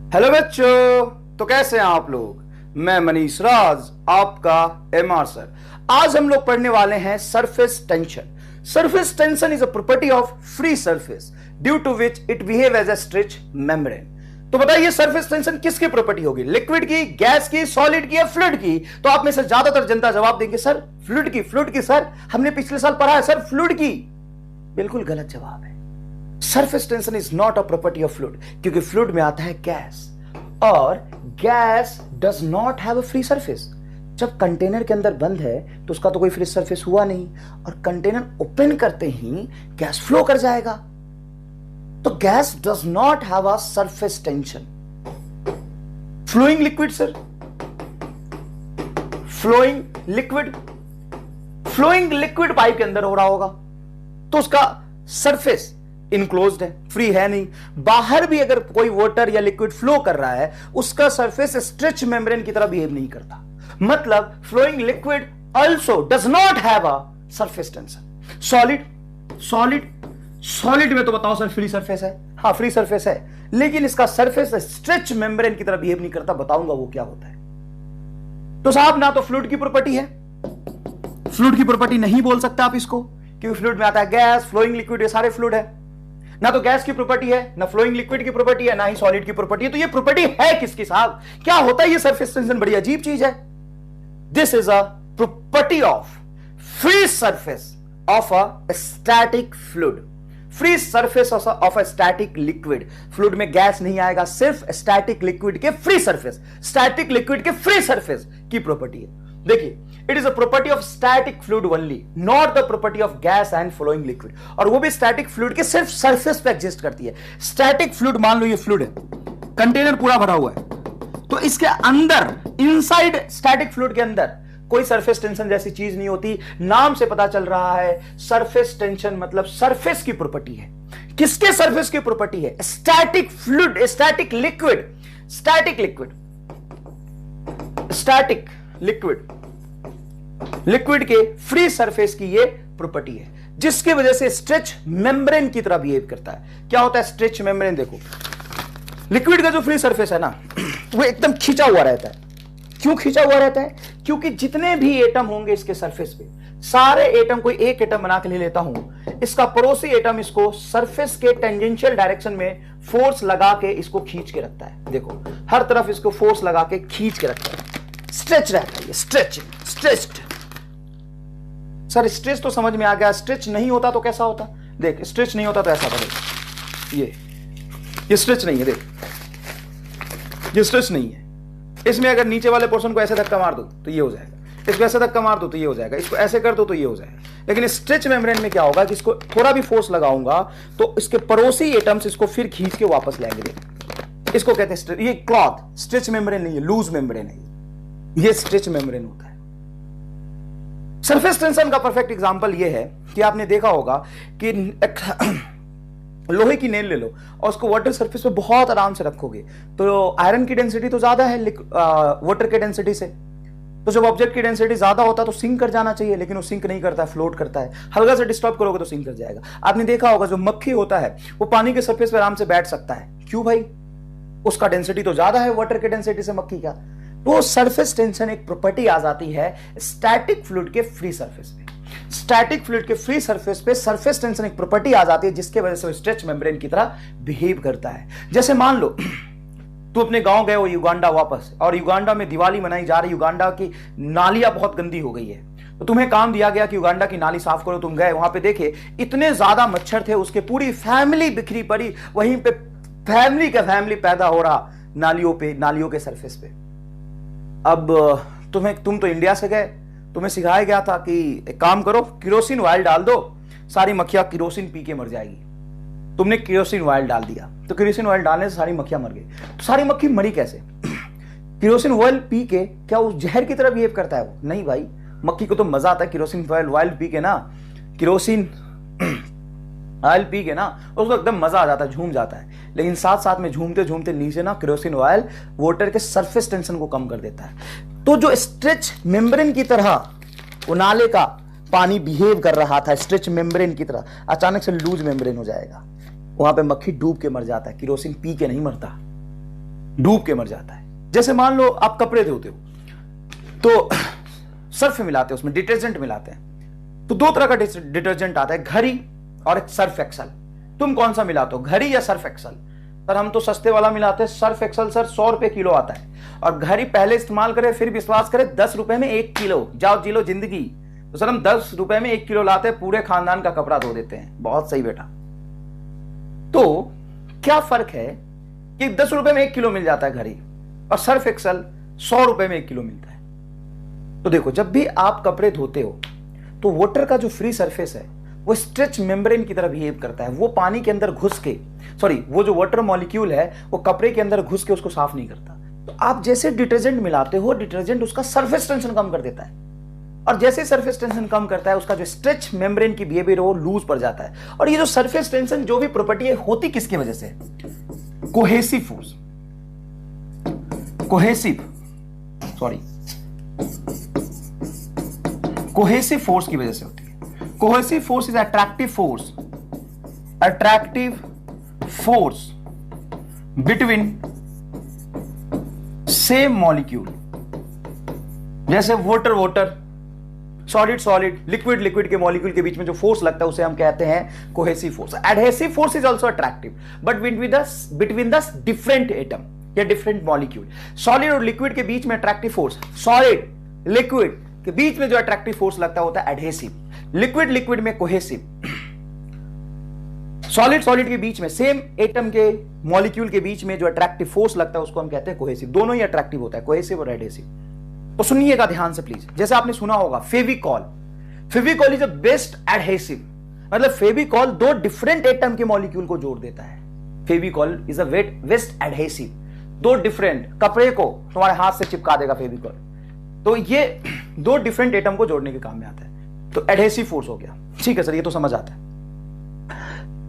Hello बच्चों, तो कैसे हैं आप लोग। मैं मनीष राज, आपका एमआर सर। आज हम लोग पढ़ने वाले हैं surface tension. Surface tension is a property of free surface due to which it behave as a stretch membrane. तो बताइए सरफेस टेंशन किसकी प्रॉपर्टी होगी, लिक्विड की, गैस की, सॉलिड की या फ्लूइड की। तो आप में से ज्यादातर जनता जवाब देंगे सर फ्लूइड की। फ्लूइड की सर, हमने पिछले साल पढ़ा है सर फ्लूइड की। बिल्कुल गलत जवाब है। Surface tension is not a property of fluid, क्योंकि फ्लूइड में आता है गैस और gas does not have a free surface. जब कंटेनर के अंदर बंद है तो उसका तो कोई फ्री सरफेस हुआ नहीं, और कंटेनर ओपन करते ही गैस फ्लो कर जाएगा। तो gas does not have a surface tension. Flowing liquid sir, flowing liquid, flowing liquid pipe के अंदर हो रहा होगा तो उसका सरफेस इनक्लोज्ड है, फ्री है नहीं। बाहर भी अगर कोई वाटर या लिक्विड फ्लो कर रहा है उसका सरफेस स्ट्रेच मेम्ब्रेन की तरह बिहेव नहीं करता। मतलब flowing liquid also does not have a surface tension. Solid, solid में तो बताओ सर फ्री सरफेस है। हाँ फ्री सरफेस है, लेकिन इसका सरफेस स्ट्रेच मेम्ब्रेन की तरह बिहेव नहीं करता। बताऊंगा वो क्या होता है। तो साहब ना तो फ्लूइड की प्रॉपर्टी है, फ्लूइड की प्रॉपर्टी नहीं बोल सकते आप इसको, क्योंकि फ्लूइड में आता है गैस, फ्लोइंग लिक्विड, ये सारे फ्लूइड है। ना तो गैस की प्रॉपर्टी है, ना फ्लोइंग लिक्विड की प्रॉपर्टी है, ना ही सॉलिड की प्रॉपर्टी है। तो ये प्रॉपर्टी है किसकी साहब? क्या होता है ये सरफेस टेंशन? बड़ी अजीब चीज है। This is a property of free surface of a static fluid. Free surface of a static liquid. Fluid में गैस नहीं आएगा, सिर्फ स्टैटिक लिक्विड के फ्री सरफेस, स्टैटिक लिक्विड के फ्री सरफेस की प्रॉपर्टी है। देखिए, it is a property of static fluid only, not the property of gas and flowing liquid. और वो भी स्टैटिक फ्लूइड के सिर्फ सरफेस पे एग्जिस्ट करती है। स्टैटिक फ्लूइड, मान लो ये फ्लूइड है, कंटेनर पूरा भरा हुआ है, तो इसके अंदर, इनसाइड स्टैटिक फ्लूइड के अंदर कोई सरफेस टेंशन जैसी चीज नहीं होती। नाम से पता चल रहा है सरफेस टेंशन मतलब सरफेस की प्रॉपर्टी है। किसके सरफेस की प्रॉपर्टी है? Static fluid, static liquid, static liquid, static liquid, liquid के फ्री सरफेस की ये प्रॉपर्टी है, जिसकी वजह से स्ट्रेच मेम्ब्रेन की तरह बिहेव करता है। क्या होता है स्ट्रेच मेम्ब्रेन? देखो, लिक्विड का जो फ्री सरफेस है ना वो एकदम खींचा हुआ रहता है। क्यों खींचा हुआ रहता है? क्योंकि जितने भी एटम होंगे इसके सरफेस पे, सारे एटम, कोई एक एटम बना के ले लेता हूं, इसका पड़ोसी एटम इसको सरफेस के टेंजेंशियल डायरेक्शन में फोर्स लगा के इसको खींच के रखता है। देखो, हर तरफ इसको फोर्स लगा के खींच के रखता है, स्ट्रेच रहता है, स्ट्रेचिंग, स्ट्रेच्ड। सर स्ट्रेच तो समझ में आ गया, स्ट्रेच नहीं होता तो कैसा होता? देख, स्ट्रेच नहीं होता तो ऐसा था। ये स्ट्रेच नहीं है, देख ये स्ट्रेच नहीं है। इसमें अगर नीचे वाले पोर्शन को ऐसे धक्का मार दो तो ये हो जाएगा, इसको ऐसे धक्का मार दो तो ये हो जाएगा, इसको ऐसे कर दो तो ये हो जाएगा। लेकिन स्ट्रेच मेम्ब्रेन में क्या होगा कि इसको थोड़ा भी फोर्स लगाऊंगा तो इसके पड़ोसी एटम्स इसको फिर खींच के वापस लाएंगे। इसको कहते हैं ये क्लॉथ, स्ट्रेच मेम्ब्रेन नहीं है, लूज मेम्ब्रेन है। ये स्ट्रेच मेम्ब्रेन होता है। सरफेस टेंशन का परफेक्ट एग्जांपल ये है कि आपने देखा होगा कि लोहे की नेल ले लो और उसको वाटर सरफेस पे बहुत आराम से रखोगे तो आयरन की डेंसिटी तो ज्यादा है वाटर के डेंसिटी से। तो जब ऑब्जेक्ट की डेंसिटी ज्यादा होता है तो सिंक कर जाना चाहिए, लेकिन वो सिंक नहीं करता है, फ्लोट करता है। हल्का से डिस्टर्ब करोगे तो सिंक कर जाएगा। आपने देखा होगा जो मक्खी होता है वो पानी के सरफेस पे आराम से बैठ सकता है। क्यों भाई? उसका डेंसिटी तो ज्यादा है वाटर के डेंसिटी से मक्खी का। तो सरफेस टेंशन एक प्रॉपर्टी आ जाती है स्टैटिक फ्लूइड के फ्री सरफेस पे। स्टैटिक फ्लूइड के फ्री सरफेस पे सरफेस टेंशन एक प्रॉपर्टी आ जाती है जिसके वजह से वो स्ट्रेच मेम्ब्रेन की तरह बिहेव करता है। जैसे मान लो तू अपने गांव गए हो युगांडा वापस, और युगांडा में दिवाली मनाई जा रही, युगांडा की नालियां बहुत गंदी हो गई है, तो तुम्हें काम दिया गया कि युगांडा की नाली साफ करो। तुम गए वहां पे, देखे इतने ज्यादा मच्छर थे, उसके पूरी फैमिली बिखरी पड़ी, वहीं पे फैमिली का फैमिली पैदा हो रहा नालियों पे, नालियों के सरफेस पे। अब तुम तो इंडिया से गए, तुम्हें सिखाया गया था कि एक काम करो, केरोसिन ऑयल डाल दो, सारी मक्खियां केरोसिन पी के मर जाएगी। तुमने केरोसिन ऑयल डाल दिया, तो केरोसिन ऑयल डालने से सारी मक्खियां मर गई। तो सारी मक्खी मरी कैसे? केरोसिन ऑयल पी के क्या उस जहर की तरह बिहेव करता है वो? नहीं भाई, मक्खी को तो मजा आता है केरोसिन ऑयल पी के ना, केरोसिन ऑयल पी के ना उसको एकदम मजा आ जाता है, झूम जाता है। लेकिन साथ साथ में झूमते झूमते नीचे ना केरोसिन ऑयल वाटर के सरफेस टेंशन को कम कर देता है। तो जो स्ट्रेच मेम्ब्रेन की तरह वो नाले का पानी बिहेव कर रहा था स्ट्रेच मेम्ब्रेन की तरह, अचानक से लूज मेम्ब्रेन हो जाएगा, वहां पे मक्खी डूब के मर जाता है, केरोसिन पी के नहीं मरता। डूब के मर जाता है। जैसे मान लो आप कपड़े धोते हो तो सर्फ मिलाते हैं, उसमें डिटर्जेंट मिलाते हैं, तो दो तरह का डिटर्जेंट आता है, घड़ी और एक सर्फ एक्सल। तुम कौन सा मिलाते हो, घड़ी या सर्फ एक्सल? सर हम तो सस्ते वाला मिलाते हैं, सर्फ एक्सल सर 100 रुपए किलो आता है, और घड़ी पहले इस्तेमाल करें फिर विश्वास करें 10 रुपए में 1 किलो, जाओ जी लो जिंदगी। तो सर हम 10 रुपए में 1 किलो लाते हैं, पूरे खानदान का कपड़ा धो देते हैं। बहुत सही बेटा। तो क्या फर्क है कि 10 रुपए में 1 किलो मिल जाता है घड़ी, और सर्फ एक्सल 100 रुपए में 1 किलो मिलता है। तो देखो, जब भी आप कपड़े धोते हो तो वाटर का जो फ्री सरफेस है वो स्ट्रेच मेम्ब्रेन की तरह बिहेव करता है। वो पानी के अंदर घुस के, वो जो वाटर मॉलिक्यूल है वो कपड़े के अंदर घुस के उसको साफ नहीं करता। तो आप जैसे डिटर्जेंट मिलाते हो, डिटर्जेंट उसका सरफेस टेंशन कम कर देता है, और जैसे सरफेस टेंशन कम करता है उसका जो स्ट्रेच मेम्ब्रेन की बिहेवियर वो लूज पड़ जाता है। और ये जो सरफेस टेंशन जो भी प्रॉपर्टी है होती किसकी वजह से? कोहेसिव फोर्स, कोहेसिव फोर्स की वजह से होती है। Cohesive force is attractive force between same molecule. जैसे वाटर, सॉलिड, लिक्विड के मॉलिक्यूल के बीच में जो फोर्स लगता है उसे हम कहते हैं cohesive force. Adhesive force is also attractive but between the different atom या डिफरेंट मॉलिक्यूल। सॉलिड और लिक्विड के बीच में अट्रैक्टिव फोर्स, सॉलिड लिक्विड के बीच में जो अट्रैक्टिव फोर्स लगता है होता है एडहेसिव, लिक्विड में कोहेसिव। सॉलिड के बीच में, सेम एटम के मॉलिक्यूल के बीच में जो अट्रैक्टिव फोर्स लगता है उसको हम कहते हैं कोहेसिव। दोनों ही अट्रैक्टिव होता है, कोहेसिव और एडहेसिव। तो सुनिएगा ध्यान से प्लीज। जैसे आपने सुना होगा Fevicol is a best adhesive, मतलब फेविकॉल दो डिफरेंट एटम के मॉलिक्यूल को जोड़ देता है। Fevicol is a best adhesive, दो डिफरेंट, कपड़े को तुम्हारे हाथ से चिपका देगा फेविकॉल। तो ये दो डिफरेंट एटम को जोड़ने के काम में आता है, तो एडहेसिव फोर्स हो गया। ठीक है सर, ये तो समझ आता है।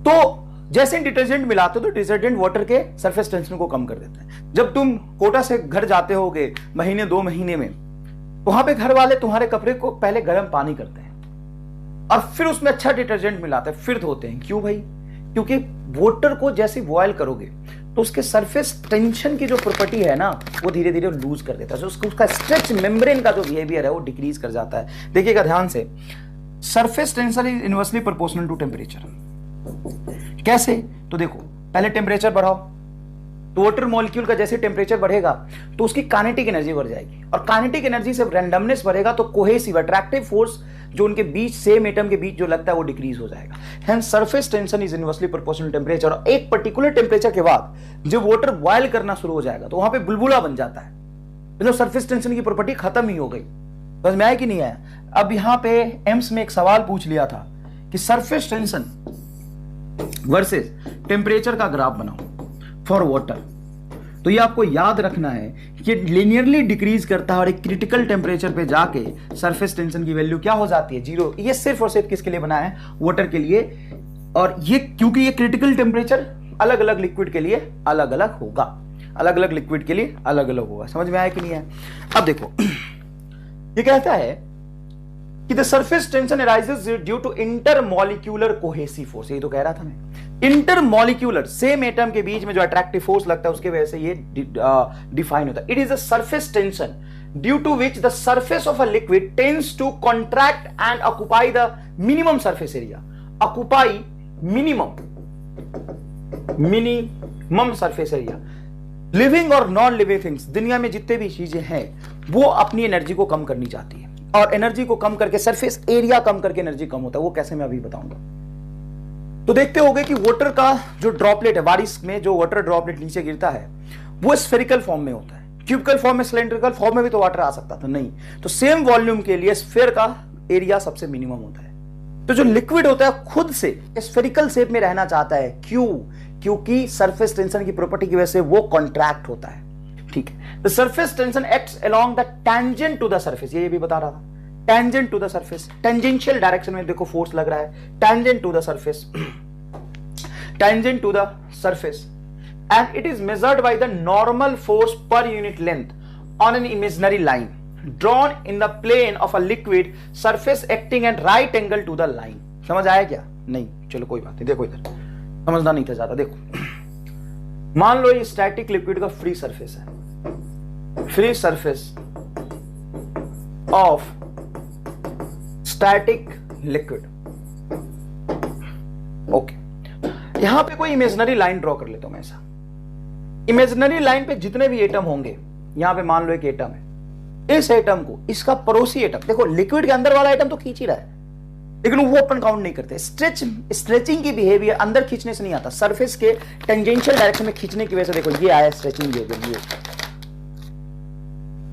तो जैसे डिटर्जेंट मिलाते हो तो डिटर्जेंट वाटर के सरफेस टेंशन को कम कर देता है। जब तुम कोटा से घर जाते होगे महीने 2 महीने में, वहां पे घर वाले तुम्हारे कपड़े को पहले गर्म पानी करते हैं और फिर उसमें अच्छा डिटर्जेंट मिलाते हैं, फिर धोते हैं। क्यों भाई? क्योंकि वाटर को जैसे बॉयल करोगे तो उसके सरफेस टेंशन की जो प्रॉपर्टी है ना वो धीरे धीरे लूज कर देता है, तो उसका स्ट्रेच मेम्ब्रेन का जो बिहेवियर है वो डिक्रीज कर जाता है। देखिएगा ध्यान से, surface tension is inversely proportional to temperature. कैसे? तो देखो, पहले टेम्परेचर बढ़ाओ तो वाटर मॉलिक्यूल का जैसे टेम्परेचर बढ़ेगा तो उसकी काइनेटिक एनर्जी बढ़ जाएगी, और काइनेटिक एनर्जी से रैंडमनेस बढ़ेगा तो कोहेसिव अट्रैक्टिव फोर्स जो उनके बीच, सेम एटम के बीच जो लगता है वो डिक्रीज हो जाएगा। Hence surface tension is inversely proportional temperature. और एक पर्टिकुलर टेम्परेचर के बाद जब वाटर बॉयल करना शुरू हो जाएगा तो वहां पे बुलबुला बन जाता है, मतलब सरफेस टेंशन की प्रॉपर्टी खत्म ही हो गई। समझ में आया कि नहीं आया? अब यहां पे एम्स में एक सवाल पूछ लिया था कि सरफेस टेंशन वर्सेस टेम्परेचर का ग्राफ बनाओ फॉर वाटर। तो ये आपको याद रखना है कि लीनियरली डिक्रीज करता है और एक क्रिटिकल टेम्परेचर पे जाके सरफेस टेंशन की वैल्यू क्या हो जाती है? 0। ये सिर्फ और सिर्फ किसके लिए बना है? वाटर के लिए। और ये क्योंकि ये क्रिटिकल टेम्परेचर अलग अलग लिक्विड के लिए अलग अलग होगा, अलग अलग लिक्विड के लिए अलग अलग होगा। समझ में आया कि नहीं है? अब देखो, ये कहता है कि the surface tension arises due to intermolecular cohesive force. ये तो कह रहा था मैं, इंटरमॉलिक्यूलर, सेम एटम के बीच में जो अट्रैक्टिव फोर्स लगता है उसके वजह से ये डिफाइन होता है। It is a surface tension due to which the surface of a liquid tends to contract and occupy the minimum surface area. Occupy minimum surface area. Living और नॉन लिविंग थिंग्स, दुनिया में जितने भी चीजें हैं वो अपनी एनर्जी को कम करनी चाहती है, और एनर्जी को कम करके सरफेस एरिया कम करके एनर्जी कम होता है। वो कैसे मैं अभी बताऊंगा। तो देखते होंगे कि वाटर का जो ड्रॉपलेट है, बारिश में जो वाटर ड्रॉपलेट नीचे गिरता है वो स्फेरिकल फॉर्म में होता है। क्यूबिकल फॉर्म में, सिलेंड्रिकल फॉर्म में भी तो वाटर आ सकता था, नहीं। तो सेम वॉल्यूम के लिए स्फेयर का एरिया सबसे मिनिमम होता है। तो जो लिक्विड होता है खुद से स्फेरिकल शेप में रहना चाहता है। क्यों? क्योंकि सरफेस टेंशन की प्रॉपर्टी की वजह से वो कॉन्ट्रैक्ट होता है। ठीक है, the surface tension acts along the tangent to the surface. ये भी बता रहा था, tangent to the surface, tangential direction में देखो फोर्स लग रहा है, tangent to the surface, tangent to the surface, and it is measured by the normal force per unit length on an imaginary line drawn in the plane of a liquid surface acting at right angle to the line. समझ आया क्या? नहीं, चलो कोई बात नहीं। देखो इधर समझना नहीं था ज्यादा। देखो, मान लो ये स्टैटिक लिक्विड का फ्री सरफेस है, free surface of static liquid. Okay, यहां पे कोई इमेजिनरी लाइन ड्रॉ कर लेता हूं मैं ऐसा। इमेजिनरी लाइन पे जितने भी एटम होंगे, यहां पे मान लो एक एटम है, इस एटम को इसका पड़ोसी एटम, देखो लिक्विड के अंदर वाला एटम तो खींच ही रहा है, लेकिन वो अपन काउंट नहीं करते। स्ट्रेचिंग की बिहेवियर अंदर खींचने से नहीं आता, सरफेस के टेंजेंशियल डायरेक्शन में खींचने की वजह से देखो ये आया स्ट्रेचिंग बिहेवियर। ये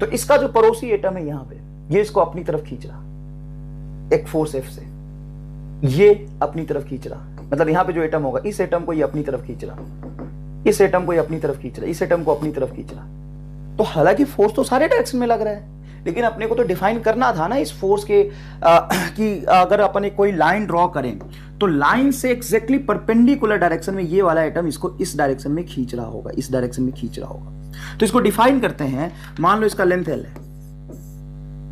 तो इसका जो पड़ोसी एटम है यहां पे, ये इसको अपनी तरफ खींच रहा एक फोर्स एफ से, ये अपनी तरफ खींच रहा, मतलब यहां पे जो एटम होगा इस एटम को ये अपनी तरफ खींच रहा, इस एटम को ये अपनी तरफ खींच रहा, इस एटम को अपनी तरफ खींच रहा। तो हालांकि फोर्स तो सारे डायरेक्शन में लग रहा है, लेकिन अपने को तो डिफाइन करना था ना इस फोर्स के कि अगर अपन कोई लाइन ड्रॉ करें तो लाइन से एग्जैक्टली परपेंडिकुलर डायरेक्शन में ये वाला एटम इसको इस डायरेक्शन में खींच रहा होगा, इस डायरेक्शन में खींच रहा होगा। तो इसको डिफाइन करते हैं, मान लो इसका लेंथ एल है,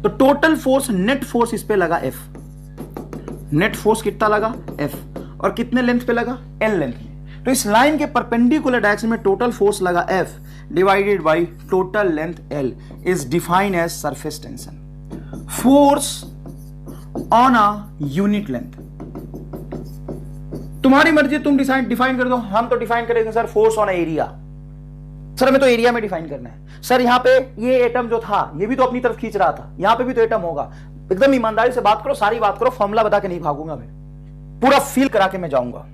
तो टोटल फोर्स, नेट फोर्स इस पे लगा एफ, नेट फोर्स कितना लगा एफ, और कितने लेंथ पे लगा एल लेंथ में। तो इस लाइन के परपेंडिकुलर डायरेक्शन में टोटल फोर्स लगा F divided by total length L is defined as surface tension, force on a unit length. तुम्हारी मर्जी, तुम डिफाइन कर दो, हम तो डिफाइन करेंगे sir force on area. Sir हमें तो एरिया में डिफाइन करना है। सर यहां पे ये एटम जो था ये भी तो अपनी तरफ खींच रहा था, यहां पे भी तो एटम होगा। एकदम ईमानदारी से बात करो, सारी बात करो, फॉर्मूला बता के नहीं भागूंगा मैं, पूरा फील करा के मैं जाऊंगा।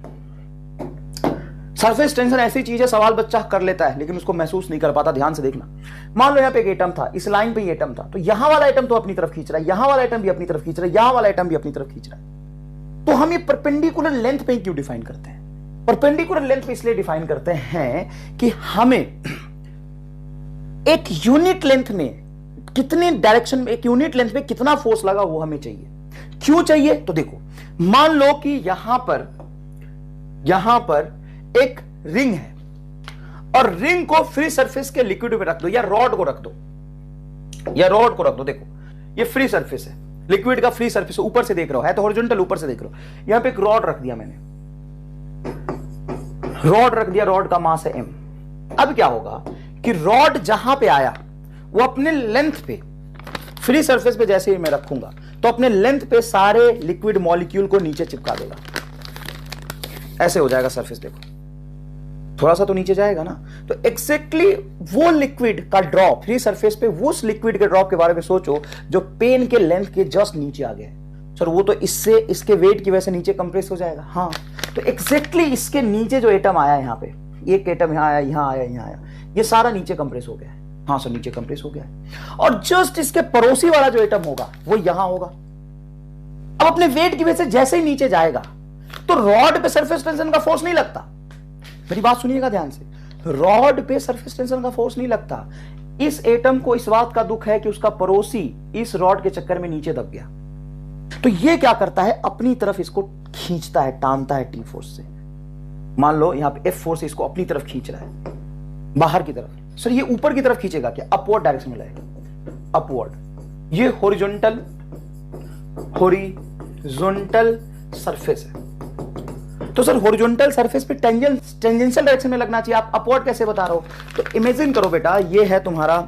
सरफेस टेंशन ऐसी चीज है, सवाल बच्चा कर लेता है लेकिन उसको महसूस नहीं कर पाता। ध्यान से देखना, मान लो यहाँ पे एक एटम था, इस लाइन पे ये एटम था, तो यहां वाला एटम तो अपनी तरफ खींच रहा है, यहां वाला एटम भी अपनी तरफ खींच रहा है, यहां वाला एटम भी अपनी तरफ खींच रहा है। तो हम ये परपेंडिकुलर लेंथ पे क्यों डिफाइन करते हैं? परपेंडिकुलर लेंथ पे इसलिए डिफाइन करते हैं कि हमें एक यूनिट लेंथ में कितने डायरेक्शन में, एक यूनिट लेंथ में कितना फोर्स लगा वो हमें चाहिए। क्यों चाहिए? तो देखो, मान लो कि यहां पर एक रिंग है और रिंग को फ्री सरफेस के लिक्विड पे रख दो, या रॉड को रख दो, या रॉड को रख दो। देखो ये फ्री सरफेस है, लिक्विड का फ्री सरफेस ऊपर से देख रहा है तो हॉरिजॉन्टल ऊपर से देख रहा हो। यहां पे एक रॉड रख दिया मैंने, रॉड रख दिया, रॉड का मास है m। अब क्या होगा कि रॉड जहां पे आया वो अपने लेंथ पे, फ्री सरफेस पे जैसे ही मैं रखूंगा तो अपने लेंथ पे सारे लिक्विड मॉलिक्यूल को नीचे चिपका देगा, ऐसे हो जाएगा सरफेस। देखो थोड़ा सा तो नीचे जाएगा ना, तो एग्जैक्टली वो लिक्विड का ड्रॉप फ्री सरफेस पे, वो उस लिक्विड के ड्रॉप के बारे में सोचो जो पेन के लेंथ के जस्ट नीचे आ गया है। सर वो तो इससे, इसके वेट की वजह से नीचे कंप्रेस हो जाएगा। हाँ, तो एग्जैक्टली इसके नीचे जो एटम आया यहाँ पे, एक एटम यहाँ आया, यहाँ आया, यहाँ आया, ये सारा नीचे कंप्रेस हो गया है। हाँ सर नीचे कंप्रेस हो गया है, और जस्ट इसके पड़ोसी वाला जो एटम होगा वो यहां होगा। अब अपने वेट की वजह से जैसे ही नीचे जाएगा तो रॉड पे सरफेस टेंशन का फोर्स नहीं लगता। मेरी बात सुनिएगा ध्यान से, रॉड पे सरफेस टेंशन का फोर्स नहीं लगता। इस एटम को इस बात का दुख है कि उसका पड़ोसी इस रॉड के चक्कर में नीचे दब गया, तो ये क्या करता है, अपनी तरफ इसको खींचता है, टानता है टी फोर्स से। मान लो यहां पे एफ फोर्स इसको अपनी तरफ खींच रहा है बाहर की तरफ। सर ये ऊपर की तरफ खींचेगा क्या? अपवर्ड डायरेक्शन में लाएगा, अपवर्ड। ये हॉरिजॉन्टल सरफेस है, तो सर हॉरिजॉन्टल सरफेस पे टेंजेंशियल डायरेक्शन में लगना चाहिए, आप अपवर्ड कैसे बता रहे हो? तो इमेजिन करो बेटा, ये है तुम्हारा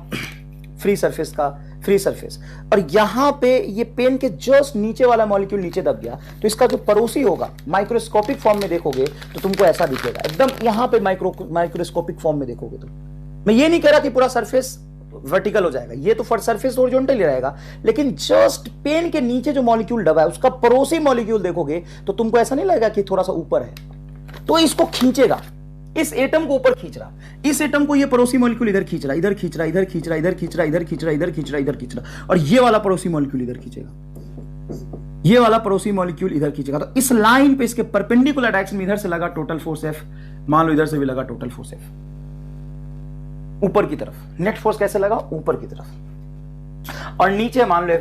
फ्री सरफेस का फ्री सरफेस, और यहां पे ये पेन के जस्ट नीचे वाला मॉलिक्यूल नीचे दब गया, तो इसका जो पड़ोसी होगा माइक्रोस्कोपिक फॉर्म में देखोगे तो तुमको ऐसा दिखेगा, एकदम यहां पे माइक्रोस्कोपिक फॉर्म में देखोगे तो। मैं ये नहीं कह रहा कि पूरा सरफेस वर्टिकल हो जाएगा, ये तो सरफेस हॉरिजॉन्टल ही रहेगा, लेकिन जस्ट पेन के नीचे जो मॉलिक्यूल दबा है उसका पड़ोसी मॉलिक्यूल देखोगे तो तुमको ऐसा नहीं लगेगा कि थोड़ा सा ऊपर है, तो इसको खींचेगा, इस एटम को ऊपर खींच रहा, इस एटम को ये पड़ोसी मॉलिक्यूल इधर खींच रहा, इधर खींच रहा, इधर खींच रहा, इधर खींच रहा, इधर खींच रहा, इधर खींच रहा, इधर खींच रहा, और ये वाला पड़ोसी मॉलिक्यूल इधर खींचेगा, ये वाला पड़ोसी मॉलिक्यूल इधर खींचेगा। तो इस लाइन पे इसके परपेंडिकुलर डायरेक्शन में इधर से लगा टोटल फोर्स एफ, मान लो इधर से भी लगा टोटल फोर्स एफ ऊपर की तरफ। नेट फोर्स कैसे लगा? ऊपर की तरफ। और नीचे मान लो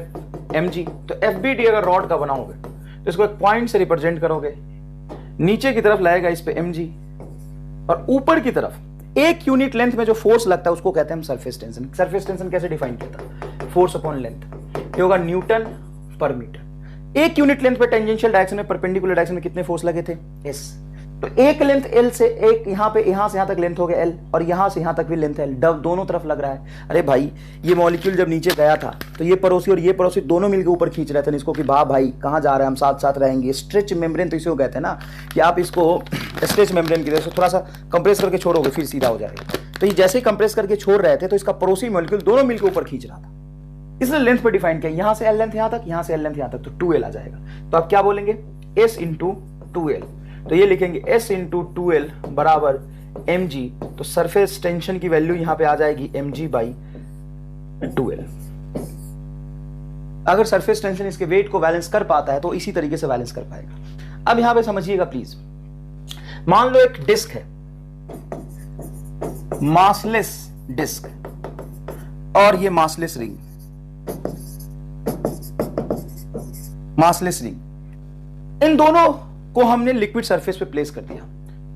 mg, तो FBD अगर रॉड का बनाओगे तो इसको एक पॉइंट से रिप्रेजेंट करोगे, नीचे की तरफ लाएगा इस पे mg, और ऊपर की तरफ एक यूनिट लेंथ में जो फोर्स लगता है उसको कहते हैं हम सरफेस टेंशन। सरफेस टेंशन कैसे डिफाइन किया था? फोर्स अपॉन लेंथ, ये होगा न्यूटन पर मीटर। एक यूनिट लेंथ पे टेंजेंशियल डायरेक्शन में, परपेंडिकुलर डायरेक्शन में कितने फोर्स लगे थे? S। तो एक लेंथ L से एक यहां पे यहां से यहां तक लेंथ हो गया L, और यहां से यहां तक भी लेंथ है L, दोनों तरफ लग रहा है। अरे भाई ये मॉलिक्यूल जब नीचे गया था तो ये पड़ोसी और ये पड़ोसी दोनों मिलकर ऊपर खींच रहे थे इसको कि वाह भाई कहां जा रहे हैं हम, साथ साथ रहेंगे। स्ट्रेच मेम्ब्रेन तो इसे कहते हैं ना कि आप इसको स्ट्रेच मेम्ब्रेन की तरह से थोड़ा सा कंप्रेस करके छोड़ोगे फिर सीधा हो जाएगा। तो ये जैसे ही कंप्रेस करके छोड़ रहे थे तो इसका पड़ोसी मॉलिक्यूल दोनों मिलकर ऊपर खींच रहा था, इसलिए लेंथ पे डिफाइन किया। यहां से L लेंथ यहां तक, यहां से L लेंथ यहां तक, तो 2L आ जाएगा। तो आप क्या बोलेंगे, S इंटू 2L। तो ये लिखेंगे S इंटू 2L बराबर mg। तो सरफेस टेंशन की वैल्यू यहां पे आ जाएगी mg बाई 2L। अगर सरफेस टेंशन इसके वेट को बैलेंस कर पाता है तो इसी तरीके से बैलेंस कर पाएगा। अब यहां पे समझिएगा प्लीज, मान लो एक डिस्क है, मासलेस डिस्क, और ये मासलेस रिंग, मासलेस रिंग, इन दोनों को हमने लिक्विड सरफेस पे प्लेस कर दिया।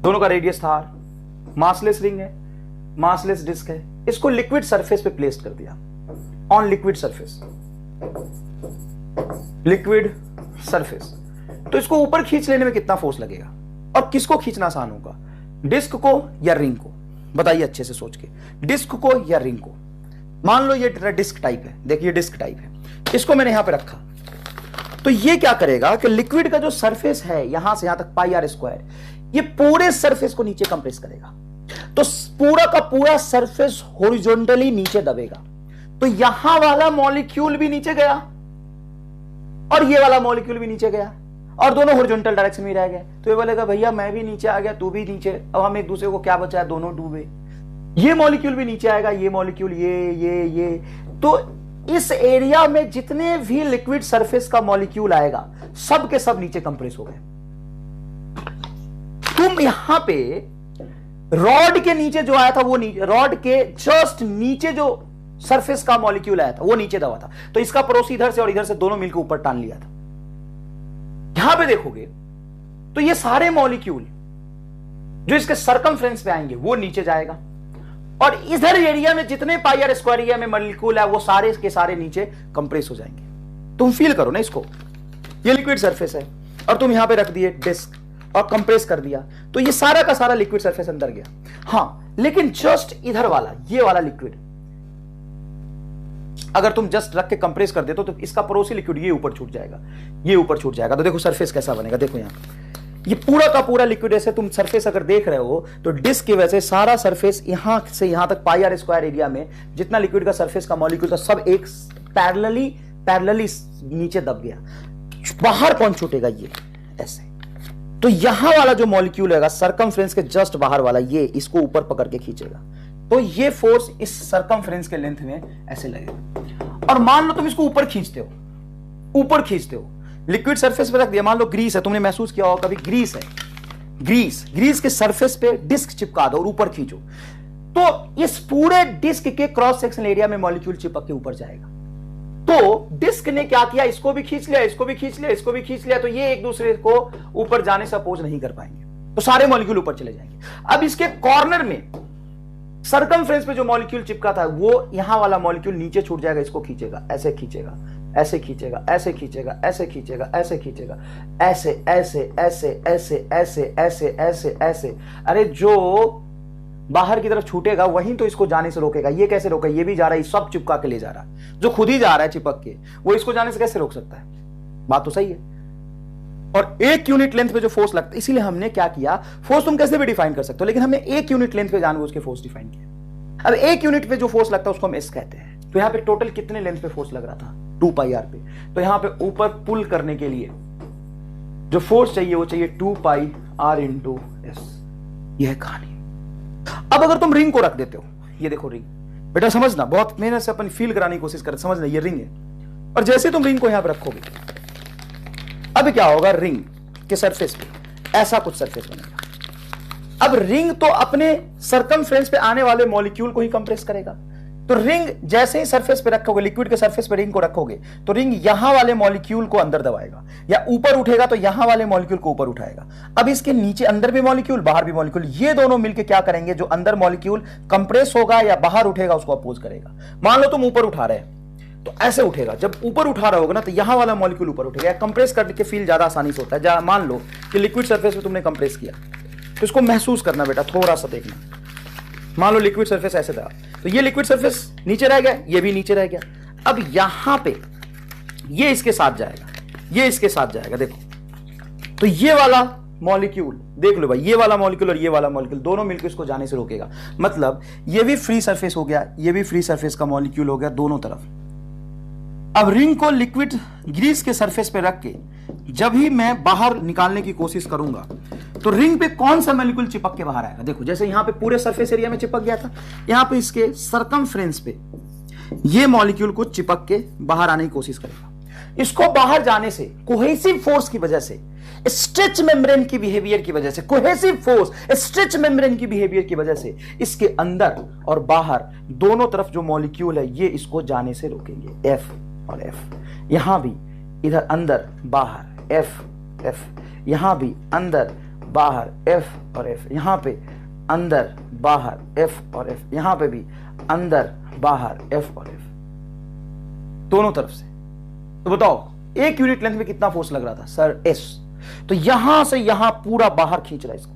दोनों का रेडियस था r, मासलेस रिंग है, मासलेस डिस्क है, इसको लिक्विड सरफेस पे प्लेस कर दिया, on liquid surface, liquid surface. तो इसको ऊपर खींच लेने में कितना फोर्स लगेगा, और किसको खींचना आसान होगा, डिस्क को या रिंग को? बताइए अच्छे से सोच के, डिस्क को या रिंग को? मान लो ये डिस्क टाइप है, देखिए डिस्क टाइप है, इसको मैंने यहां पे रखा, तो ये क्या करेगा कि लिक्विड का जो सरफेस है यहां से यहां तक पाई आर स्क्वायर, ये पूरे सरफेस को नीचे कंप्रेस करेगा। तो पूरा का पूरा सरफेस हॉरिजॉन्टली नीचे दबेगा। तो यहां वाला मॉलिक्यूल भी नीचे गया और ये वाला मॉलिक्यूल भी नीचे गया, और दोनों हॉरिजॉन्टल डायरेक्शन में रह गए। तो ये बोलेगा भैया मैं भी नीचे आ गया, तू भी नीचे, अब हम एक दूसरे को क्या बचा है, दोनों डूबे। ये मॉलिक्यूल भी नीचे आएगा, ये मॉलिक्यूल, ये। तो इस एरिया में जितने भी लिक्विड सरफेस का मॉलिक्यूल आएगा सब के सब नीचे कंप्रेस हो गए। तुम यहां पे रॉड के नीचे जो आया था वो नीचे, रॉड के जस्ट नीचे जो सरफेस का मॉलिक्यूल आया था वो नीचे दबा था, तो इसका पड़ोसी इधर से और इधर से दोनों मिलकर ऊपर टान लिया था। यहां पे देखोगे तो ये सारे मॉलिक्यूल जो इसके सरकमफ्रेंस पे आएंगे वो नीचे जाएगा, और इधर एरिया में जितने पाई आर स्क्वायर एरिया में मॉलिक्यूल है वो सारे के सारे नीचे कंप्रेस हो जाएंगे। तुम फील करो ना इसको, ये लिक्विड सरफेस है और तुम यहां पे रख दिए डिस्क और कंप्रेस कर दिया, तो ये सारा का सारा लिक्विड सरफेस अंदर गया। हां, लेकिन जस्ट इधर वाला, ये वाला लिक्विड अगर तुम जस्ट रख के कंप्रेस कर देते तो इसका पड़ोसी लिक्विड ये ऊपर छूट जाएगा, ये ऊपर छूट जाएगा। तो देखो सरफेस कैसा बनेगा, देखो यहां ये पूरा का पूरा लिक्विड, ऐसे तुम सरफेस अगर देख रहे हो तो डिस्क की वजह से सारा सरफेस यहां से यहां तक पाई आर स्क्वायर एरिया में जितना लिक्विड का सरफेस का मॉलिक्यूल था सब एक पैरेलली नीचे दब गया। बाहर कौन छूटेगा, ये ऐसे। तो यहां वाला जो मॉलिक्यूल है सरकमफ्रेंस के जस्ट बाहर वाला, ये इसको ऊपर पकड़ के खींचेगा, तो ये फोर्स इस सरकमफ्रेंस के लेंथ में ऐसे लगेगा। और मान लो तुम इसको ऊपर खींचते हो, ऊपर खींचते हो, लिक्विड सरफेस पे रख दिया, मान लो ग्रीस है, तुमने महसूस किया होगा कभी, ग्रीस है, ग्रीस के सरफेस पे डिस्क चिपका दो और ऊपर खींचो, तो इस पूरे डिस्क के क्रॉस सेक्शन एरिया में मॉलिक्यूल चिपक के ऊपर जाएगा। तो डिस्क ने क्या किया, इसको भी खींच लिया, इसको भी खींच लिया, इसको भी खींच लिया, तो ये एक दूसरे को ऊपर जाने से अपोज नहीं कर पाएंगे, तो सारे मॉलिक्यूल ऊपर चले जाएंगे। अब इसके कॉर्नर में सरकमफ्रेंस पे जो मॉलिक्यूल चिपका था वो यहां वाला मॉलिक्यूल नीचे छूट जाएगा, इसको खींचेगा, ऐसे खींचेगा, ऐसे खींचेगा, ऐसे खींचेगा, ऐसे खींचेगा, ऐसे खींचेगा, ऐसे ऐसे ऐसे ऐसे ऐसे ऐसे ऐसे ऐसे। अरे जो बाहर की तरफ छूटेगा वहीं तो इसको जाने से रोकेगा। ये कैसे रोकेगा, ये भी जा रहा है, सब चिपका के ले जा रहा है, जो खुद ही जा रहा है चिपक के, वो इसको जाने से कैसे रोक सकता है? बात तो सही है। और एक यूनिट लेंथ पे जो फोर्स लगता है, इसीलिए हमने क्या किया, फोर्स तुम कैसे भी डिफाइन कर सकते हो, लेकिन हमने एक यूनिट लेंथ पे जानबूझ के फोर्स डिफाइन किया। अब एक यूनिट पे जो फोर्स लगता है उसको हम एस कहते हैं। तो यहां पे टोटल कितने लेंथ पे फोर्स लग रहा था, 2 पाई आर पे। तो यहां पे ऊपर पुल करने के लिए जो फोर्स चाहिए वो चाहिए 2 पाई आर इंटू एस। यह है कहानी। अब अगर तुम रिंग को रख देते हो, ये देखो रिंग, बेटा समझना, बहुत मेहनत से अपन फील कराने की कोशिश करते, समझना ये रिंग है, और जैसे तुम रिंग को यहां पर रखोगे, अब क्या होगा, रिंग के सरफेस पे ऐसा कुछ सरफेस बनेगा। अब रिंग तो अपने सरकमफ्रेंस पे आने वाले मॉलिक्यूल को ही कंप्रेस करेगा। तो रिंग जैसे ही सरफेस पे रखोगे, लिक्विड के सरफेस पे रिंग को रखोगे, तो रिंग यहां वाले मॉलिक्यूल को अंदर दबाएगा, या ऊपर उठेगा तो यहां वाले मॉलिक्यूल को ऊपर उठाएगा। अब इसके नीचे अंदर भी मॉलिक्यूल, बाहर भी मॉलिक्यूल, ये दोनों मिलकर क्या करेंगे, जो अंदर मॉलिक्यूल कंप्रेस होगा या बाहर उठेगा उसको अपोज करेगा। मान लो तुम ऊपर उठा रहे हैं तो ऐसे उठेगा, जब ऊपर उठा रहा होगा ना तो यहां वाला मॉलिक्यूल ऊपर उठेगा। कंप्रेस करने के फील ज्यादा आसानी से होता है। मान लो कि लिक्विड सरफेस पे तुमने कंप्रेस किया, तो इसको महसूस करना बेटा, थोड़ा सा देखना। मान लो लिक्विड सरफेस ऐसे था, तो ये लिक्विड सरफेस नीचे रह गया, ये भी नीचे रह गया। अब यहां पे ये इसके साथ जाएगा, ये इसके साथ जाएगा, देखो। तो ये वाला मॉलिक्यूल देख लो भाई, ये वाला मॉलिक्यूल और ये वाला मॉलिक्यूल दोनों मिलकर इसको जाने से रोकेगा। मतलब ये भी फ्री सरफेस हो गया, ये भी फ्री सरफेस का मॉलिक्यूल हो गया दोनों तरफ। अब रिंग को लिक्विड ग्रीस के सरफेस पे रख के जब ही मैं बाहर निकालने की कोशिश करूंगा तो रिंग पे कौन सा मॉलिक्यूल चिपक के बाहर आएगा। देखो जैसे यहां पे पूरे सरफेस एरिया में चिपक गया था, यहां पे इसके सरकमफ्रेंस पे ये मॉलिक्यूल को चिपक के बाहर आने की कोशिश करेगा। इसको बाहर जाने से कोहेसिव फोर्स की वजह से, स्ट्रेच मेम्ब्रेन की बिहेवियर की वजह से, कोहेसिव फोर्स स्ट्रेच मेम्ब्रेन की बिहेवियर की वजह से इसके अंदर और बाहर दोनों तरफ जो मॉलिक्यूल है ये इसको जाने से रोकेंगे। एफ और एफ, यहां भी इधर अंदर बाहर एफ एफ, यहां भी अंदर बाहर एफ और एफ, यहां पे अंदर बाहर एफ और एफ, यहां पे भी अंदर बाहर एफ और एफ, दोनों तरफ से। तो बताओ एक यूनिट लेंथ में कितना फोर्स लग रहा था सर? एस। तो यहां से यहां पूरा बाहर खींच रहा है इसको,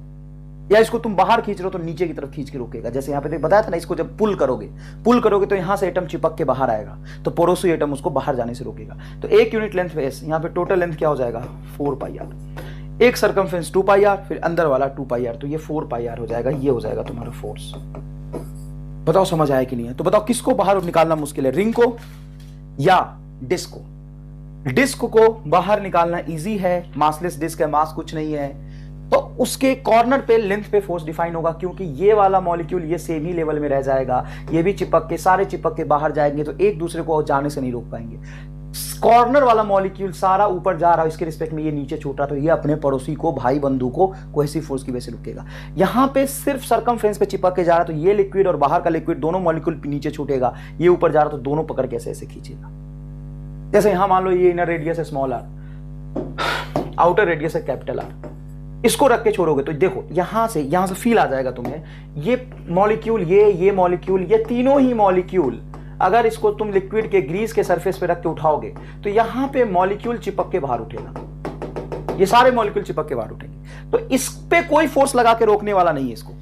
या इसको तुम बाहर खींच रहे हो तो नीचे की तरफ खींच के रोकेगा। जैसे यहां पे बताया था ना, इसको जब पुल करोगे तो यहां से एटम चिपक के बाहर आएगा, तो पोरोसी एटम उसको बाहर जाने से रोकेगा। तो एक यूनिट लेंथ में एस, यहां पे टोटल लेंथ क्या हो जाएगा 4 पाई आर, एक सरकमफ्रेंस 2 पाई आर, फिर अंदर वाला 2 पाई आर, तो ये 4 पाई आर हो जाएगा। ये हो जाएगा तुम्हारा फोर्स। बताओ समझ आया कि नहीं है? तो बताओ किसको बाहर निकालना मुश्किल है, रिंग को या डिस्क को? डिस्क को बाहर निकालना इजी है, मासलेस डिस्क है, मास कुछ नहीं है, तो उसके कॉर्नर पे लेंथ पे फोर्स डिफाइन होगा, क्योंकि ये वाला मॉलिक्यूल ये सेम ही लेवल में रह जाएगा, ये भी चिपक के सारे चिपक के बाहर जाएंगे, तो एक दूसरे को जाने से नहीं रोक पाएंगे। कॉर्नर वाला मॉलिक्यूल सारा ऊपर जा रहा है, इसके रिस्पेक्ट में ये नीचे छूट रहा, तो ये अपने पड़ोसी को, भाई बंधु को कोहेसिव फोर्स की वजह से रुकेगा। यहां पे सिर्फ सरकमफ्रेंस पे चिपक के जा रहा है, तो ये लिक्विड और बाहर का लिक्विड दोनों मॉलिक्यूल नीचे छूटेगा, ये ऊपर जा रहा तो दोनों पकड़ के ऐसे ऐसे खींचेगा। जैसे यहां मान लो ये इनर रेडियस है स्मॉल आर, आउटर रेडियस है कैपिटल आर, इसको रख के छोड़ोगे तो देखो यहां से फील आ जाएगा तुम्हें, ये मॉलिक्यूल ये मॉलिक्यूल, ये तीनों ही मॉलिक्यूल अगर इसको तुम लिक्विड के ग्रीस के सरफेस पे रख के उठाओगे तो यहां पे मॉलिक्यूल चिपक के बाहर उठेगा, ये सारे मॉलिक्यूल चिपक के बाहर उठेंगे। तो इस पे कोई फोर्स लगा के रोकने वाला नहीं है इसको।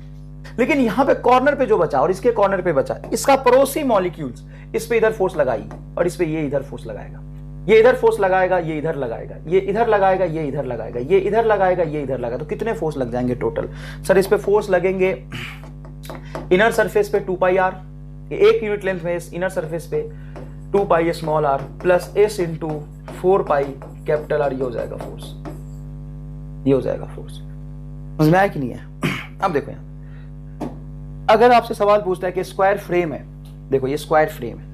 लेकिन यहां पे कॉर्नर पे जो बचा और इसके कॉर्नर पे बचा, इसका पड़ोसी मॉलिक्यूल्स इस पे इधर फोर्स लगाई और इस पे ये इधर फोर्स लगाएगा, ये इधर फोर्स लगाएगा, ये इधर लगाएगा, ये इधर लगाएगा, ये इधर लगाएगा, ये इधर लगाएगा, ये इधर लगाएगा। तो कितने फोर्स लग जाएंगे टोटल? सर इस पे फोर्स लगेंगे इनर सरफेस पे 2 पाई आर, एक यूनिट लेंथ में इनर सरफेस पे 2 pi small R plus S into 4 pi capital R, ये हो जाएगा फोर्स, ये हो जाएगा फोर्स। समझ में आया कि नहीं है? अब देखो यहां अगर आपसे सवाल पूछता है कि स्क्वायर फ्रेम है, देखो ये स्क्वायर फ्रेम है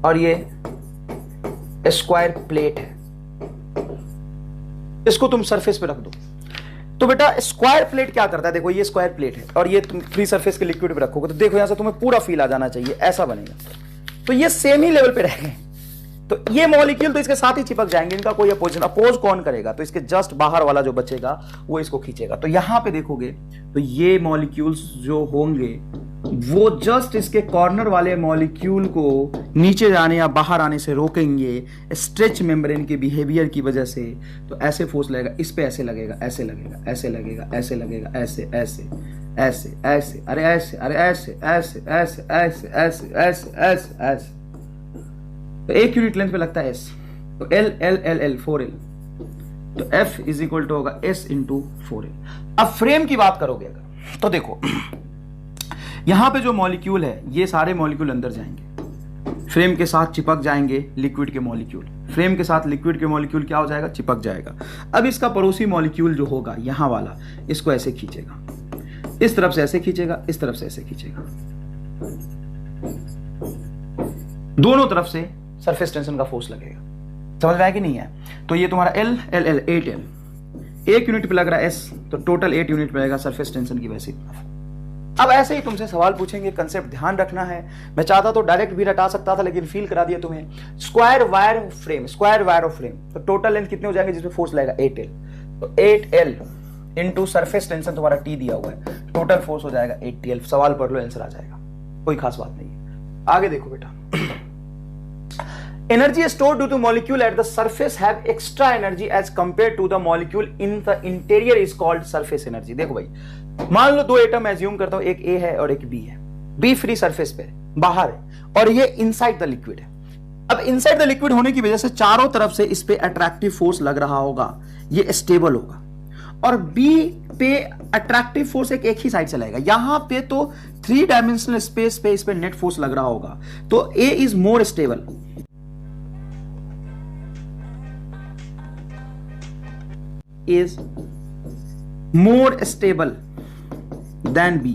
और ये स्क्वायर प्लेट है, इसको तुम सरफेस पे रख दो। तो बेटा स्क्वायर प्लेट क्या करता है, देखो ये स्क्वायर प्लेट है और ये तुम फ्री सरफेस के लिक्विड पे रखोगे तो देखो यहां से तुम्हें पूरा फील आ जाना चाहिए, ऐसा बनेगा। तो ये सेम ही लेवल पे रह गए, तो ये मॉलिक्यूल तो इसके साथ ही चिपक जाएंगे, इनका कोई अपोज कौन करेगा? तो इसके जस्ट बाहर वाला जो बचेगा वो इसको खींचेगा। तो यहां पे देखोगे तो ये मॉलिक्यूल्स जो होंगे वो जस्ट इसके कॉर्नर वाले मॉलिक्यूल को नीचे जाने या बाहर आने से रोकेंगे स्ट्रेच मेम्ब्रेन के बिहेवियर की वजह से। तो ऐसे फोर्स लगेगा, इस पे ऐसे लगेगा, ऐसे लगेगा, ऐसे लगेगा, ऐसे लगेगा, ऐसे ऐसे ऐसे ऐसे, अरे ऐसे, अरे ऐसे ऐसे ऐसे ऐसे ऐसे ऐसे ऐसे ऐसे। तो एक यूनिट लेंथ पे लगता है एस, तो L L L L 4L, तो एफ इज इक्वल टू होगा एस इंटू 4L। अब फ्रेम की बात करोगे अगर तो देखो यहां पे जो मॉलिक्यूल है ये सारे मॉलिक्यूल अंदर जाएंगे, फ्रेम के साथ चिपक जाएंगे लिक्विड के मॉलिक्यूल, फ्रेम के साथ लिक्विड के मॉलिक्यूल क्या हो जाएगा, चिपक जाएगा। अब इसका पड़ोसी मॉलिक्यूल जो होगा यहां वाला, इसको ऐसे खींचेगा, इस तरफ से ऐसे खींचेगा, इस तरफ से ऐसे खींचेगा, दोनों तरफ से सरफेस टेंशन का फोर्स लगेगा। समझ में आया कि नहीं है? तो ये तुम्हारा एल एल एल 8L, एक यूनिट पे लग रहा है एस, तो टोटल 8 यूनिट पे लगेगा सरफेस टेंशन की वैसे। अब ऐसे ही तुमसे सवाल पूछेंगे, कंसेप्ट ध्यान रखना है। मैं चाहता तो डायरेक्ट भी रटा सकता था लेकिन फील करा दिया तुम्हें। Square wire frame, square wire of frame, तो टोटल लेंथ कितने हो जाएंगे जिसमें फोर्स लगेगा 8L, तो 8L इंटू सरफेस टेंशन तुम्हारा T दिया हुआ है, टोटल फोर्स हो जाएगा 8TL। सवाल पढ़ लो, आंसर आ जाएगा, कोई खास बात नहीं है। आगे देखो बेटा, Energy stored due to molecule at the surface have extra energy as compared to the molecule in the interior is called surface energy. देखो भाई, मान लो दो एटम एज्यूम करता हूं, एक ए है और एक बी है. बी फ्री सरफेस पे बाहर है और ये इनसाइड द लिक्विड है. अब इनसाइड द लिक्विड होने की वजह से चारों तरफ से इस पे अट्रैक्टिव फोर्स लग रहा होगा, ये स्टेबल होगा. और बी पे अट्रैक्टिव फोर्स एक ही साइड से लगेगा. यहां पे तो 3 डायमेंशनल स्पेस पे इस पे नेट फोर्स लग रहा होगा. तो A is more stable. is more stable than B.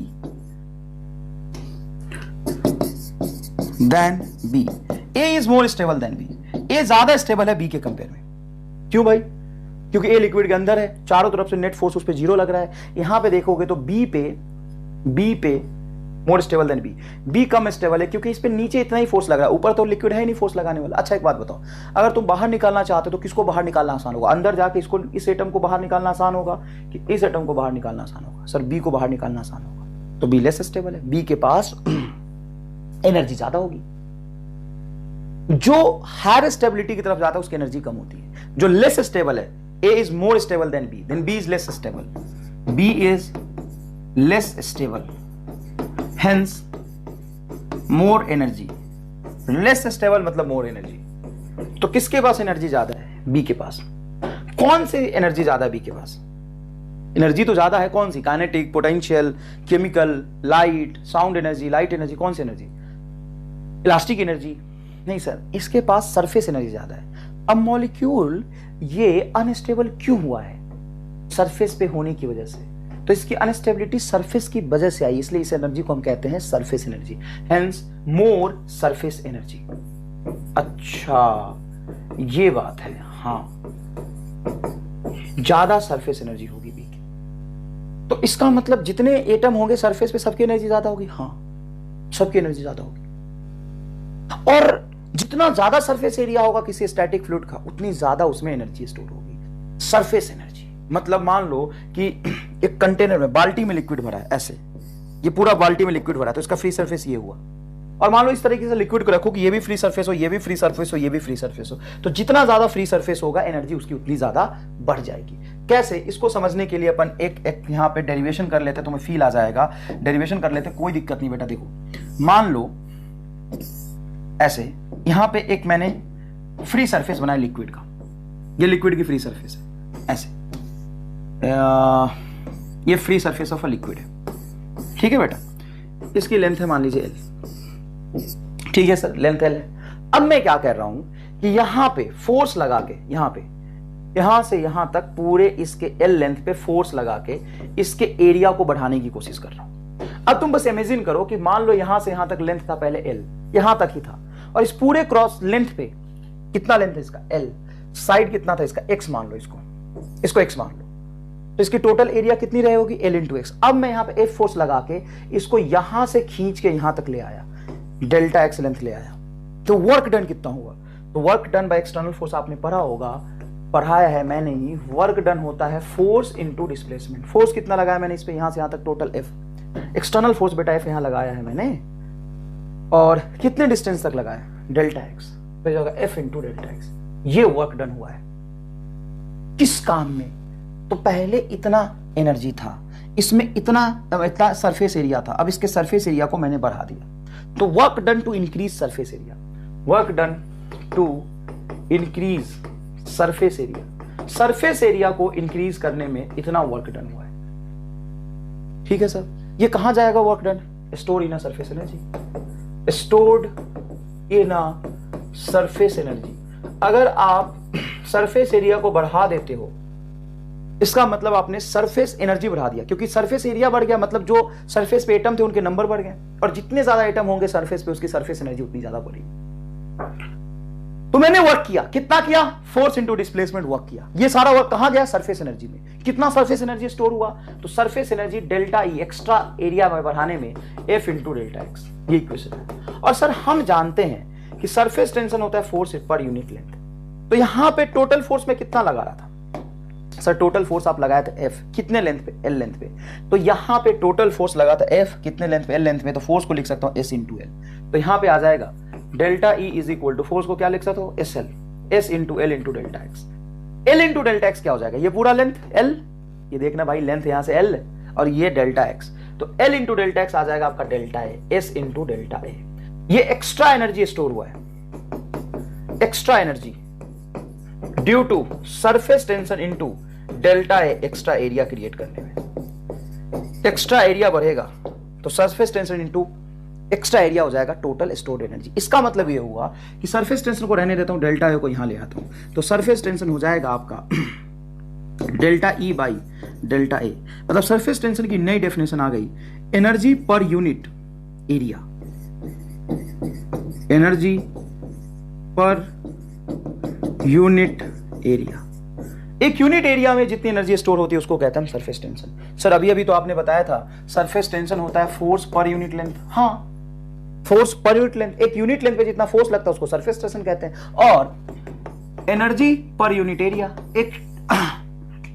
A is more stable than B. A ज्यादा स्टेबल है B के कंपेयर में. क्यों भाई? क्योंकि A लिक्विड के अंदर है, चारों तरफ से नेट फोर्स उस पे 0 लग रहा है. यहां पे देखोगे तो B पे मोर स्टेबल देन बी कम स्टेबल है क्योंकि इस पे नीचे इतना ही फोर्स लग रहा है, ऊपर तो लिक्विड है ही नहीं फोर्स लगाने वाला. अच्छा एक बात बताओ, अगर तुम बाहर निकालना चाहते हो तो किसको बाहर निकालना आसान होगा? अंदर जाके इसको, इस एटम को बाहर निकालना आसान होगा कि इस एटम को बाहर निकालना आसान होगा? सर बी को बाहर निकालना आसान होगा. तो बी लेस स्टेबल है, बी के पास एनर्जी ज्यादा होगी. जो हायर स्टेबिलिटी की तरफ जाता है उसकी एनर्जी कम होती है. जो लेस स्टेबल है, A is more stable than B is less stable. B is less stable, hence more energy. less stable मतलब more energy. तो किसके पास एनर्जी ज्यादा है? बी के पास. कौन सी एनर्जी ज्यादा है बी के पास? एनर्जी तो ज्यादा है, कौन सी? Kinetic, potential, chemical, light, sound energy, light energy, कौन सी एनर्जी? Elastic energy? नहीं सर, इसके पास सरफेस एनर्जी ज्यादा है. अब मॉलिक्यूल ये अनस्टेबल क्यों हुआ है? सरफेस पे होने की वजह से. तो इसकी अनस्टेबिलिटी सरफेस की वजह से आई, इसलिए इस एनर्जी को हम कहते हैं सरफेस एनर्जी. हेंस मोर सरफेस एनर्जी. अच्छा ये बात है. हाँ, ज्यादा सरफेस एनर्जी होगी बी की. तो इसका मतलब जितने एटम होंगे सरफेस पे सबकी एनर्जी ज्यादा होगी. हाँ, सबकी एनर्जी ज्यादा होगी. और जितना ज्यादा सरफेस एरिया होगा किसी स्टैटिक फ्लूइड का, उतनी ज्यादा उसमें एनर्जी स्टोर होगी. सरफेस एनर्जी मतलब मान लो कि एक कंटेनर में, बाल्टी में लिक्विड भरा है, ऐसे ये पूरा बाल्टी में लिक्विड भरा है, तो इसका फ्री सरफेस ये हुआ. और मान लो इस तरीके से लिक्विड को रखो कि ये भी फ्री सरफेस हो, ये भी फ्री सरफेस हो, ये भी फ्री सरफेस हो. तो जितना ज्यादा फ्री सरफेस होगा एनर्जी उसकी उतनी ज्यादा बढ़ जाएगी. कैसे? इसको समझने के लिए अपन एक यहां पे डेरिवेशन कर लेते हैं, तुम्हें फील आ जाएगा. डेरिवेशन कर लेते हैं, कोई दिक्कत नहीं बेटा. देखो मान लो ऐसे यहां पे एक मैंने फ्री सरफेस बनाया लिक्विड का, ये लिक्विड की फ्री सरफेस है. ऐसे ये free surface of a liquid है. ठीक है बेटा, इसकी लेंथ है मान लीजिए L. ठीक है सर, लेंथ L है. अब मैं क्या कह रहा हूं कि यहां पे फोर्स लगा के, यहां से यहां तक पूरे इसके L लेंथ पे फोर्स लगा के इसके एरिया को बढ़ाने की कोशिश कर रहा हूं. अब तुम बस इमेजिन करो कि मान लो यहां से यहां तक लेंथ था पहले L, यहां तक ही था, और इस पूरे क्रॉस लेंथ पे कितना लेंथ है इसका? L. साइड कितना था इसका? X मान लो, इसको X मान लो. तो इसकी टोटल एरिया कितनी रही होगी? L into x. अब मैं यहां पे F फोर्स लगा के इसको यहां से खींच के यहां तक ले आया, डेल्टा एक्स लेंथ ले आया. तो वर्क डन कितना हुआ? तो work done by external force आपने पढ़ा होगा, पढ़ाया है मैंने ही. वर्क डन होता है फोर्स इंटू डिस्प्लेसमेंट. फोर्स कितना लगाया मैंने इस पे? यहां से यहां तक टोटल F. एक्सटर्नल फोर्स बेटा F यहां लगाया है मैंने, और कितने डिस्टेंस तक लगाया? Delta X. तो जाएगा F इंटू डेल्टा एक्स. ये वर्क डन हुआ है. किस काम में? तो पहले इतना एनर्जी था, इसमें इतना सरफेस एरिया था, अब इसके सरफेस एरिया को मैंने बढ़ा दिया. तो work done to increase surface area. Work done to increase surface area. Surface area को इंक्रीज करने में इतना वर्क डन हुआ है. ठीक है सर, ये कहां जाएगा work done? Store in a surface energy. Stored in a surface energy. अगर आप सरफेस एरिया को बढ़ा देते हो, इसका मतलब आपने सरफेस एनर्जी बढ़ा दिया, क्योंकि सरफेस एरिया बढ़ गया मतलब जो सरफेस पे एटम थे उनके नंबर बढ़ गए, और जितने ज्यादा एटम होंगे सरफेस पे उसकी सरफेस एनर्जी उतनी ज्यादा बढ़ेगी. तो मैंने वर्क किया, कितना किया? फोर्स इंटू डिस्प्लेसमेंट वर्क किया. ये सारा वर्क कहां गया? सरफेस एनर्जी में. कितना सरफेस एनर्जी स्टोर हुआ? तो surface energy delta E, extra area में बढ़ाने में F इंटू डेल्टा एक्स. ये इक्वेशन है. और सर हम जानते हैं कि सरफेस टेंशन होता है फोर्स पर यूनिट लेंथ. तो यहां पे टोटल फोर्स में कितना लगा रहा था? सर टोटल फोर्स आप लगाया था F, कितने लेंथ पे? L लेंथ पे. तो यहां पे टोटल फोर्स लगा था F, कितने लेंथ पे? L लेंथ पे. तो फोर्स को लिख सकता हूं S इंटू L. तो यहां पे आ जाएगा delta E is equal to force को क्या लिख सकते हो, S L, S into L into delta X. L into delta X क्या हो जाएगा, ये पूरा लेंथ एल, ये देखना भाई लेंथ यहां से एल और ये डेल्टा एक्स, तो एल इंटू डेल्टा एक्स आ जाएगा आपका delta A, S into delta A. ये एक्स्ट्रा एनर्जी स्टोर हुआ है, extra energy due to surface tension into delta A, extra area create करने में। एक्स्ट्रा एरिया बढ़ेगा तो surface tension into extra area हो जाएगा टोटल स्टोर्ड एनर्जी। इसका मतलब ये हुआ कि सरफेस टेंशन को रहने देता हूं, डेल्टा ए को यहां ले आता हूं, तो सरफेस टेंशन हो जाएगा आपका delta E by delta A. मतलब सरफेस टेंशन की नई डेफिनेशन आ गई, energy per unit area, energy per unit area. एक यूनिट एरिया में जितनी एनर्जी स्टोर होती है उसको कहते हैं सरफेस टेंशन। सर अभी अभी तो आपने बताया था सरफेस टेंशन होता है फोर्स पर यूनिट लेंथ। हाँ, फोर्स पर यूनिट लेंथ, एक यूनिट लेंथ पे जितना फोर्स लगता है उसको सरफेस टेंशन कहते हैं। और एनर्जी पर यूनिट एरिया, एक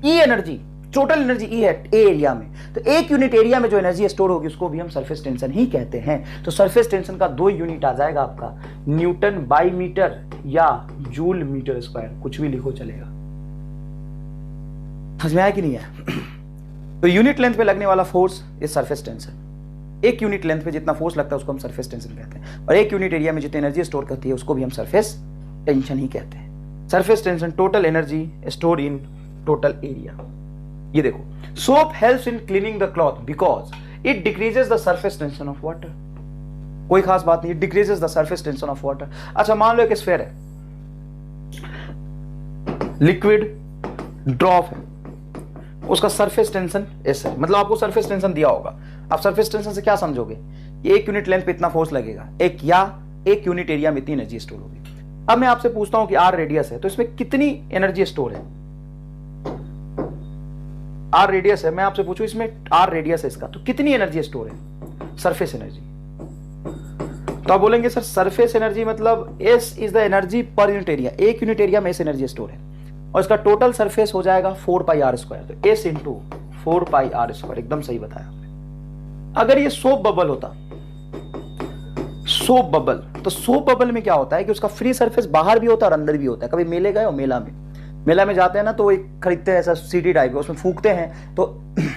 ई एनर्जी, टोटल एनर्जी ई है ए एरिया में, तो एक यूनिट एरिया में जो एनर्जी स्टोर होगी उसको भी हम सरफेस टेंशन ही कहते हैं। तो सरफेस टेंशन का 2 यूनिट आ जाएगा आपका, न्यूटन बाई मीटर या जूल मीटर स्क्वायर, कुछ भी लिखो चलेगा। समझ में आया कि नहीं है? तो यूनिट लेंथ पे लगने वाला फोर्स इज सरफेस टेंशन। एक यूनिट लेंथ पे जितना फोर्स लगता है उसको हम सरफेस टेंशन कहते हैं, और एक यूनिट एरिया में जितनी एनर्जी स्टोर करती है उसको भी हम सरफेस टेंशन ही कहते हैं। Surface tension total energy store in total area. ये देखो, soap helps in cleaning the cloth because it decreases the surface tension of water. कोई खास बात नहीं, it decreases the surface tension of water. अच्छा मान लो एक स्फीयर है, लिक्विड ड्रॉप है, उसका सरफेस टेंशन एस है, मतलब आपको सरफेस टेंशन दिया होगा, आप सरफेस टेंशन से क्या समझोगे, एक यूनिट लेंथ पे इतना फोर्स लगेगा, एक यूनिट एरिया में इतनी एनर्जी स्टोर होगी। अब मैं आपसे पूछता हूं कि आर रेडियस है तो इसमें कितनी एनर्जी स्टोर है, आर रेडियस है, मैं आपसे पूछूं इसमें आर रेडियस है इसका, तो कितनी एनर्जी स्टोर है, सरफेस एनर्जी। तो आप बोलेंगे सर सरफेस एनर्जी मतलब S is the energy per unit area, एक यूनिट एरिया में एस एनर्जी स्टोर है, और इसका टोटल सरफेस हो जाएगा 4 पाई आर स्क्वायर, तो S into 4 pi R square, एकदम सही बताया आपने। अगर ये सोप बबल होता, सोप बबल, तो सोप बबल में क्या होता है कि उसका फ्री सरफेस बाहर भी होता है और अंदर भी होता है। कभी मेले गए हो, मेला में जाते हैं ना, तो एक खरीदते हैं ऐसा सीडी टाइप, उसमें फूकते हैं तो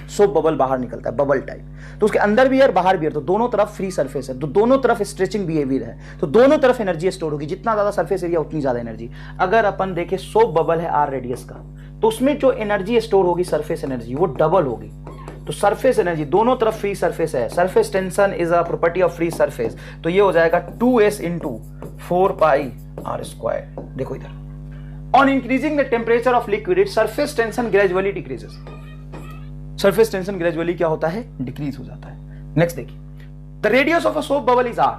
सोप बबल बाहर निकलता है, बबल टाइप, तो उसके अंदर भी है और बाहर भी है, तो दोनों तरफ फ्री सरफेस है, तो दोनों तरफ स्ट्रेचिंग बिहेवियर है, तो दोनों तरफ एनर्जी स्टोर होगी, जितना ज्यादा सरफेस एरिया उतनी ज्यादा एनर्जी। अगर अपन देखें सोप बबल है आर रेडियस का, तो उसमें जो एनर्जी स्टोर होगी सरफेस एनर्जी वो डबल होगी। तो सरफेस एनर्जी दोनों तरफ फ्री सरफेस है, surface tension is a property of free surface, तो ये हो जाएगा 2s into 4 pi R square. देखो इधर, on increasing the temperature of liquid its surface tension gradually decreases। surface tension gradually क्या होता है, डिक्रीज हो जाता है। नेक्स्ट देखिए, the radius of a soap bubble is r,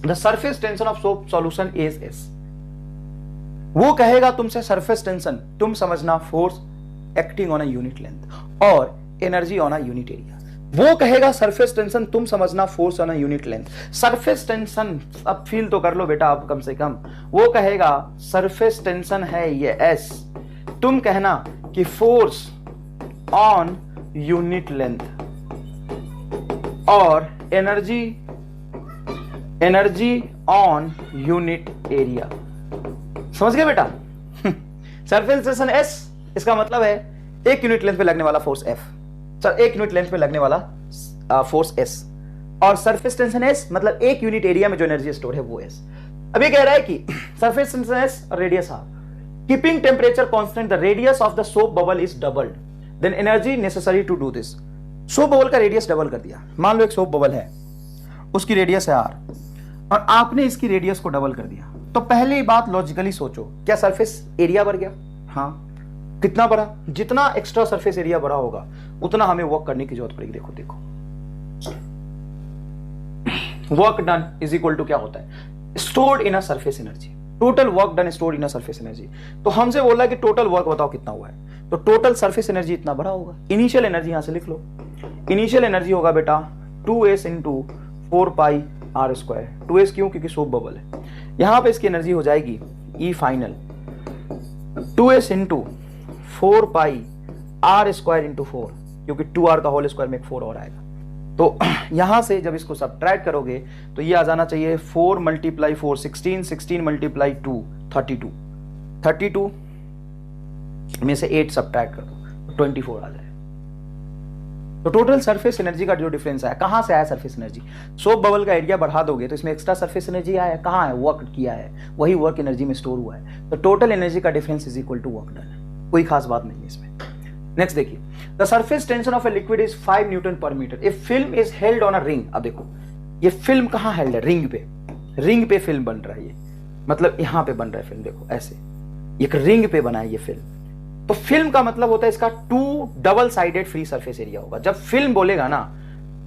the surface tension of soap solution is s। वो कहेगा तुमसे सरफेस टेंशन, तुम समझना force acting on a unit length और energy on a unit area. वो कहेगा सरफेस टेंशन, तुम समझना force on a unit length. Surface tension अब फील तो कर लो बेटा आप कम से कम। वो कहेगा सरफेस टेंशन है ये S, तुम कहना कि फोर्स ऑन यूनिट लेंथ और एनर्जी ऑन यूनिट एरिया। समझ गए बेटा? सरफेस टेंशन S, इसका मतलब है एक यूनिट लेंथ पे लगने वाला फोर्स F, सर एक यूनिट लेंथ पे लगने वाला फोर्स S, और सरफेस टेंशन S मतलब एक यूनिट एरिया में जो एनर्जी स्टोर है वो S। अब ये कह रहा है कि सरफेस टेंशन S और radius R, keeping temperature constant the radius of the soap bubble is doubled, then energy necessary to do this. Soap bubble का रेडियस डबल कर दिया, मान लो एक सोप बबल है, उसकी रेडियस है R और आपने इसकी रेडियस को डबल कर दिया, तो पहली बात लॉजिकली सोचो, क्या सरफेस एरिया बढ़ गया? हाँ, कितना बढ़ा? जितना एक्स्ट्रा सरफेस एरिया बढ़ा होगा उतना हमें वर्क करने की जरूरत पड़ेगी। देखो देखो, work done is equal to क्या होता है, stored in a surface energy, total work done stored in a surface energy. तो हमसे बोला कि टोटल वर्क बताओ कितना हुआ है, तो टोटल सरफेस एनर्जी इतना बढ़ा होगा। इनिशियल एनर्जी यहां से लिख लो, इनिशियल एनर्जी होगा बेटा 2s into 4 pi R square. 2s क्यों? क्योंकि सोप बबल है। यहां पे इसकी एनर्जी हो जाएगी E final 2s into 4 pi R square into 4, क्योंकि 2r का होल स्क्वायर में एक 4 और आएगा, तो यहां से जब इसको सब्ट्रैक्ट करोगे तो ये आ जाना चाहिए 4 × 4 16, 16 × 2 32, 32 में से 8 सब्ट्रैक्ट कर दो तो 24 आ जाए। तो टोटल सरफेस एनर्जी का जो डिफरेंस आया, कहां से आया सरफेस एनर्जी? सोप बबल का एरिया बढ़ा दोगे तो इसमें एक्स्ट्रा सरफेस एनर्जी आया, कहां है? वर्क किया है, वही वर्क एनर्जी में स्टोर हुआ है। तो टोटल एनर्जी का difference is equal to work done. कोई खास बात नहीं है इसमें। नेक्स्ट देखिए, the surface tension of a liquid is 5 newton per metre. If film is held on a ring. अब देखो ये फिल्म कहां हेल्ड है? रिंग पे। रिंग पे फिल्म बन रहा है, ये मतलब यहां पे बन रहा है फिल्म। देखो ऐसे एक रिंग पे बना है ये फिल्म। तो फिल्म का मतलब होता है इसका 2 double sided free surface area होगा। जब फिल्म बोलेगा ना,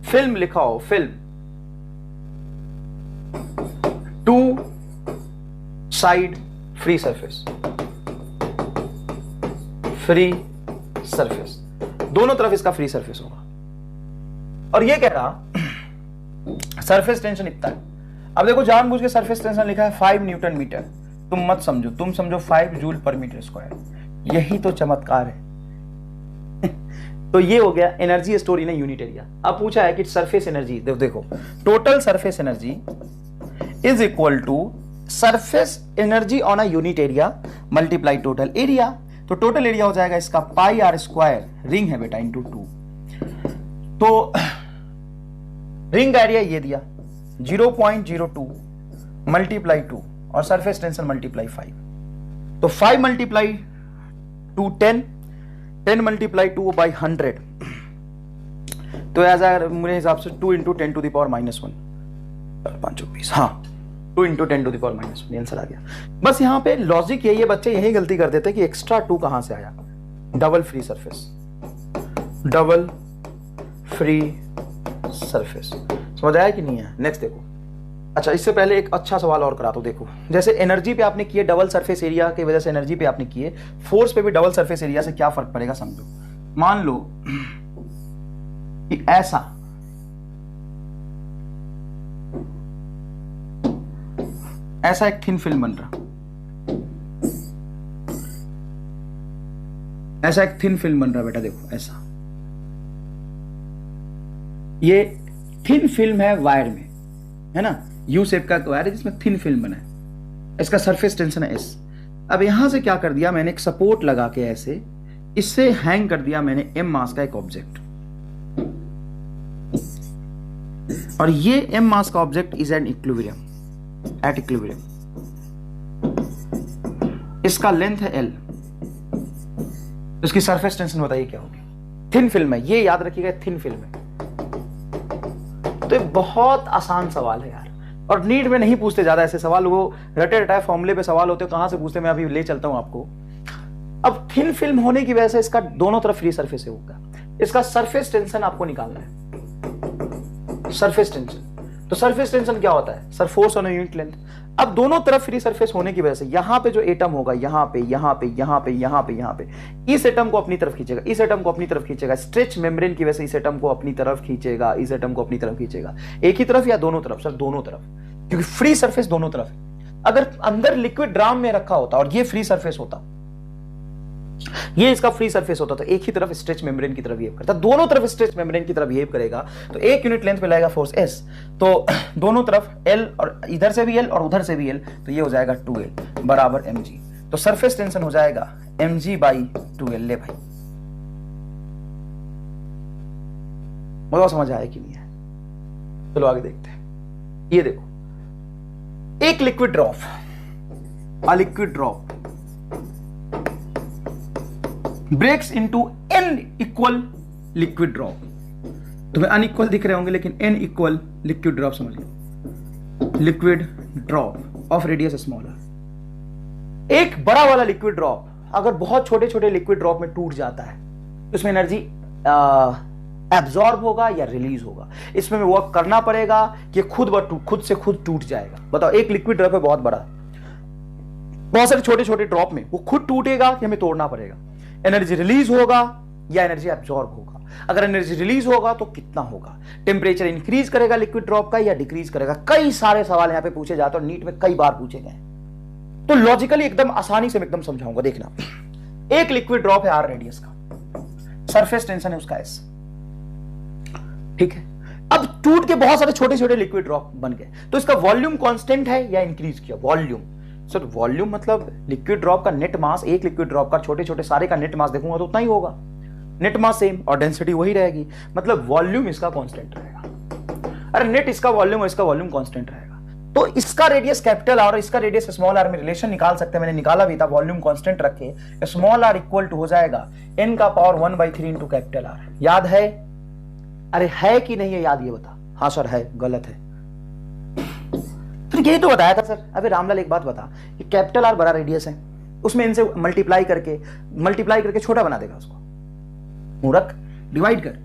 फिल्म लिखा हो, film 2 side free surface, free surface, दोनों तरफ इसका फ्री सरफेस होगा। और ये कह रहा सरफेस टेंशन इतना है। अब देखो जानबूझ के सरफेस टेंशन लिखा है 5 न्यूटन मीटर। तुम मत समझो, तुम समझो 5 जूल पर मीटर स्क्वायर। यही तो चमत्कार है। तो ये हो गया energy store in unit area. अब पूछा है कि सरफेस एनर्जी, देखो total surface energy is equal to surface energy on a unit area multiply total area. तो टोटल एरिया हो जाएगा इसका पाई आर स्क्वायर, रिंग है बेटा, इंटू 2। तो रिंग का एरिया ये दिया 0.02 मल्टीप्लाई 2 और सरफेस टेंशन मल्टीप्लाई 5। तो 5 मल्टीप्लाई 2 10, 10 मल्टीप्लाई 2 बाई 100। तो ऐसा मेरे हिसाब से 2 × 10⁻⁻⁻1 5 20, हाँ 2 × 10⁻⁻⁻1 आंसर आ गया। बस यहाँ पे लॉजिक यही है, बच्चे यही गलती कर देते हैं कि एक्स्ट्रा 2 कहां से आया? Double free surface, double free surface. समझ आया कि नहीं है? नेक्स्ट देखो। अच्छा इससे पहले एक अच्छा सवाल और करा दो। देखो जैसे एनर्जी पे आपने किए डबल सरफेस एरिया की वजह से एनर्जी पे आपने किए, फोर्स पे भी डबल सरफेस एरिया से क्या फर्क पड़ेगा समझो। मान लो कि ऐसा एक थिन फिल्म बन रहा, ऐसा एक थिन फिल्म बन रहा बेटा। देखो ऐसा ये थिन फिल्म है वायर में, है ना, यू शेप का वायर है जिसमें थिन फिल्म बना है। इसका सरफेस टेंशन है एस। अब यहां से क्या कर दिया मैंने, एक सपोर्ट लगा के ऐसे इससे हैंग कर दिया मैंने एम मास का एक ऑब्जेक्ट। और ये एम मास का object is an equilibrium, at equilibrium. इसका लेंथ है एल। इसकी सरफेस टेंशन बताइए क्या होगी? थिन फिल्म है, ये याद रखिएगा, थिन फिल्म है। तो एक बहुत आसान सवाल है यार, और नीट में नहीं पूछते ज्यादा ऐसे सवाल, वो रटे रटाए फॉर्मूले पे सवाल होते हैं, कहां से पूछते, मैं अभी ले चलता हूं आपको। अब थिन फिल्म होने की वजह से इसका दोनों तरफ फ्री सरफेस होगा। इसका सरफेस टेंशन आपको निकालना है, सरफेस टेंशन। तो सरफेस टेंशन क्या होता है sir? Force on unit length. अब दोनों तरफ फ्री सरफेस होने की वजह से यहां पे जो एटम होगा, यहां पे, यहां पे, यहां पे, यहां पे, यहां पे, इस एटम को अपनी तरफ खींचेगा, इस एटम को अपनी तरफ खींचेगा, स्ट्रेच मेम्ब्रेन की वजह से इस एटम को अपनी तरफ खींचेगा, इस एटम को अपनी तरफ खींचेगा। एक ही तरफ या दोनों तरफ? सर दोनों तरफ, क्योंकि फ्री सरफेस दोनों तरफ है। अगर अंदर लिक्विड ड्राम में रखा होता और ये फ्री सरफेस होता, ये इसका फ्री सरफेस होता, तो एक ही तरफ स्ट्रेच मेम्ब्रेन की तरफ बिहेव करता, दोनों तरफ स्ट्रेच मेम्ब्रेन की तरफ बिहेव करेगा, तो एक यूनिट लेंथ पे लगेगा फोर्स एस। तो दोनों तरफ एल, और इधर से भी एल और उधर से भी एल, तो ये हो जाएगा 2L बराबर mg। तो सरफेस टेंशन हो जाएगा mg/2L। ले भाई, मुझे समझ आया कि नहीं है? चलो आगे देखते हैं। ये देखो, एक liquid drop, a liquid drop breaks into n equal liquid drop. तुम्हें अनइक्वल दिख रहे होंगे, लेकिन n इक्वल लिक्विड ड्रॉप समझिए, liquid drop of radius smaller. एक बड़ा वाला लिक्विड ड्रॉप अगर बहुत छोटे छोटे लिक्विड ड्रॉप में टूट जाता है तो इसमें एनर्जी एब्जॉर्ब होगा या रिलीज होगा? इसमें वर्क करना पड़ेगा कि खुद से खुद टूट जाएगा? बताओ, एक लिक्विड ड्रॉप है बहुत बड़ा, बहुत सारे छोटे छोटे ड्रॉप में वो खुद टूटेगा कि हमें तोड़ना पड़ेगा? एनर्जी रिलीज होगा या एनर्जी एब्जॉर्ब होगा? अगर एनर्जी रिलीज होगा तो कितना होगा? टेम्परेचर इंक्रीज करेगा लिक्विड ड्रॉप का या डिक्रीज करेगा? कई सारे सवाल यहां पे पूछे जाते हैं और नीट में कई बार पूछे गए। तो लॉजिकली एकदम आसानी से मैं एकदम समझाऊंगा, देखना। एक लिक्विड ड्रॉप है आर रेडियस का, सरफेस टेंशन है उसका एस, ठीक है। अब टूट के बहुत सारे छोटे छोटे लिक्विड ड्रॉप बन गए, तो इसका वॉल्यूम कांस्टेंट है या इंक्रीज किया? वॉल्यूम। सर वॉल्यूम मतलब लिक्विड ड्रॉप का नेट मास, एक लिक्विड ड्रॉप का छोटे छोटे सारे का नेट मास देखूंगा तो उतना ही होगा, नेट मास सेम और डेंसिटी वही रहेगी, मतलब वॉल्यूम इसका कांस्टेंट रहेगा। अरे नेट इसका वॉल्यूम और इसका वॉल्यूम कांस्टेंट रहेगा, तो इसका रेडियस कैपिटल आर और इसका रेडियस स्मॉल आर में रिलेशन निकाल सकते हैं, मैंने निकाला भी था। वॉल्यूम कांस्टेंट रखे स्मॉल आर इक्वल टू हो जाएगा n का पावर 1/3 इंटू कैपिटल आर। याद है? अरे है कि नहीं है याद, ये बता। हाँ सर है, गलत है। फिर यही तो बताया था सर। अबे रामलाल एक बात बता, कि कैपिटल आर बड़ा रेडियस है, उसमें इनसे मल्टीप्लाई करके छोटा बना देगा उसको। मूर्ख, डिवाइड कर।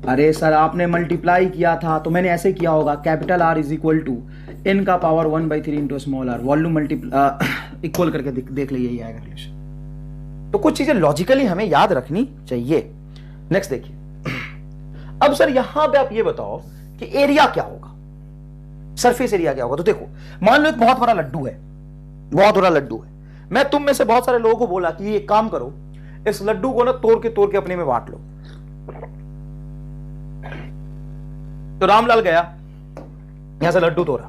अरे सर आपने मल्टीप्लाई किया था तो मैंने ऐसे किया होगा, capital R is equal to n का power 1/3 into small R, volume equal करके देख ले, यही आएगा रिलेशन। तो कुछ चीजें लॉजिकली हमें याद रखनी चाहिए। नेक्स्ट देखिए, अब सर यहां पे आप ये बताओ कि एरिया क्या होगा, सरफेस एरिया क्या होगा। तो देखो मान लो एक बहुत बड़ा लड्डू है, बहुत बड़ा लड्डू है, मैं तुम में से बहुत सारे लोगों को बोला कि ये काम करो, इस लड्डू को ना तोड़ के अपने में बांट लो। तो रामलाल गया, यहां से लड्डू तोड़ा,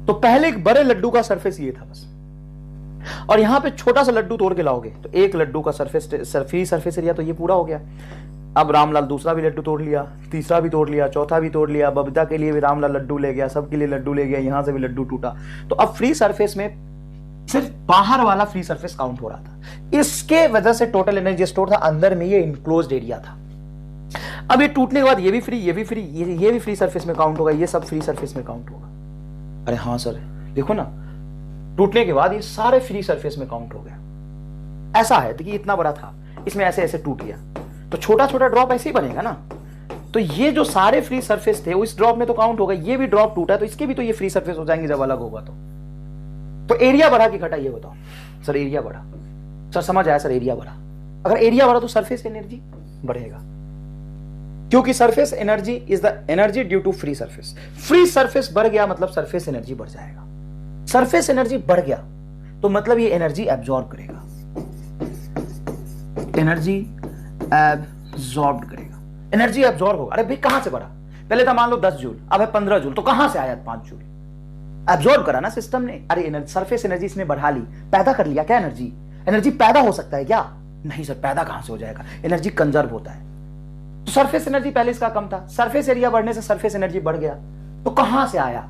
तो पहले एक बड़े लड्डू का सरफेस ये था बस, और यहां पे छोटा सा लड्डू तोड़ के लाओगे तो एक लड्डू का फ्री सरफेस एरिया तो ये पूरा हो गया। अब रामलाल दूसरा भी लड्डू तोड़ लिया, तीसरा भी तोड़ लिया, चौथा भी तोड़ लिया, बबीता के लिए भी रामलाल लड्डू ले गया, सबके लिए लड्डू ले गया, यहां से भी लड्डू टूटा। तो अब फ्री सरफेस में सिर्फ बाहर वाला फ्री सरफेस काउंट हो रहा था, इसके वजह से टोटल एनर्जी स्टोर था, अंदर में ये इनक्लोज्ड एरिया था। अब ये टूटने के बाद ये भी फ्री, ये भी फ्री, ये भी फ्री सरफेस में काउंट होगा, ये सब फ्री सरफेस में काउंट होगा। अरे हाँ सर देखो ना, टूटने के बाद ये सारे फ्री सरफेस में काउंट हो गया। ऐसा है कि इतना बड़ा था, इसमें ऐसे ऐसे टूट गया, तो छोटा छोटा ड्रॉप ऐसे ही बनेगा ना। तो ये जो सारे फ्री सरफेस थे इस ड्रॉप में तो काउंट होगा, ये भी ड्रॉप टूटा है तो इसके भी तो ये फ्री सरफेस हो जाएंगे जब अलग होगा। तो एरिया बढ़ा कि घटा ये बताओ। सर एरिया बढ़ा। सर समझ आया सर, एरिया बढ़ा। अगर एरिया बढ़ा तो सरफेस एनर्जी बढ़ेगा, क्योंकि surface energy is the energy due to free surface. Free surface बढ़ गया मतलब सरफेस एनर्जी बढ़ जाएगा। सरफेस एनर्जी बढ़ गया तो मतलब ये एनर्जी एब्जॉर्ब करेगा, एनर्जी एब्जॉर्ब करेगा, एनर्जी एब्जॉर्ब होगा। अरे भाई कहां से बढ़ा? पहले था मान लो 10 जूल, अब है 15 जूल, तो कहां से आया 5 जूल? एब्जॉर्ब करा ना सिस्टम ने। अरे सरफेस एनर्जी इसने बढ़ा ली, पैदा कर लिया क्या एनर्जी? एनर्जी पैदा हो सकता है क्या? नहीं सर, पैदा कहां से हो जाएगा, एनर्जी कंजर्व होता है। तो सरफेस एनर्जी पहले इसका कम था, सरफेस एरिया बढ़ने से सरफेस एनर्जी बढ़ गया, तो कहां से आया?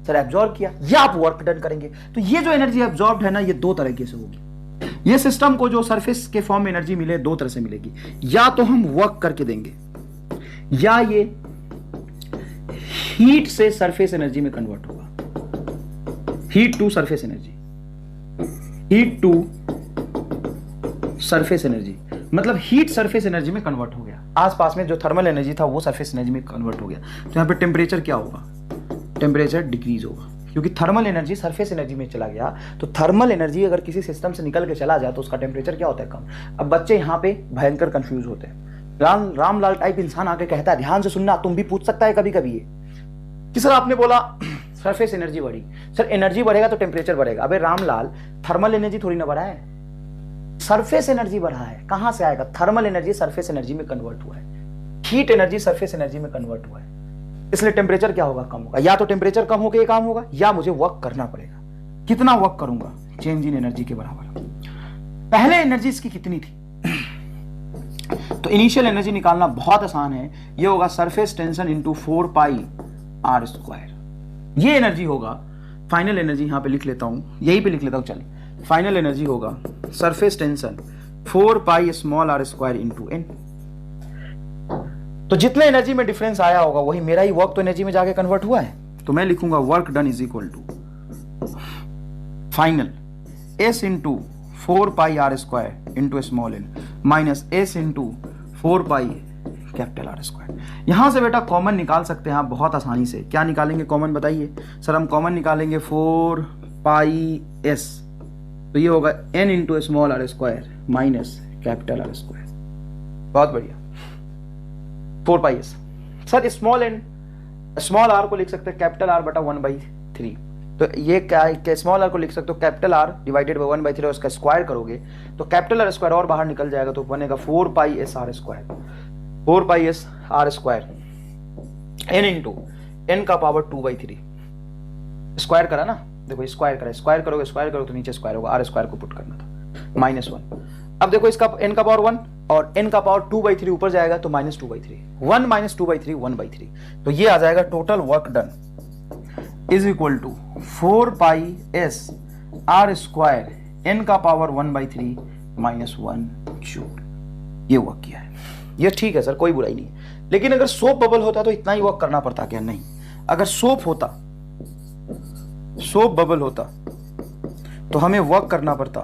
सर एब्जॉर्ब किया, या आप वर्क डन करेंगे। तो ये जो एनर्जी एब्जॉर्ब है ना, ये दो तरीके से होगी। ये सिस्टम को जो सरफेस के फॉर्म में एनर्जी मिले, दो तरह से मिलेगी, या तो हम वर्क करके देंगे, या ये हीट से सरफेस एनर्जी में कन्वर्ट होगा। Heat to surface energy, heat to surface energy, मतलब हीट सरफेस एनर्जी में कन्वर्ट हो गया। आसपास में जो थर्मल एनर्जी था वो सरफेस एनर्जी में कन्वर्ट हो गया। तो यहां पे टेम्परेचर क्या होगा? टेम्परेचर डिक्रीज होगा, क्योंकि थर्मल एनर्जी सरफेस एनर्जी में चला गया। तो थर्मल एनर्जी अगर किसी सिस्टम से निकल के चला जाए तो उसका टेम्परेचर क्या होता है? कम। अब बच्चे यहाँ पे भयंकर कंफ्यूज होते हैं। रामलाल टाइप इंसान आके कहता है, ध्यान से सुनना, तुम भी पूछ सकता है कभी कभी ये कि सर आपने बोला सरफेस एनर्जी बढ़ी, सर एनर्जी बढ़ेगा तो टेम्परेचर बढ़ेगा। अबे रामलाल, थर्मल एनर्जी थोड़ी ना बढ़ा है, सरफेस एनर्जी बढ़ा है। कहां से आएगा? थर्मल एनर्जी सरफेस एनर्जी में कन्वर्ट हुआ है, हीट एनर्जी सरफेस एनर्जी में कन्वर्ट हुआ है, इसलिए टेम्परेचर क्या होगा? कम होगा। या तो टेम्परेचर कम होकर ये काम होगा, या मुझे वर्क करना पड़ेगा। कितना वर्क करूंगा? चेंज इन एनर्जी के बराबर। पहले एनर्जी इसकी कितनी थी? तो इनिशियल एनर्जी निकालना बहुत आसान है, ये होगा सरफेस टेंशन इंटू 4πr²। ये एनर्जी होगा फाइनल एनर्जी, यहां पे लिख लेता हूं, यहीं पे लिख लेता हूं, चल। फाइनल एनर्जी होगा surface tension 4πr² into n। तो जितने एनर्जी में डिफरेंस आया होगा वही मेरा ही वर्क तो एनर्जी में जाके कन्वर्ट हुआ है। तो मैं लिखूंगा work done is equal to final s into 4πr² into small n minus s into 4π capital R²। यहां से बेटा कॉमन निकाल सकते हैं आप बहुत आसानी से। क्या निकालेंगे कॉमन बताइए? सर हम कॉमन निकालेंगे 4πs, तो ये होगा n into small r² minus capital R²। बहुत बढ़िया, 4πs। सर स्मॉल r को लिख सकते हैं कैपिटल R बटा 1/3। तो ये क्या, स्मॉल r को लिख सकते हो कैपिटल R डिवाइडेड बाई 1/3, और उसका स्क्वायर करोगे तो कैपिटल R² और बाहर निकल जाएगा, तो बनेगा 4πs R²। 4 pi S R square N into N का पावर 2/3 स्क्वायर करा ना, देखो स्क्वायर करा, स्क्वायर करोगे तो नीचे स्क्वायर होगा, आर स्क्वायर को पुट करना था, -1। अब देखो इसका n का पावर 1 और n का पावर 2/3 ऊपर जाएगा तो -2/3, 1 - 2/3 1/3, तो ये आ जाएगा total work done is equal to 4 pi S R square n का पावर 1/3 -1 क्यूब। ये वर्क किया है, ये ठीक है सर, कोई बुराई नहीं है। लेकिन अगर सोप बबल होता तो इतना ही वर्क करना पड़ता क्या? नहीं, अगर सोप बबल होता तो हमें वर्क करना पड़ता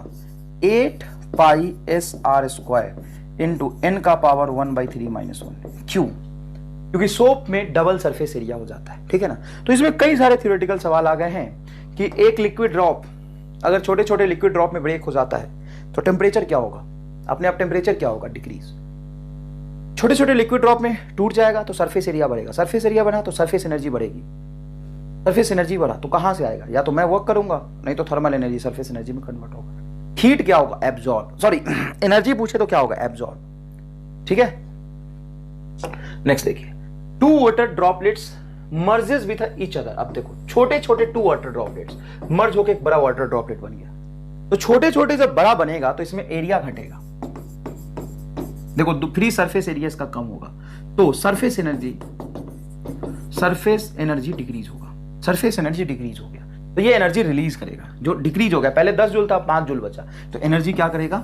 8 pi S R square into N का पावर 1/3 -1। क्यों? क्योंकि सोप में डबल सरफेस एरिया हो जाता है, ठीक है ना। तो इसमें कई सारे थ्योरेटिकल सवाल आ गए हैं कि एक लिक्विड ड्रॉप अगर छोटे छोटे लिक्विड ड्रॉप में ब्रेक हो जाता है तो टेम्परेचर क्या होगा? अपने आप टेम्परेचर क्या होगा? डिक्रीज। छोटे छोटे लिक्विड ड्रॉप में टूट जाएगा तो सरफेस एरिया बढ़ेगा, सरफेस एरिया बढ़ा तो सरफेस एनर्जी बढ़ेगी, सरफेस एनर्जी बढ़ा तो कहां से आएगा? या तो मैं वर्क करूंगा, नहीं तो थर्मल एनर्जी सरफेस एनर्जी में कन्वर्ट होगा। हीट क्या होगा? एब्जॉर्ब, सॉरी एनर्जी पूछे तो क्या होगा? एब्जॉर्ब, ठीक है। नेक्स्ट देखिए, 2 water droplets merges with each other. अब देखो छोटे छोटे 2 वाटर ड्रॉपलेट्स मर्ज होकर एक बड़ा वाटर ड्रॉपलेट बन गया, तो छोटे छोटे जब बड़ा बनेगा तो इसमें एरिया घटेगा। देखो फ्री सरफेस एरिया इसका कम होगा तो सरफेस एनर्जी डिक्रीज होगा, सरफेस एनर्जी डिक्रीज हो गया तो ये एनर्जी रिलीज करेगा। जो डिक्रीज हो गया, पहले 10 जूल था 5 जूल बचा, तो एनर्जी क्या करेगा?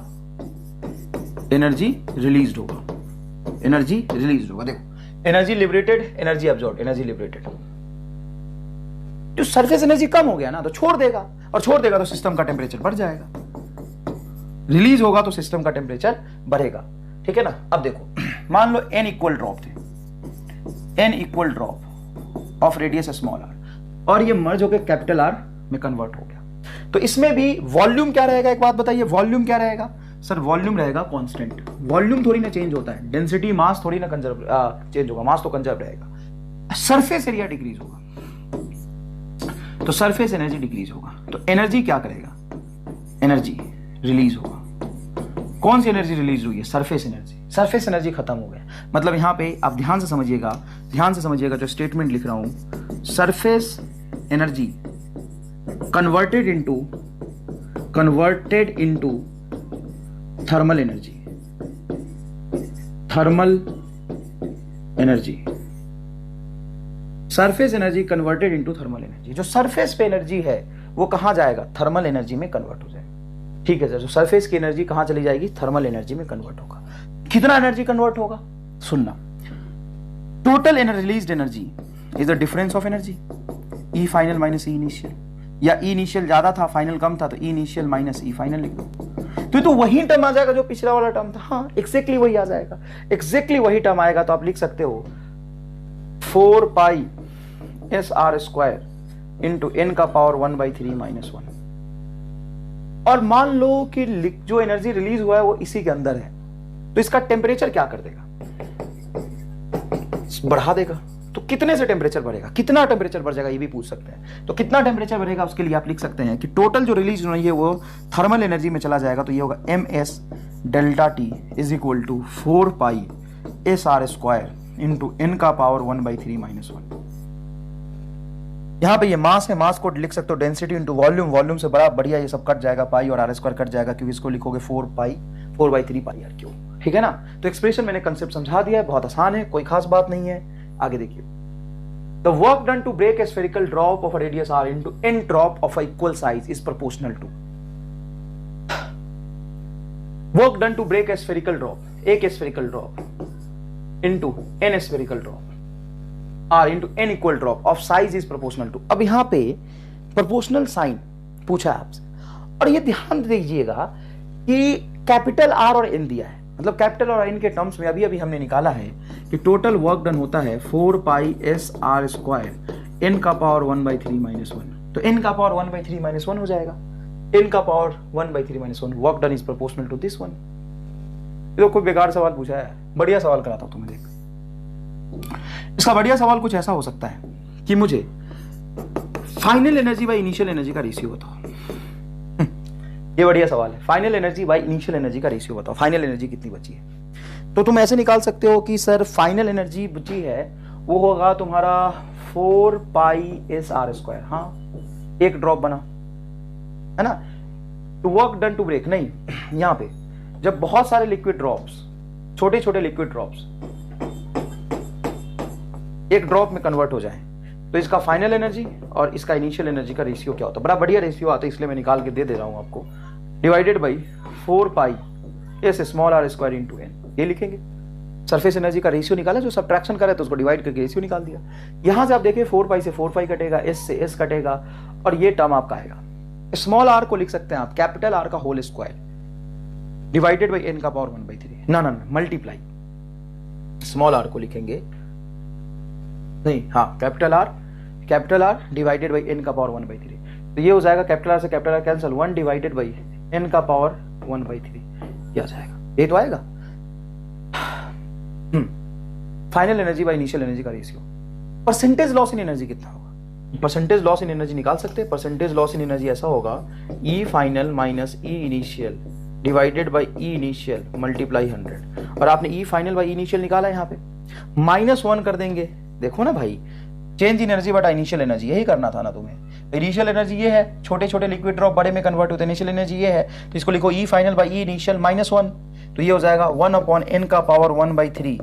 एनर्जी रिलीज होगा, एनर्जी रिलीज होगा। देखो energy liberated, energy absorb, energy liberated. जो सरफेस एनर्जी कम हो गया ना तो छोड़ देगा, और छोड़ देगा तो सिस्टम का टेम्परेचर बढ़ जाएगा, रिलीज होगा तो सिस्टम का टेम्परेचर बढ़ेगा, ठीक है ना। अब देखो मान लो n इक्वल ड्रॉप थे, n equal drop of radius small r, और ये मर्ज होकर कैपिटल R में कन्वर्ट हो गया। तो इसमें भी वॉल्यूम क्या रहेगा? एक बात बताइए, वॉल्यूम क्या रहेगा? सर वॉल्यूम रहेगा कांस्टेंट। वॉल्यूम थोड़ी ना चेंज होता है, डेंसिटी मास थोड़ी ना कंजर्व चेंज होगा, मास तो कंजर्व रहेगा। सरफेस एरिया डिक्रीज होगा तो सरफेस एनर्जी डिक्रीज होगा, तो एनर्जी क्या करेगा? एनर्जी रिलीज होगा। कौन सी एनर्जी रिलीज हुई है? Surface energy. सरफेस एनर्जी खत्म हो गया, मतलब यहां पे आप ध्यान से समझिएगा जो स्टेटमेंट लिख रहा हूं, surface energy converted into thermal energy, surface energy converted into thermal energy. जो सरफेस पे एनर्जी है वो कहां जाएगा? थर्मल एनर्जी में कन्वर्ट हो जाएगा, ठीक है सर। जो सरफेस की एनर्जी कहां चली जाएगी? थर्मल एनर्जी में कन्वर्ट होगा। कितना एनर्जी कन्वर्ट होगा? सुनना, total released energy is the difference of energy, E final minus E initial, या ई इनिशियल ज्यादा था फाइनल कम था तो ई इनिशियल माइनस ई फाइनल लिख दो, तो वही टर्म आ जाएगा जो पिछला वाला टर्म था। हाँ एक्जैक्टली वही आ जाएगा, एक्जैक्टली वही टर्म आएगा। तो आप लिख सकते हो 4 pi S R square into N का पावर 1/3 -1। और मान लो कि जो एनर्जी रिलीज हुआ है वो इसी के अंदर है, तो इसका टेम्परेचर क्या कर देगा? बढ़ा देगा। तो कितने से टेम्परेचर बढ़ेगा? कितना टेम्परेचर बढ़ जाएगा ये भी पूछ सकते हैं। तो कितना टेम्परेचर बढ़ेगा उसके लिए आप लिख सकते हैं कि टोटल जो रिलीज हो रही है वो थर्मल एनर्जी में चला जाएगा, तो ये होगा ms delta T is equal to 4 pi S R square into N का पावर 1/3 -1। यहां पे ये मास है, मास को लिख सकते हो डेंसिटी इंटू वॉल्यूम, वॉल्यूम से बड़ा बढ़िया ये सब कट जाएगा, पाई और आर स्क्वायर कट जाएगा, क्योंकि इसको लिखोगे 4/3 पाई आर क्यूब, ठीक है ना। तो एक्सप्रेशन मैंने कंसेप्ट समझा दिया है, बहुत आसान है, कोई खास बात नहीं है। आगे देखिए, the work done to break a spherical drop of a radius r into n drop of a equal size is proportional to work done to break a spherical drop, एक spherical drop into n spherical drop r into n equal drop of size is proportional to। अब यहां पे proportional sign पूछा आपसे, और ये ध्यान दीजिएगा कि कैपिटल R और n दिया है, मतलब कैपिटल और n के टर्म्स में अभी हमने निकाला है कि टोटल वर्क डन होता है 4 pi S R square n का पावर 1/3 -1। तो n का पावर 1/3 -1 हो जाएगा, n का power 1/3 -1 work done is proportional to this one. ये तो कोई बेकार सवाल पूछा है, बढ़िया सवाल कराता हूं तुम्हें। देख, इसका बढ़िया सवाल कुछ ऐसा हो सकता है कि मुझे final energy by initial energy का रेशियो बताओ। ये बढ़िया सवाल है, final energy by initial energy का रेशियो बताओ, फाइनल एनर्जी कितनी बची है। तो तुम ऐसे निकाल सकते हो कि सर फाइनल एनर्जी बची है वो होगा तुम्हारा 4 पाई एस आर स्क्वायर। हाँ, एक ड्रॉप बना है ना, to work done to break नहीं, यहां पे जब बहुत सारे लिक्विड ड्रॉप्स, छोटे छोटे लिक्विड ड्रॉप्स एक ड्रॉप में कन्वर्ट हो जाए तो इसका फाइनल एनर्जी और इसका इनिशियल एनर्जी का रेशियो क्या होता है। बड़ा बढ़िया रेशियो आता है, इसलिए मैं निकाल के दे रहा हूं आपको। Divided by 4 pi S small R square into N, ये लिखेंगे। सरफेस एनर्जी का रेशियो निकाला, जो सब्ट्रैक्शन करे तो उसको डिवाइड करके रेशियो निकाल दिया। यहां से आप देखिए 4 पाई से 4 पाई कटेगा, एस से एस कटेगा और ये टर्म आपका आएगा। स्मॉल आर को लिख सकते हैं आप कैपिटल आर का whole square divided by N का पावर 1/3। ना मल्टीप्लाई, स्मॉल आर को लिखेंगे नहीं, हाँ capital R divided by N का पावर 1/3। तो ये हो जाएगा कैपिटल आर से capital R cancel, 1 divided by N का पावर 1/3, क्या जाएगा, ये तो आएगा। Final energy by initial energy का ratio. Percentage loss in energy कितना होगा, परसेंटेज लॉस इन एनर्जी निकाल सकते हैं। परसेंटेज लॉस इन एनर्जी ऐसा होगा E final minus E initial divided by E initial multiply 100। और आपने ई फाइनल बाई इनिशियल निकाला है, यहाँ पे -1 कर देंगे। देखो ना भाई, चेंज इन एनर्जी बटा इनिशियल एनर्जी, यही करना था ना तुम्हें। इनिशियल एनर्जी ये है, छोटे छोटे लिक्विड ड्रॉप बड़े में कन्वर्ट होते हैं, इनिशियल एनर्जी ये है, तो इसको लिखो ई फाइनल बाई ई इनिशियल -1, तो ये हो जाएगा 1 अपॉन एन का पावर 1/3,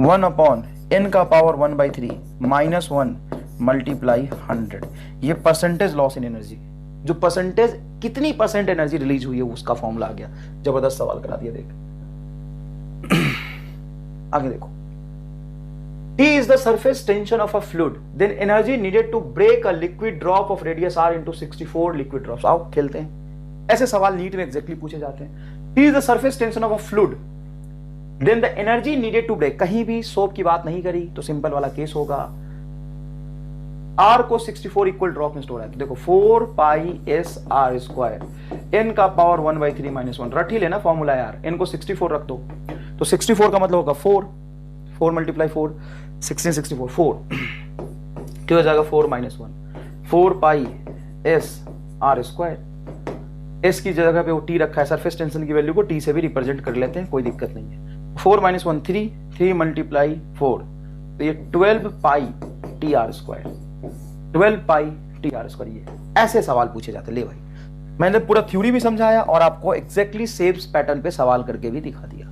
1 अपॉन एन का पावर 1/3 -1 मल्टीप्लाई 100। ये परसेंटेज लॉस इन एनर्जी, जो परसेंटेज कितनी परसेंट एनर्जी रिलीज हुई है उसका फॉर्मूला आ गया। जबरदस्त सवाल करा दिया, देख आगे देखो। T is the surface tension of a fluid, then energy needed to break a liquid drop of radius r into 64 liquid drops। आओ खेलते हैं, ऐसे सवाल नीट में एग्जैक्टली पूछे जाते हैं। T is the surface tension of a fluid, then the energy needed to break, कहीं भी सोप की बात नहीं करी तो सिंपल वाला केस होगा। R को 64 इक्वल ड्रॉप में स्टोर है, तो देखो 4 pi S R square N का पावर 1/3 -1, रट ही लेना फॉर्मूला यार, एन को 64 रख दो, तो 64 का मतलब होगा 4 मल्टीप्लाई 4, 16 64 4, क्या हो जाएगा 4 -1, 4 pi S R square. S की जगह पे वो टी रखा है, सरफेस टेंशन की वैल्यू को टी से भी रिप्रेजेंट कर लेते हैं, कोई दिक्कत नहीं है। 4 -1 3 मल्टीप्लाई 4, तो ये 12 pi T R square, 12 pi T R square. ये ऐसे सवाल पूछे जाते। ले भाई, मैंने पूरा थ्योरी भी समझाया और आपको एग्जैक्टली सेम पैटर्न पे सवाल करके भी दिखा दिया।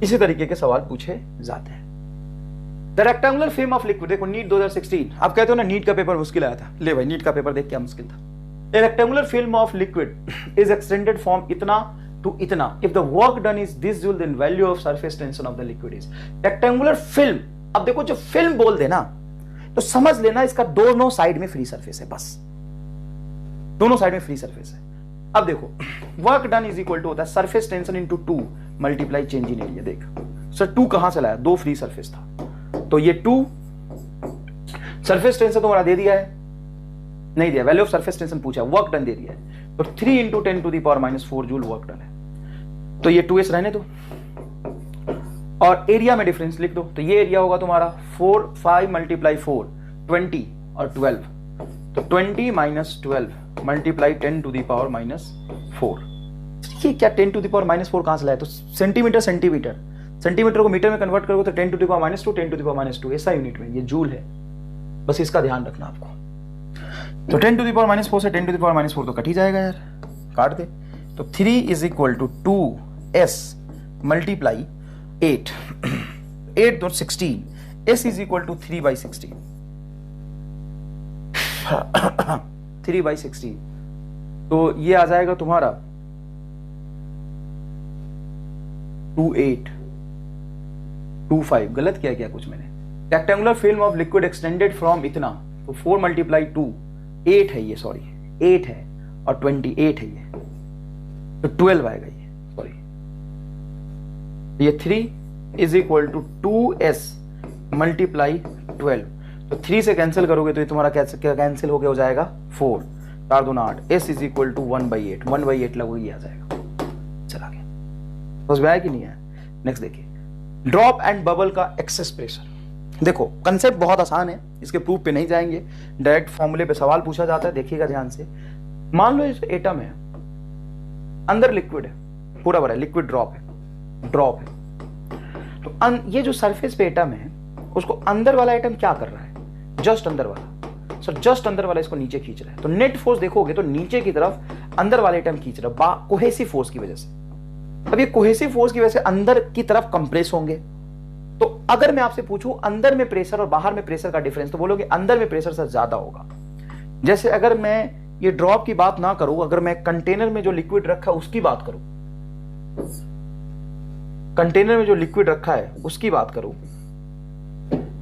इसी तरीके के सवाल पूछे जाते हैं। The rectangular film of liquid, देखो नीट 2016, आप कहते हो ना नीट का पेपर मुश्किल आया था, ले भाई नीट का पेपर देख क्या मुश्किल था। A rectangular film of liquid is extended from इतना टू इतना if the work done is this joule, then value of surface tension of the liquid is. Rectangular film, अब देखो जो फिल्म बोल देना तो समझ लेना इसका दोनों साइड में फ्री सरफेस है, बस दोनों साइड में फ्री सरफेस है। अब देखो work done is equal to होता है surface tension into 2 multiply change in area. देख सर 2 कहां से लाया, 2 फ्री सरफेस था, तो ये 2 सरफेस टेंशन तुम्हारा दे दिया है, नहीं दिया, वैल्यू ऑफ सरफेस टेंशन पूछा, वर्क डन दे दिया है, तो 3 into 10 to the power -4 joule work done है। तो ये 2s रहने दो और एरिया में डिफरेंस लिख दो, तो ये एरिया होगा तुम्हारा 5 मल्टीप्लाई 4 20 और 12, तो 20 - 12 मल्टीप्लाई 10 टू द पावर -4। ये क्या 10 टू द पावर -4 कहां से लाया, तो सेंटीमीटर को मीटर में कन्वर्ट करोगे तो 10 to the power -2 10 to the power -2 ऐसा यूनिट में, ये जूल है, बस इसका ध्यान रखना आपको। तो 10 टू द पावर -4 से 10 टू द पावर -4 तो कट ही जाएगा यार, काट दे। तो 3 is equal to 2s multiply 8 8 तो 16, s इज इक्वल टू 3/16 3/16, तो ये आ जाएगा तुम्हारा 2825। गलत किया क्या कुछ मैंने। Rectangular film of liquid extended from इतना, तो 4 मल्टीप्लाई 2 8 है ये, सॉरी 8 है और 28 है ये, तो 12 आएगा ये, सॉरी ये 3 is equal to 2s multiply 12, तो 3 से कैंसिल करोगे तो ये तुम्हारा कैंसिल हो गया, हो जाएगा 4 4 2 8, s इज इक्वल टू 1/8 1/8 लगोगे, ये आ जाएगा। चला गया, समझ में आया कि नहीं आया। नेक्स्ट देखिए, ड्रॉप एंड बबल का एक्सेस प्रेशर। देखो कंसेप्ट बहुत आसान है, इसके प्रूफ पे नहीं जाएंगे, डायरेक्ट फॉर्मूले पे सवाल पूछा जाता है, देखिएगा ध्यान से। मान लो इस एटम है, अंदर लिक्विड है, पूरा भरा है, लिक्विड ड्रॉप है, ड्रॉप है। तो ये जो सरफेस पे एटम है उसको अंदर वाला एटम क्या कर रहा है, जस्ट अंदर वाला, सर जस्ट अंदर वाला इसको नीचे खींच रहा है। तो नेट फोर्स देखोगे तो नीचे की तरफ अंदर वाले एटम खींच रहा है कोहेसिव फोर्स की वजह से। अब ये कोहेसिव फोर्स की वजह से अंदर की तरफ कंप्रेस होंगे। तो अगर मैं आपसे पूछूं अंदर में प्रेशर और बाहर में प्रेशर का डिफरेंस, तो बोलोगे अंदर में प्रेशर सर ज्यादा होगा। जैसे अगर मैं ये ड्रॉप की बात ना करूं, अगर मैं कंटेनर में जो लिक्विड रखा है उसकी बात करूं, कंटेनर में जो लिक्विड रखा है उसकी बात करूं,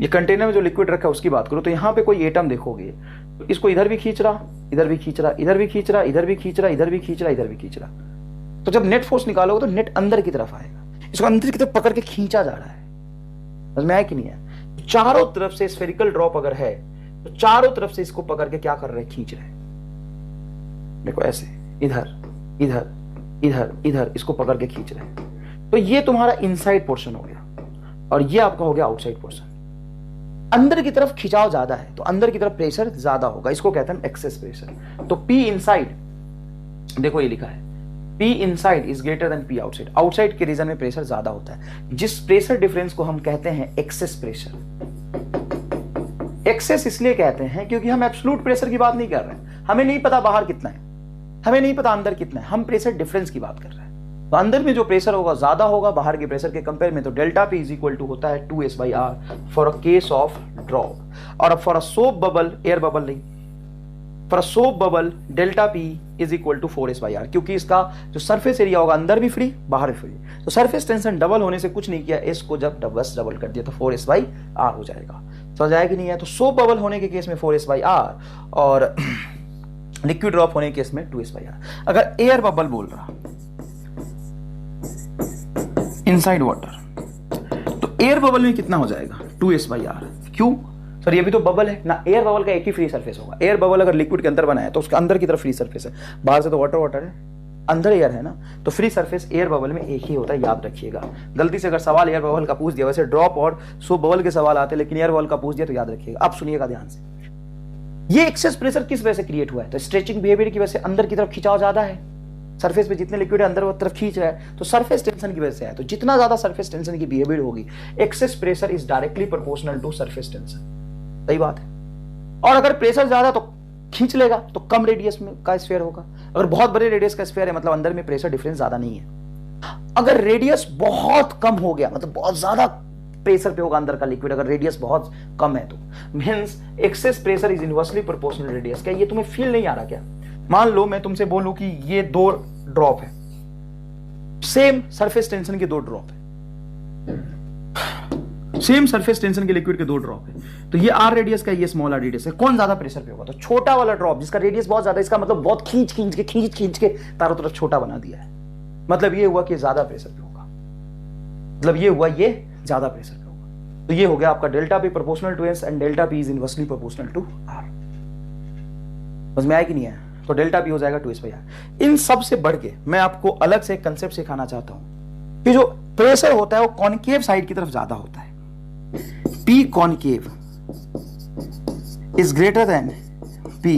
ये कंटेनर में जो लिक्विड रखा है उसकी बात करूं, तो यहां पे कोई एटम देखोगे तो इसको इधर भी खींच रहा, इधर भी खींच रहा, इधर भी खींच रहा, इधर भी खींच रहा, इधर भी खींच रहा, इधर भी खींच रहा। तो जब नेट फोर्स निकालोगे तो नेट अंदर की तरफ आएगा, इसको अंदर की तरफ पकड़ के खींचा जा रहा है। समझ में आया कि नहीं है? चारों तरफ से स्फेरिकल ड्रॉप अगर है तो चारों तरफ से इसको पकड़ के क्या कर रहे हैं, खींच रहे हैं। देखो ऐसे इधर इधर इधर इधर इसको पकड़ के खींच रहे हैं। तो ये तुम्हारा इनसाइड पोर्शन हो गया और ये आपका हो गया आउटसाइड पोर्शन। अंदर की तरफ खिंचाव ज्यादा है तो अंदर की तरफ प्रेशर ज्यादा होगा, इसको कहते हैं एक्सेस प्रेशर। तो P इनसाइड, देखो ये लिखा है P inside is greater than P outside. Outside के रीजन में प्रेशर ज्यादा होता है, जिस प्रेशर डिफरेंस को हम कहते हैं एक्सेस प्रेशर। एक्सेस इसलिए कहते हैं क्योंकि हम एब्सोल्यूट प्रेशर की बात नहीं कर रहे हैं, हमें नहीं पता बाहर कितना है, हमें नहीं पता अंदर कितना है, हम प्रेशर डिफरेंस की बात कर रहे हैं। तो अंदर में जो प्रेशर होगा ज्यादा होगा बाहर के प्रेशर के कंपेयर में। तो delta P is equal to होता है 2S/R for a case of drop. और अब for a soap bubble, air bubble नहीं, for a soap bubble delta P is equal to 4S/R, क्योंकि इसका जो सरफेस एरिया होगा अंदर भी फ्री बाहर भी फ्री। तो सरफेस टेंशन डबल होने से कुछ नहीं किया, S को जब बस डबल कर दिया तो 4S/R हो जाएगा। समझ आया कि नहीं है? तो सोप बबल होने के केस में 4S/R और लिक्विड ड्रॉप होने के केस में 2S/R। अगर एयर बबल बोल रहा इनसाइड वाटर, तो एयर बबल में कितना हो जाएगा, 2S/R। क्यों सर, ये भी तो बबल है ना। एयर बबल का एक ही फ्री सरफेस होगा। एयर बबल अगर लिक्विड के अंदर बना है तो उसके अंदर की तरफ फ्री सरफेस है, बाहर से तो वाटर वाटर है, अंदर एयर है ना। तो फ्री सरफेस एयर बबल में एक ही होता है, याद रखिएगा। गलती से अगर सवाल एयर बबल का पूछ दिया, वैसे ड्रॉप और सोप बबल के सवाल आते हैं लेकिन एयर बबल का पूछ दिया तो याद रखिएगा। अब सुनिएगा ध्यान से, ये एक्सेस प्रेशर किस वजह से क्रिएट हुआ है, तो स्ट्रेचिंग बिहेवियर की वजह से अंदर की तरफ खिंचाव ज्यादा है, सरफेस पे जितने लिक्विड है अंदर वो तरफ खींच रहा है, तो सरफेस टेंशन की वजह से है। तो जितना ज्यादा सरफेस टेंशन की बिहेवियर होगी, excess pressure is directly proportional to surface tension. सही बात है। और अगर प्रेशर ज्यादा तो खींच लेगा, तो कम रेडियस में का स्फीयर होगा। अगर बहुत बड़े रेडियस का स्फीयर है मतलब अंदर में प्रेशर डिफरेंस ज्यादा नहीं है। अगर रेडियस बहुत कम हो गया मतलब बहुत ज्यादा प्रेशर पे होगा अंदर का लिक्विड, अगर रेडियस बहुत कम है तो means access pressure is inversely proportional radius. क्या ये तुम्हें फील नहीं आ रहा क्या? मान लो मैं तुमसे बोलूं कि ये 2 ड्रॉप है, सेम सरफेस टेंशन के 2 ड्रॉप है, सेम सरफेस टेंशन के लिक्विड के 2 ड्रॉप है, तो ये R रेडियस का, ये स्मॉल r रेडियस है, कौन ज्यादा प्रेशर पे होगा? तो छोटा वाला ड्रॉप जिसका रेडियस बहुत ज्यादा है, इसका मतलब बहुत खींच खींच के चारों तरफ छोटा बना दिया है, मतलब ये हुआ कि ज्यादा प्रेशर पे होगा, मतलब ये हुआ ये ज्यादा प्रेशर पे होगा। तो ये हो गया आपका delta P proportional to S and delta P is inversely proportional to R। समझ में आया कि नहीं है? तो डेल्टा P हो जाएगा 2S/R। इन सब से बढ़ के मैं आपको अलग से एक कंसेप्ट सिखाना चाहता हूं कि जो प्रेशर होता है वो कॉनकेव साइड की तरफ ज्यादा होता है। P concave is greater than P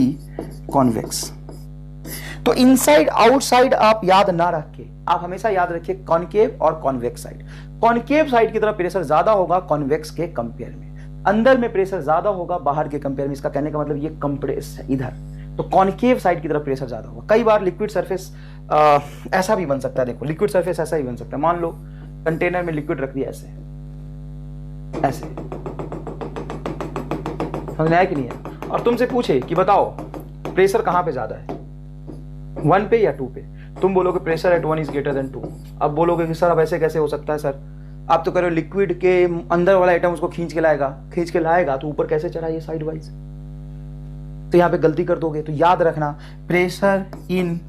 convex. तो इनसाइड आउटसाइड आप याद ना रख के, आप हमेशा याद रखिए कॉनकेव और कॉन्वेक्स साइड। कॉनकेव साइड की तरफ प्रेशर ज्यादा होगा कॉन्वेक्स के कंपेयर में, अंदर में प्रेशर ज्यादा होगा बाहर के कंपेयर में। इसका कहने का मतलब ये कंप्रेस है इधर, तो कॉनकेव साइड की तरफ प्रेशर ज्यादा होगा। कई बार लिक्विड सरफेस ऐसा भी बन सकता है, देखो लिक्विड सरफेस ऐसा ही बन सकता है। मान लो कंटेनर में लिक्विड रख दिया ऐसे ऐसे, समझ में आया कि नहीं है? और तुमसे पूछे कि बताओ प्रेशर कहां पे ज्यादा है, 1 पे या 2 पे? तुम बोलोगे pressure at 1 is greater than 2। अब बोलोगे कि सर अब ऐसे कैसे हो सकता है सर, आप तो कह रहे हो लिक्विड के अंदर वाला आइटम उसको खींच के लाएगा तो ऊपर कैसे चढ़ा ये साइड वाइज, तो यहां पे गलती कर दोगे। तो याद रखना pressure in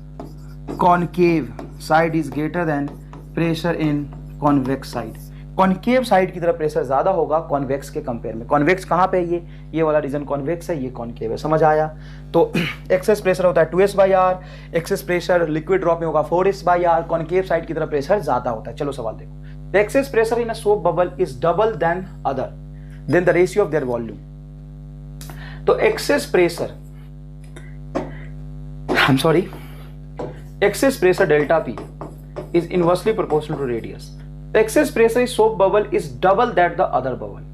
concave side is greater than pressure in convex side. Concave side की तरफ प्रेशर ज्यादा होगा कॉन्वेक्स के कंपेयर में। कॉन्वेक्स कहां पे है? ये वाला रीजन कॉन्वेक्स है, ये कॉनकेव है। समझ आया? तो एक्सेस प्रेशर होता है 2S/R, excess pressure liquid drop में होगा 4S/R, कॉनकेव साइड की तरफ प्रेशर ज्यादा होता है। चलो सवाल देखो, the excess pressure in a soap bubble is double than other than the ratio of their volume. तो excess pressure, I am sorry, excess pressure delta P is inversely proportional to radius. The excess pressure is soap bubble is double that the other bubble.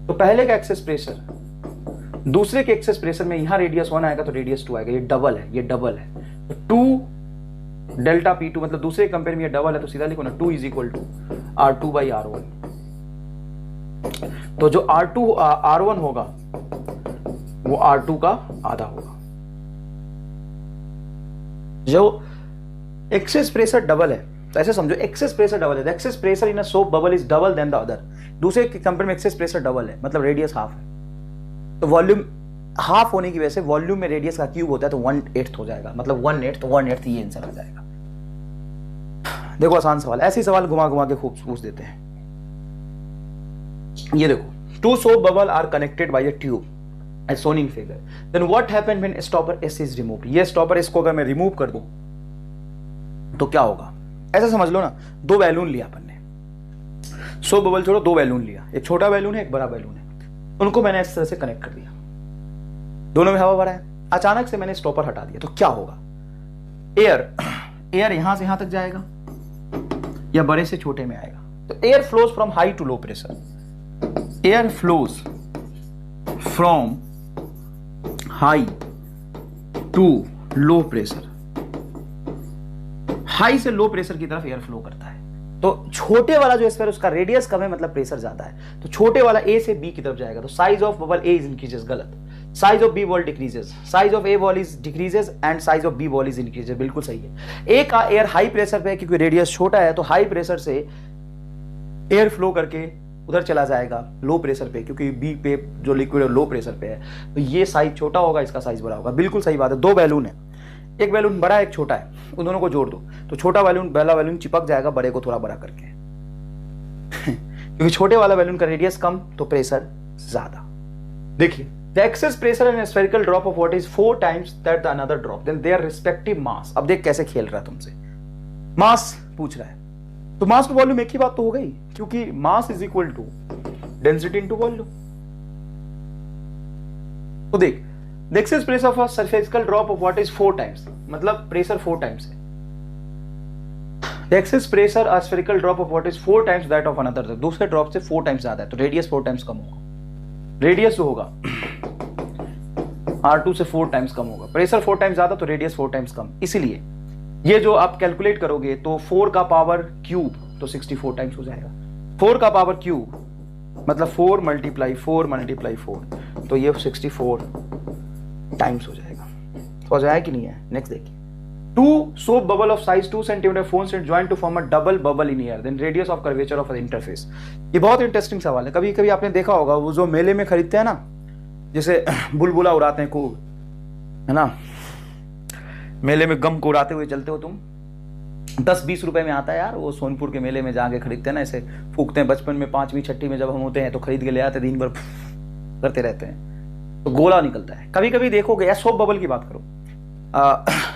तो पहले का excess pressure दूसरे के excess pressure में यहां radius 1 आएगा तो radius 2 आएगा, ये डबल है, ये डबल है। तो 2 डेल्टा P2 मतलब दूसरे कंपेयर में ये डबल है, तो सीधा लिखो ना 2 is equal to R2 by R1। तो जो R1 होगा वो R2 का आधा होगा। जो एक्सेस प्रेशर डबल है तो ऐसे समझो एक्सेस प्रेशर डबल है, excess pressure in a soap bubble is double than the other. दूसरे के कंपेयर में एक्सेस प्रेशर डबल है मतलब रेडियस हाफ है, तो वॉल्यूम हाफ होने की वजह से वॉल्यूम में रेडियस का क्यूब होता है तो 1/8 हो जाएगा, मतलब 1/8 ये आंसर आ जाएगा। देखो आसान सवाल, ऐसे सवाल घुमा घुमा के खूब पूछ देते हैं। ये देखो, 2 soap bubble are connected by a tube as shown in figure. Then what happen when stopper S is removed? ये stopper S को अगर मैं रिमूव कर दूं तो क्या होगा? ऐसा समझ लो ना, 2 बैलून लिया अपन ने, सोप बबल छोड़ो, 2 बैलून लिया, एक छोटा बैलून है एक बड़ा बैलून है, उनको मैंने इस तरह से कनेक्ट कर दिया, दोनों में हवा भरा है, अचानक से मैंने स्टॉपर हटा दिया तो क्या होगा? एयर यहां से यहां तक जाएगा या बड़े से छोटे में आएगा? तो air flows from high to low pressure, air flows from high to low pressure, high से लो प्रेशर की तरफ एयर फ्लो करता है। तो छोटे वाला जो स्फीयर उसका रेडियस कम है मतलब प्रेशर ज्यादा है, तो छोटे वाला ए से बी की तरफ जाएगा, तो size of bubble A is increases, गलत, size of B ball decreases, size of A ball is decreases and size of B ball is increases, बिल्कुल सही है। ए का एयर हाई प्रेशर पे है क्योंकि रेडियस छोटा है, तो हाई प्रेशर से एयर फ्लो करके उधर चला जाएगा लो प्रेशर पे, क्योंकि बी पे जो लिक्विड है लो प्रेशर पे है, तो ये साइज छोटा होगा, इसका साइज बड़ा होगा, बिल्कुल सही बात है। 2 बैलून है, एक बैलून बड़ा है एक छोटा है, उन दोनों को जोड़ दो तो छोटा बैलून पहला बैलून चिपक जाएगा बड़े को थोड़ा बड़ा करके क्योंकि छोटे वाला बैलून का रेडियस कम तो प्रेशर ज्यादा। देखिए, the excess pressure in spherical drop of water is 4 times that the another drop than their respective mass. अब देख कैसे खेल रहा है तुमसे, मास पूछ रहा है तो मास टू वॉल्यूम एक ही बात तो हो गई, क्योंकि mass is equal to density into volume. तो देख, the excess pressure of a surfacial drop of water is 4 times, मतलब प्रेशर 4 टाइम्स है। The excess pressure a spherical drop of water is 4 times that of another, दूसरे drop से 4 times ज्यादा है, तो radius 4 times कम होगा, रेडियस जो होगा R2 से 4 टाइम्स कम होगा, प्रेशर 4 टाइम्स ज्यादा तो रेडियस 4 टाइम्स कम। इसीलिए ये जो आप कैलकुलेट करोगे तो 4 का पावर क्यूब तो 64 टाइम्स हो जाएगा, 4 का पावर क्यूब मतलब 4 मल्टीप्लाई 4 तो ये 64 टाइम्स हो जाएगा। हो जाएगा कि नहीं है? नेक्स्ट देखिए, 2 soap bubble of size 2 cm forms and joined to form a double bubble in air, then radius of curvature of the interface। ये बहुत इंटरेस्टिंग सवाल है, कभी कभी आपने देखा होगा वो जो मेले में खरीदते हैं ना, जैसे बुलबुला उड़ाते हैं खूब, है ना, मेले में गम को उड़ाते हुए चलते हो तुम, 10-20 रुपए में आता है यार, वो सोनपुर के मेले में जाके खरीदते हैं ना, ऐसे फूकते हैं। बचपन में 5वीं 6वीं में जब हम होते हैं तो खरीद के ले आते, दिन भर करते रहते हैं तो गोला निकलता है। कभी कभी देखोगे, या सोप बबल की बात करो,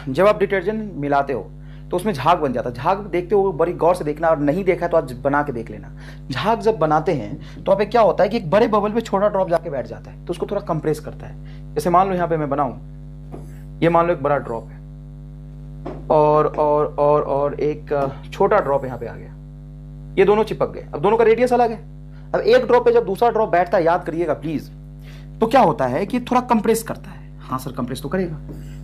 जब आप डिटर्जेंट मिलाते हो तो उसमें झाग बन जाता है, झाग देखते हो बड़ी गौर से देखना, और नहीं देखा तो आज बना के देख लेना। झाग जब बनाते हैं तो वहाँ पे क्या होता है कि एक बड़े बबल में छोटा ड्रॉप जाके बैठ जाता है, तो उसको थोड़ा कंप्रेस करता है। जैसे मान लो यहाँ पे मैं बनाऊं, ये मान लो एक बड़ा ड्रॉप है और एक छोटा ड्रॉप यहाँ पे आ गया, ये दोनों चिपक गए, अब दोनों का रेडियस अलग है। अब एक ड्रॉप पे जब दूसरा ड्रॉप बैठता है, याद करिएगा प्लीज, तो क्या होता है कि थोड़ा कंप्रेस करता है, हाँ सर कंप्रेस तो करेगा,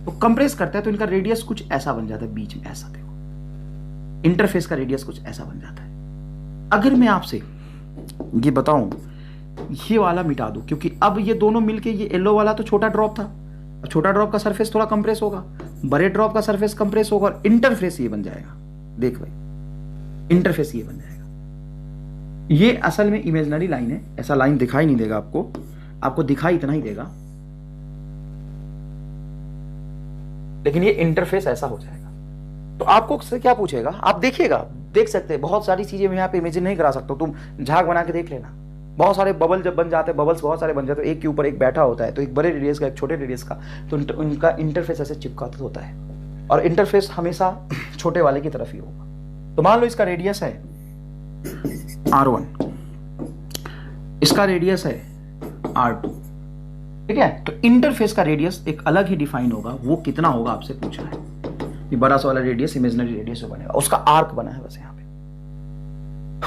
तो कंप्रेस करता है तो इनका रेडियस कुछ ऐसा बन जाता है, बीच में ऐसा देखो, इंटरफेस का रेडियस कुछ ऐसा बन जाता है। अगर मैं आपसे ये बताऊं, ये वाला मिटा दूं, क्योंकि अब ये दोनों मिलके, ये येलो वाला तो छोटा ड्रॉप था, छोटा ड्रॉप का सरफेस थोड़ा कंप्रेस होगा, बड़े ड्रॉप का सरफेस कंप्रेस होगा और इंटरफेस ये बन जाएगा। देख भाई, इंटरफेस ये बन जाएगा। ये असल में इमेजिनरी लाइन है, ऐसा लाइन दिखाई नहीं देगा आपको, आपको दिखाई इतना ही देगा, लेकिन ये इंटरफेस ऐसा हो जाएगा। तो आपको से क्या पूछेगा, आप देखिएगा, देख सकते हैं बहुत सारी चीजें मैं यहाँ पे इमेजिन नहीं करा सकता, तुम झाग बना के देख लेना। बहुत सारे बबल जब बन जाते हैं, बबल्स बहुत सारे बन जाते हैं, एक के ऊपर एक बैठा होता है, तो एक बड़े रेडियस का एक छोटे रेडियस का, तो उनका इंटरफेस ऐसे चिपका होता है, और इंटरफेस हमेशा छोटे वाले की तरफ ही होगा। तो मान लो इसका रेडियस है R1, इसका रेडियस है R2, ठीक है, तो इंटरफेस का रेडियस एक अलग ही डिफाइन होगा, वो कितना होगा आपसे पूछा है। ये बड़ा सा वाला रेडियस इमेजिनरी रेडियस जो बनेगा, उसका आर्क बना है बस यहाँ पे,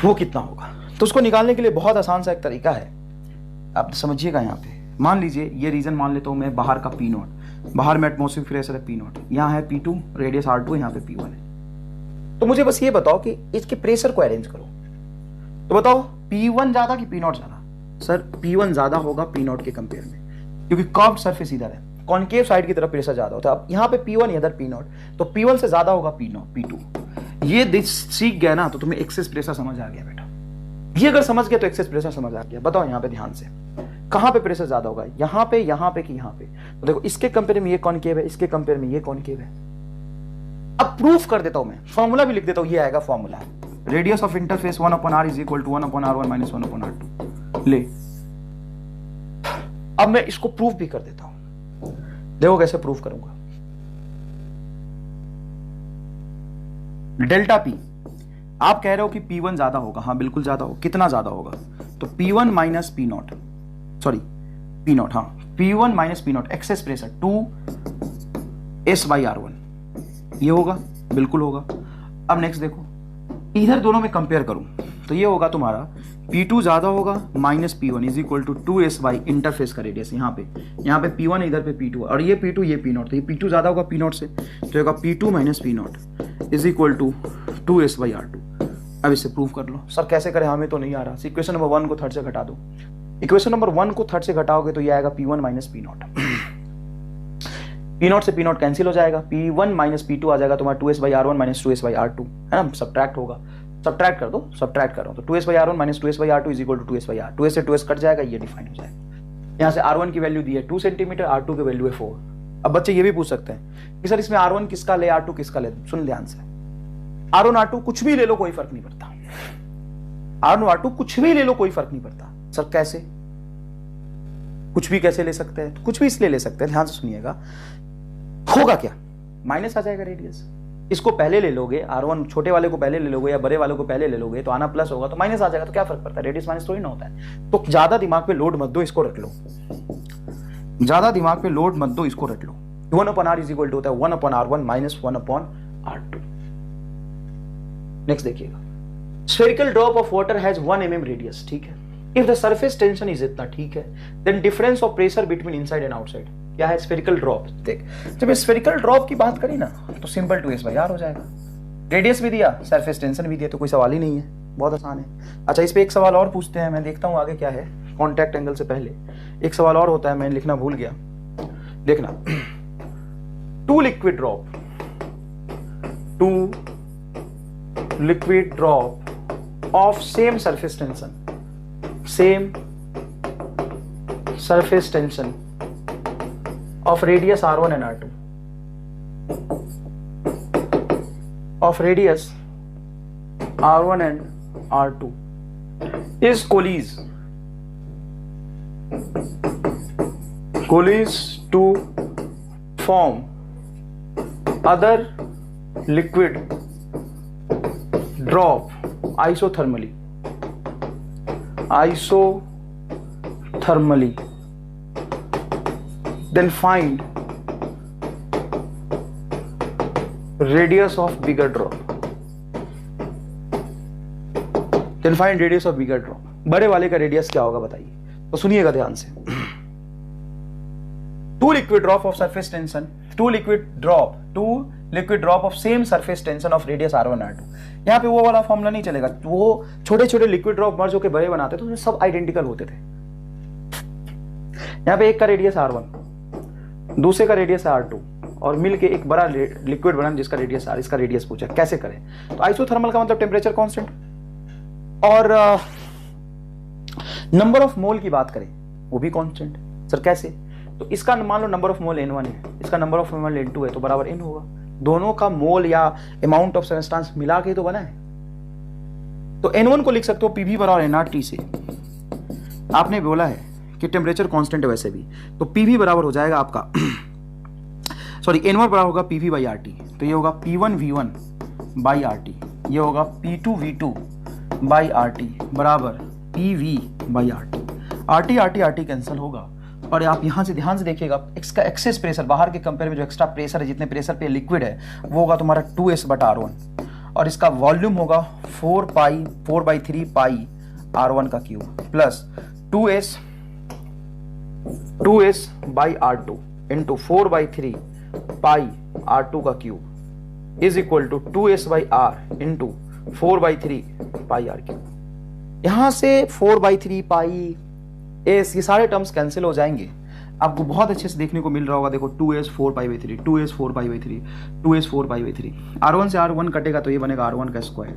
वो कितना होगा। तो उसको निकालने के लिए बहुत आसान सा एक तरीका है, आप समझिएगा। यहाँ पे मान लीजिए ये रीजन मान लेता हूँ मैं बाहर का P0, बाहर में एटमॉस्फेरिक प्रेशर है P0, यहाँ है P2, रेडियस R2, यहाँ पे P1 है। तो मुझे बस ये बताओ कि इसके प्रेशर को अरेंज करो, तो बताओ P1 ज्यादा कि P0 ज्यादा। सर P1 ज्यादा होगा P0 के कंपेयर में, क्योंकि कर्व्ड सरफेस इधर है, कॉन्केव साइड की तरफ प्रेशर ज्यादा होता है। अब यहाँ पे P1 इधर P0, तो P1 से ज्यादा होगा P2। ये सीख गया ना तो तुम्हें एक्सेस प्रेशर समझ आ गया बेटा। ये अगर समझ गया तो एक्सेस प्रेशर समझ आ गया। बताओ यहाँ पे ध्यान से कहाँ पे प्रेशर ज्यादा होगा, यहाँ पे कि यहाँ पे। तो देखो इसके कंपेयर में ये कॉन्केव है, इसके कंपेयर में ये कॉन्केव है। अब प्रूफ कर देता हूं मैं, फॉर्मूला भी लिख देता हूं, ये आएगा formula, radius of interface 1/r is equal to 1/r1 minus 1/r2। ले, अब मैं इसको प्रूफ भी कर देता हूं, देखो कैसे प्रूफ करूंगा। डेल्टा पी, आप कह रहे हो कि P1 ज्यादा होगा, हाँ बिल्कुल ज्यादा होगा। कितना ज्यादा होगा, तो P1 minus P0, sorry P0, हाँ P1 minus P0 excess pressure 2S/R1, ये होगा, बिल्कुल होगा। अब नेक्स्ट देखो, इधर दोनों में कंपेयर करूं तो ये होगा तुम्हारा P2 ज्यादा होगा minus P1 is equal to 2S by interface का रेडियस। यहाँ पे P1 इधर पे P2 और ये P2 ये P0, तो ये P2 ज्यादा होगा P0 से, तो होगा P2 minus P0 is equal to 2S/R2। अब इसे प्रूव कर लो। सर कैसे करें, हमें तो नहीं आ रहा। इक्वेशन नंबर 1 को थर्ड से घटा दो, इक्वेशन नंबर 1 को थर्ड से घटाओगे तो ये आएगा P1 माइनस P0, P0 से P0 कैंसिल हो जाएगा, P1 माइनस P2 आ जाएगा तुम्हारा 2S/R1 माइनस 2S/R2, है ना, सब्ट्रैक्ट होगा, सब्ट्रैक्ट कर दो, सब्ट्रैक्ट कर रहा हूं, तो 2S/R1 minus 2S/R2 is equal to 2S/R, 2S से 2S कट जाएगा, ये डिफाइन हो जाएगा। यहाँ से R1 की वैल्यू दी है 2 सेंटीमीटर, R2 की वैल्यू है 4। अब बच्चे ये भी पूछ सकते हैं कि सर इसमें R1 किसका ले, R2 किसका ले। सुन ध्यान से, R1 R2 कुछ भी ले लो कोई फर्क नहीं पड़ता, R1 R2 कुछ भी ले लो कोई फर्क नहीं पड़ता। सर कैसे, कुछ भी कैसे ले सकते हैं, तो कुछ भी इसलिए ले सकते हैं, ध्यान से सुनिएगा। होगा क्या, माइनस आ जाएगा रेडियस, इसको पहले ले लोगे, R1 छोटे वाले को पहले ले लोगे या बड़े वाले को पहले ले लोगे तो आना प्लस होगा, तो माइनस आ जाएगा, तो क्या फर्क पड़ता है, रेडियस माइनस थोड़ी ना होता है। तो ज्यादा दिमाग पे लोड मत दो, इसको रट लो, ज्यादा दिमाग पे लोड मत दो, इसको रट लो। 1/r इज इक्वल टू होता है 1/r1 माइनस 1/r2। नेक्स्ट देखिएगा, spherical drop of water has 1 mm radius, ठीक है। If the surface tension is इतना, ठीक है, then difference of pressure between inside and outside क्या है, स्फेरिकल ड्रॉप। देख, जब स्फेरिकल ड्रॉप की बात करी ना तो सिंपल 2S/R हो जाएगा, रेडियस भी दिया, सरफेस टेंशन भी दिया, तो कोई सवाल ही नहीं है, बहुत आसान है। अच्छा, इस पे एक सवाल और पूछते हैं, मैं देखता हूं आगे क्या है। कॉन्टैक्ट एंगल से पहले एक सवाल और होता है, मैं लिखना भूल गया, देखना। Two liquid drop of same surface tension of radius R1 and R2, of radius R1 and R2 is collies to form other liquid drop isothermally, then find radius of bigger drop, बड़े वाले का radius क्या होगा बताइए। तो सुनिएगा ध्यान से, two liquid drop of surface tension, two liquid drop of same surface tension of radius R1 R2। यहाँ पे वो वाला फॉर्मूला नहीं चलेगा, वो छोटे छोटे लिक्विड ड्रॉप मर्ज होकर बड़े बनाते तो सब आइडेंटिकल होते थे। यहाँ पे एक का रेडियस R1, दूसरे का रेडियस R2 और मिलके एक बड़ा लिक्विड बना जिसका रेडियस R, इसका रेडियस पूछा कैसे करें। तो आइसोथर्मल का मतलब टेम्परेचर कांस्टेंट, और नंबर ऑफ मोल की बात करें वो भी कांस्टेंट। सर कैसे, तो इसका मान लो नंबर ऑफ मोल N1 है, इसका नंबर ऑफ मोल N2 है, तो बराबर N होगा। दोनों का मोल या अमाउंट ऑफ सब्सटेंस मिला के तो बना है, तो N1 को लिख सकते हो PV बराबर nRT से। आपने बोला है कि टेम्परेचर कांस्टेंट है वैसे भी, तो PV बराबर हो जाएगा आपका सॉरी N1 बराबर होगा PV बाई RT, तो ये होगा P1 V1 बाई RT, ये होगा P2 V2 बाई RT बराबर PV by RT। RT RT RT cancel होगा, और आप यहां से ध्यान से देखिएगा, इसका एक्सेस प्रेशर, बाहर के कंपेयर में जो एक्स्ट्रा प्रेशर है, जितने प्रेशर पे लिक्विड है वो होगा तुम्हारा 2s/r1, और इसका वॉल्यूम होगा 4/3 पाई r1 का cube plus 2s/r2 into 4/3 pi r2 का cube is equal to 2s/r into 4/3 pi r cube. यहां से 4/3 पाई एस, ये सारे टर्म्स कैंसिल हो जाएंगे। आपको बहुत अच्छे से देखने को मिल रहा होगा, देखो 2s 4/3, 2s 4/3, 2s 4/3, r1 से r1 कटेगा तो ये बनेगा r1 का स्क्वायर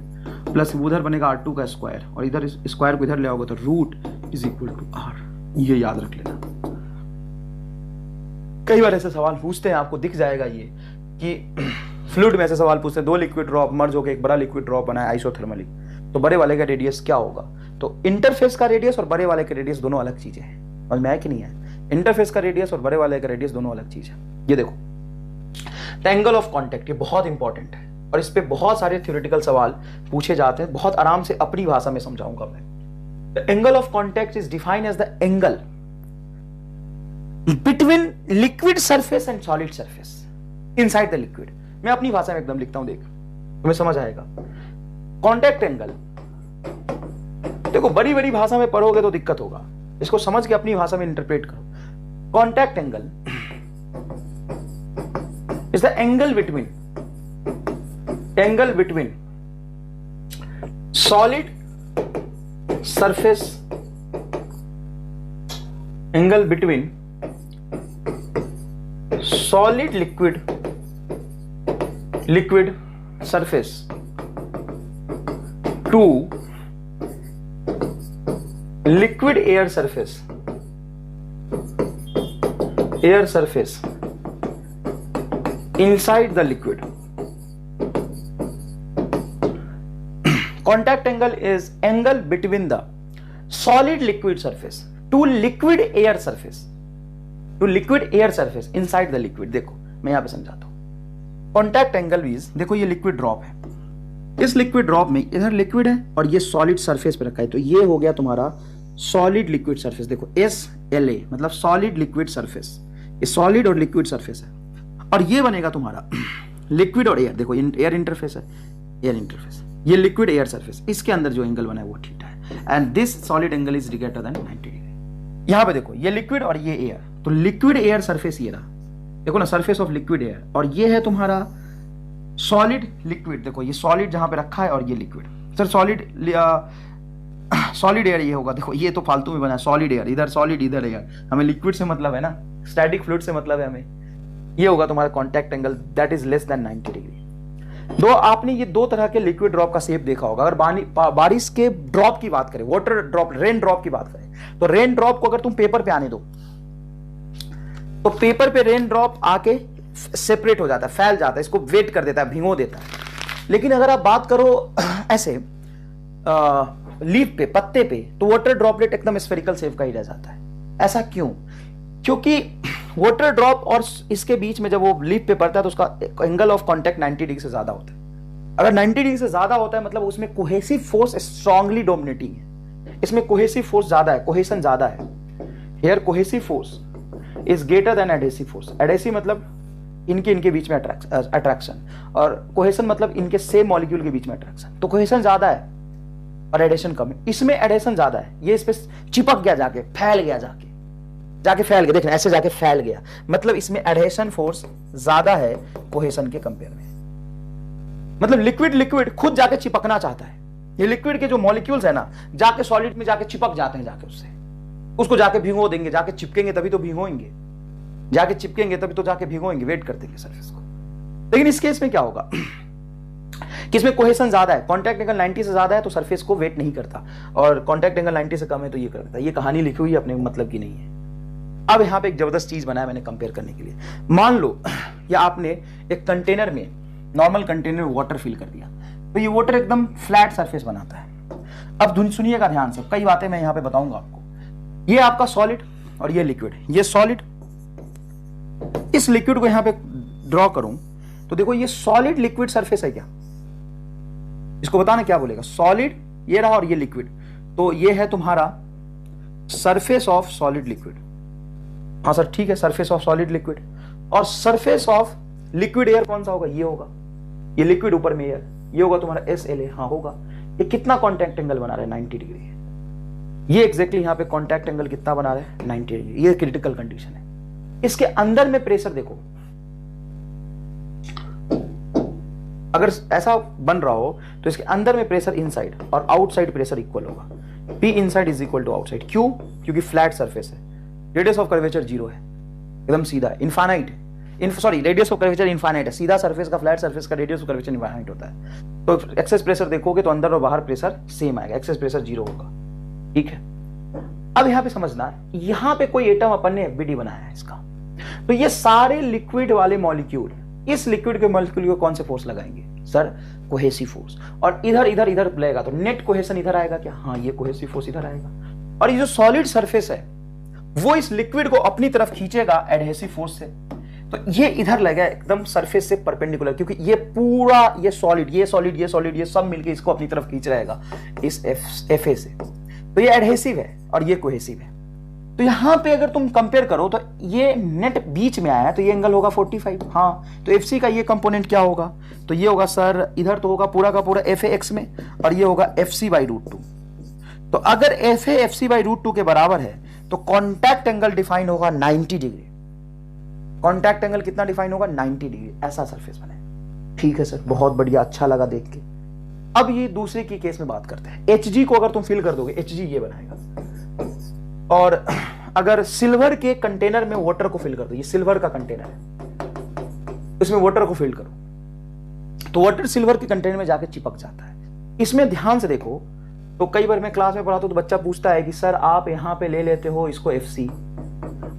प्लस उधर बनेगा r2 का स्क्वायर, और इधर स्क्वायर को इधर ले आओगे तो root is equal to r। ये याद रख लेना। कई बार ऐसे सवाल पूछते हैं, आपको दिख जाएगा ये कि फ्लूइड में ऐसे सवाल पूछते हैं, दो लिक्विड ड्रॉप मर्ज होकर एक बड़ा लिक्विड ड्रॉप बना है आइसोथर्मली, तो बड़े वाले का रेडियस क्या होगा? तो इंटरफेस का रेडियस और बड़े वाले का रेडियस दोनों अलग चीजें हैं, और मैं कि नहीं है, इंटरफेस का रेडियस और बड़े वाले का रेडियस दोनों अलग चीज है। ये देखो एंगल ऑफ कांटेक्ट, ये बहुत इंपॉर्टेंट है और इस पे बहुत सारे थ्योरेटिकल सवाल पूछे जाते हैं। बहुत आराम से अपनी भाषा में समझाऊंगा मैं। The angle of contact is defined as the angle between liquid surface and solid surface inside the liquid. मैं अपनी भाषा में एकदम लिखता हूं, देख तुम्हें समझ आएगा। कांटेक्ट एंगल, देखो बड़ी बड़ी भाषा में पढ़ोगे तो दिक्कत होगा, इसको समझ के अपनी भाषा में इंटरप्रेट करो। Contact angle is the angle between solid surface, angle between solid liquid surface to liquid air surface inside the liquid. Contact angle is angle between the solid liquid surface to liquid air surface inside the liquid। देखो मैं यहां पे समझाता हूं। Contact angle is, देखो ये liquid drop है, इस लिक्विड ड्रॉप में इधर लिक्विड है और ये सॉलिड सरफेस पे रखा है, तो ये हो गया तुम्हारा सॉलिड लिक्विड सरफेस। देखो SLA मतलब सॉलिड लिक्विड सरफेस, ये सॉलिड और लिक्विड सरफेस है, और ये बनेगा तुम्हारा लिक्विड और एयर। देखो एयर इंटरफेस है, एयर इंटरफेस, ये लिक्विड एयर सरफेस, इसके अंदर जो एंगल बना है वो थीटा है, and this solid angle is greater than 90 degree. यहां पे देखो ये लिक्विड और ये एयर, तो लिक्विड एयर सरफेस ये रहा, देखो ना, सरफेस ऑफ लिक्विड एयर, और ये है तुम्हारा सॉलिड लिक्विड। देखो ये सॉलिड जहां पे रखा है और ये लिक्विड। सर सॉलिड एयर ये होगा, देखो ये तो फालतू में बना है, सॉलिड एयर इधर, सॉलिड इधर एयर, हमें लिक्विड से मतलब है ना, स्टैटिक फ्लूइड से मतलब है हमें। ये होगा तुम्हारा contact angle that is less than 90 degree. दो आपने ये दो तरह के लिक्विड ड्रॉप का शेप देखा होगा। अगर बारिश के ड्रॉप की बात करें, वाटर ड्रॉप, रेन ड्रॉप की बात करें, तो रेन ड्रॉप को अगर तुम पेपर पे आने दो तो पेपर पे रेन ड्रॉप आके सेपरेट हो जाता है, फैल जाता है, इसको वेट कर देता है, भिगो देता है। लेकिन अगर आप बात करो ऐसे लीफ पे, पत्ते पे, तो वाटर ड्रॉपलेट एकदम स्फेरिकल शेप का ही रह जाता है। ऐसा क्यों? क्योंकि वाटर ड्रॉप और इसके बीच में जब वो लीफ पे पड़ता है तो उसका एंगल ऑफ कांटेक्ट 90 डिग्री से ज्यादा होता है। अगर 90 डिग्री से ज्यादा होता है मतलब उसमें कोहेसिव फोर्स स्ट्रांगली डोमिनेटिंग है, इसमें कोहेसिव फोर्स ज्यादा है, कोहेशन ज्यादा है। Here cohesive force is greater than adhesive force. Adhesive मतलब इनके बीच में अट्रैक्शन, और कोहेशन मतलब इनके सेम मॉलिक्यूल के बीच में अट्रैक्शन। तो कोहेशन ज्यादा है और एडेशन कम है। इसमें एडेशन ज्यादा है, ये इस पे चिपक गया, जाके फैल गया, जाके फैल गया, देखना ऐसे जाके फैल गया, मतलब इसमें एडेशन फोर्स ज्यादा है कोहेशन के कंपेयर में। मतलब लिक्विड खुद जाके चिपकना चाहता है। ये लिक्विड के जो मॉलिक्यूल्स है ना, जाके सॉलिड में जाके चिपक जाते हैं, जाके उसको जाके भिगो देंगे, जाके चिपकेंगे तभी तो भिगोएंगे, जाके चिपकेंगे तभी तो जाके भिगोएंगे, वेट कर देंगे सरफेस को। लेकिन इस केस में क्या होगा कि इसमें कोहेशन ज्यादा है, कांटेक्ट एंगल 90 से ज्यादा है तो सरफेस को वेट नहीं करता, और कांटेक्ट एंगल 90 से कम है तो ये करता है। ये कहानी लिखी हुई है, अपने मतलब की नहीं है। अब यहां पे एक जबरदस्त चीज बनाया मैंने कंपेयर करने के लिए। मान लो या आपने एक कंटेनर में, नॉर्मल कंटेनर में वाटर फिल कर दिया, तो ये वाटर एकदम फ्लैट सरफेस बनाता है। अब सुनिएगा ध्यान से, कई बातें मैं यहां पे बताऊंगा आपको। ये आपका सॉलिड और ये लिक्विड, ये सॉलिड, इस लिक्विड को यहां पे ड्रॉ करूं तो देखो ये सॉलिड लिक्विड सरफेस है क्या, इसको बताना क्या बोलेगा। सॉलिड ये रहा और ये लिक्विड, तो ये है तुम्हारा सरफेस ऑफ सॉलिड लिक्विड। हाँ सर ठीक है, सरफेस ऑफ सॉलिड लिक्विड। और सरफेस ऑफ लिक्विड एयर कौन सा होगा, ये होगा, ये लिक्विड ऊपर में एयर, ये होगा तुम्हारा SLA। हाँ होगा। ये कितना कॉन्टैक्ट एंगल बना रहा है, 90 डिग्री। ये एग्जैक्टली यहाँ पे कॉन्टैक्ट एंगल कितना बना रहा है, 90 डिग्री। ये क्रिटिकल कंडीशन है। इसके अंदर में प्रेशर देखो, अगर ऐसा बन रहा हो तो इसके अंदर में प्रेशर इनसाइड और आउटसाइड प्रेशर इक्वल होगा। P inside is equal to outside. क्यों? क्योंकि फ्लैट सरफेस है, रेडियस ऑफ कर्वेचर 0 है, एकदम सीधा, infinite. Sorry, radius of curvature infinite है। सीधा सरफेस का, फ्लैट सरफेस का रेडियस ऑफ कर्वेचर इनफाइनाइट होता है। तो एक्सेस प्रेशर देखोगे तो अंदर और बाहर प्रेशर सेम आएगा, एक्सेस प्रेशर 0 होगा। ठीक है। अब यहां पे समझना, यहां पे कोई एटम अपन ने FBD बनाया है इसका, तो ये सारे लिक्विड वाले मॉलिक्यूल इस लिक्विड के मॉलिक्यूल को कौन से फोर्स लगाएंगे, सर कोहेसिव फोर्स। और इधर इधर इधर लगेगा तो नेट कोहेशन इधर आएगा क्या, हाँ ये कोहेसिव फोर्स इधर आएगा। और ये जो सॉलिड सरफेस है वो इस लिक्विड को अपनी तरफ खींचेगा एडहेसिव फोर्स से। तो ये इधर लगेगा एकदम सरफेस से परपेंडिकुलर, क्योंकि ये पूरा ये सॉलिड ये सब मिलके इसको अपनी तरफ खींच रहेगा इस FA से। तो ये एडहेसिव है और ये कोहेसिव है। तो यहां पे अगर तुम कंपेयर करो तो ये नेट बीच में आया है तो ये एंगल होगा 45। हाँ, तो FC का ये कंपोनेंट क्या होगा, तो ये होगा सर, इधर तो होगा पूरा का पूरा FAX में और ये होगा FC/√2। तो अगर FA FC/√2 के बराबर है तो कॉन्टैक्ट एंगल डिफाइन होगा 90 डिग्री। कॉन्टैक्ट एंगल कितना डिफाइन होगा, 90 डिग्री। ऐसा सरफेस बने। ठीक है सर, बहुत बढ़िया, अच्छा लगा देख के। अब ये दूसरे की केस में बात करते हैं। HG को अगर तुम फिल कर दोगे, HG ये बनाएगा। और अगर सिल्वर के कंटेनर में वाटर को फिल कर दो, ये सिल्वर का कंटेनर है, इसमें वाटर को फिल करो तो वाटर सिल्वर के कंटेनर में जाके चिपक जाता है। इसमें ध्यान से देखो तो कई बार मैं क्लास में पढ़ाता हूं तो बच्चा पूछता है कि सर आप यहां पे ले लेते हो इसको FC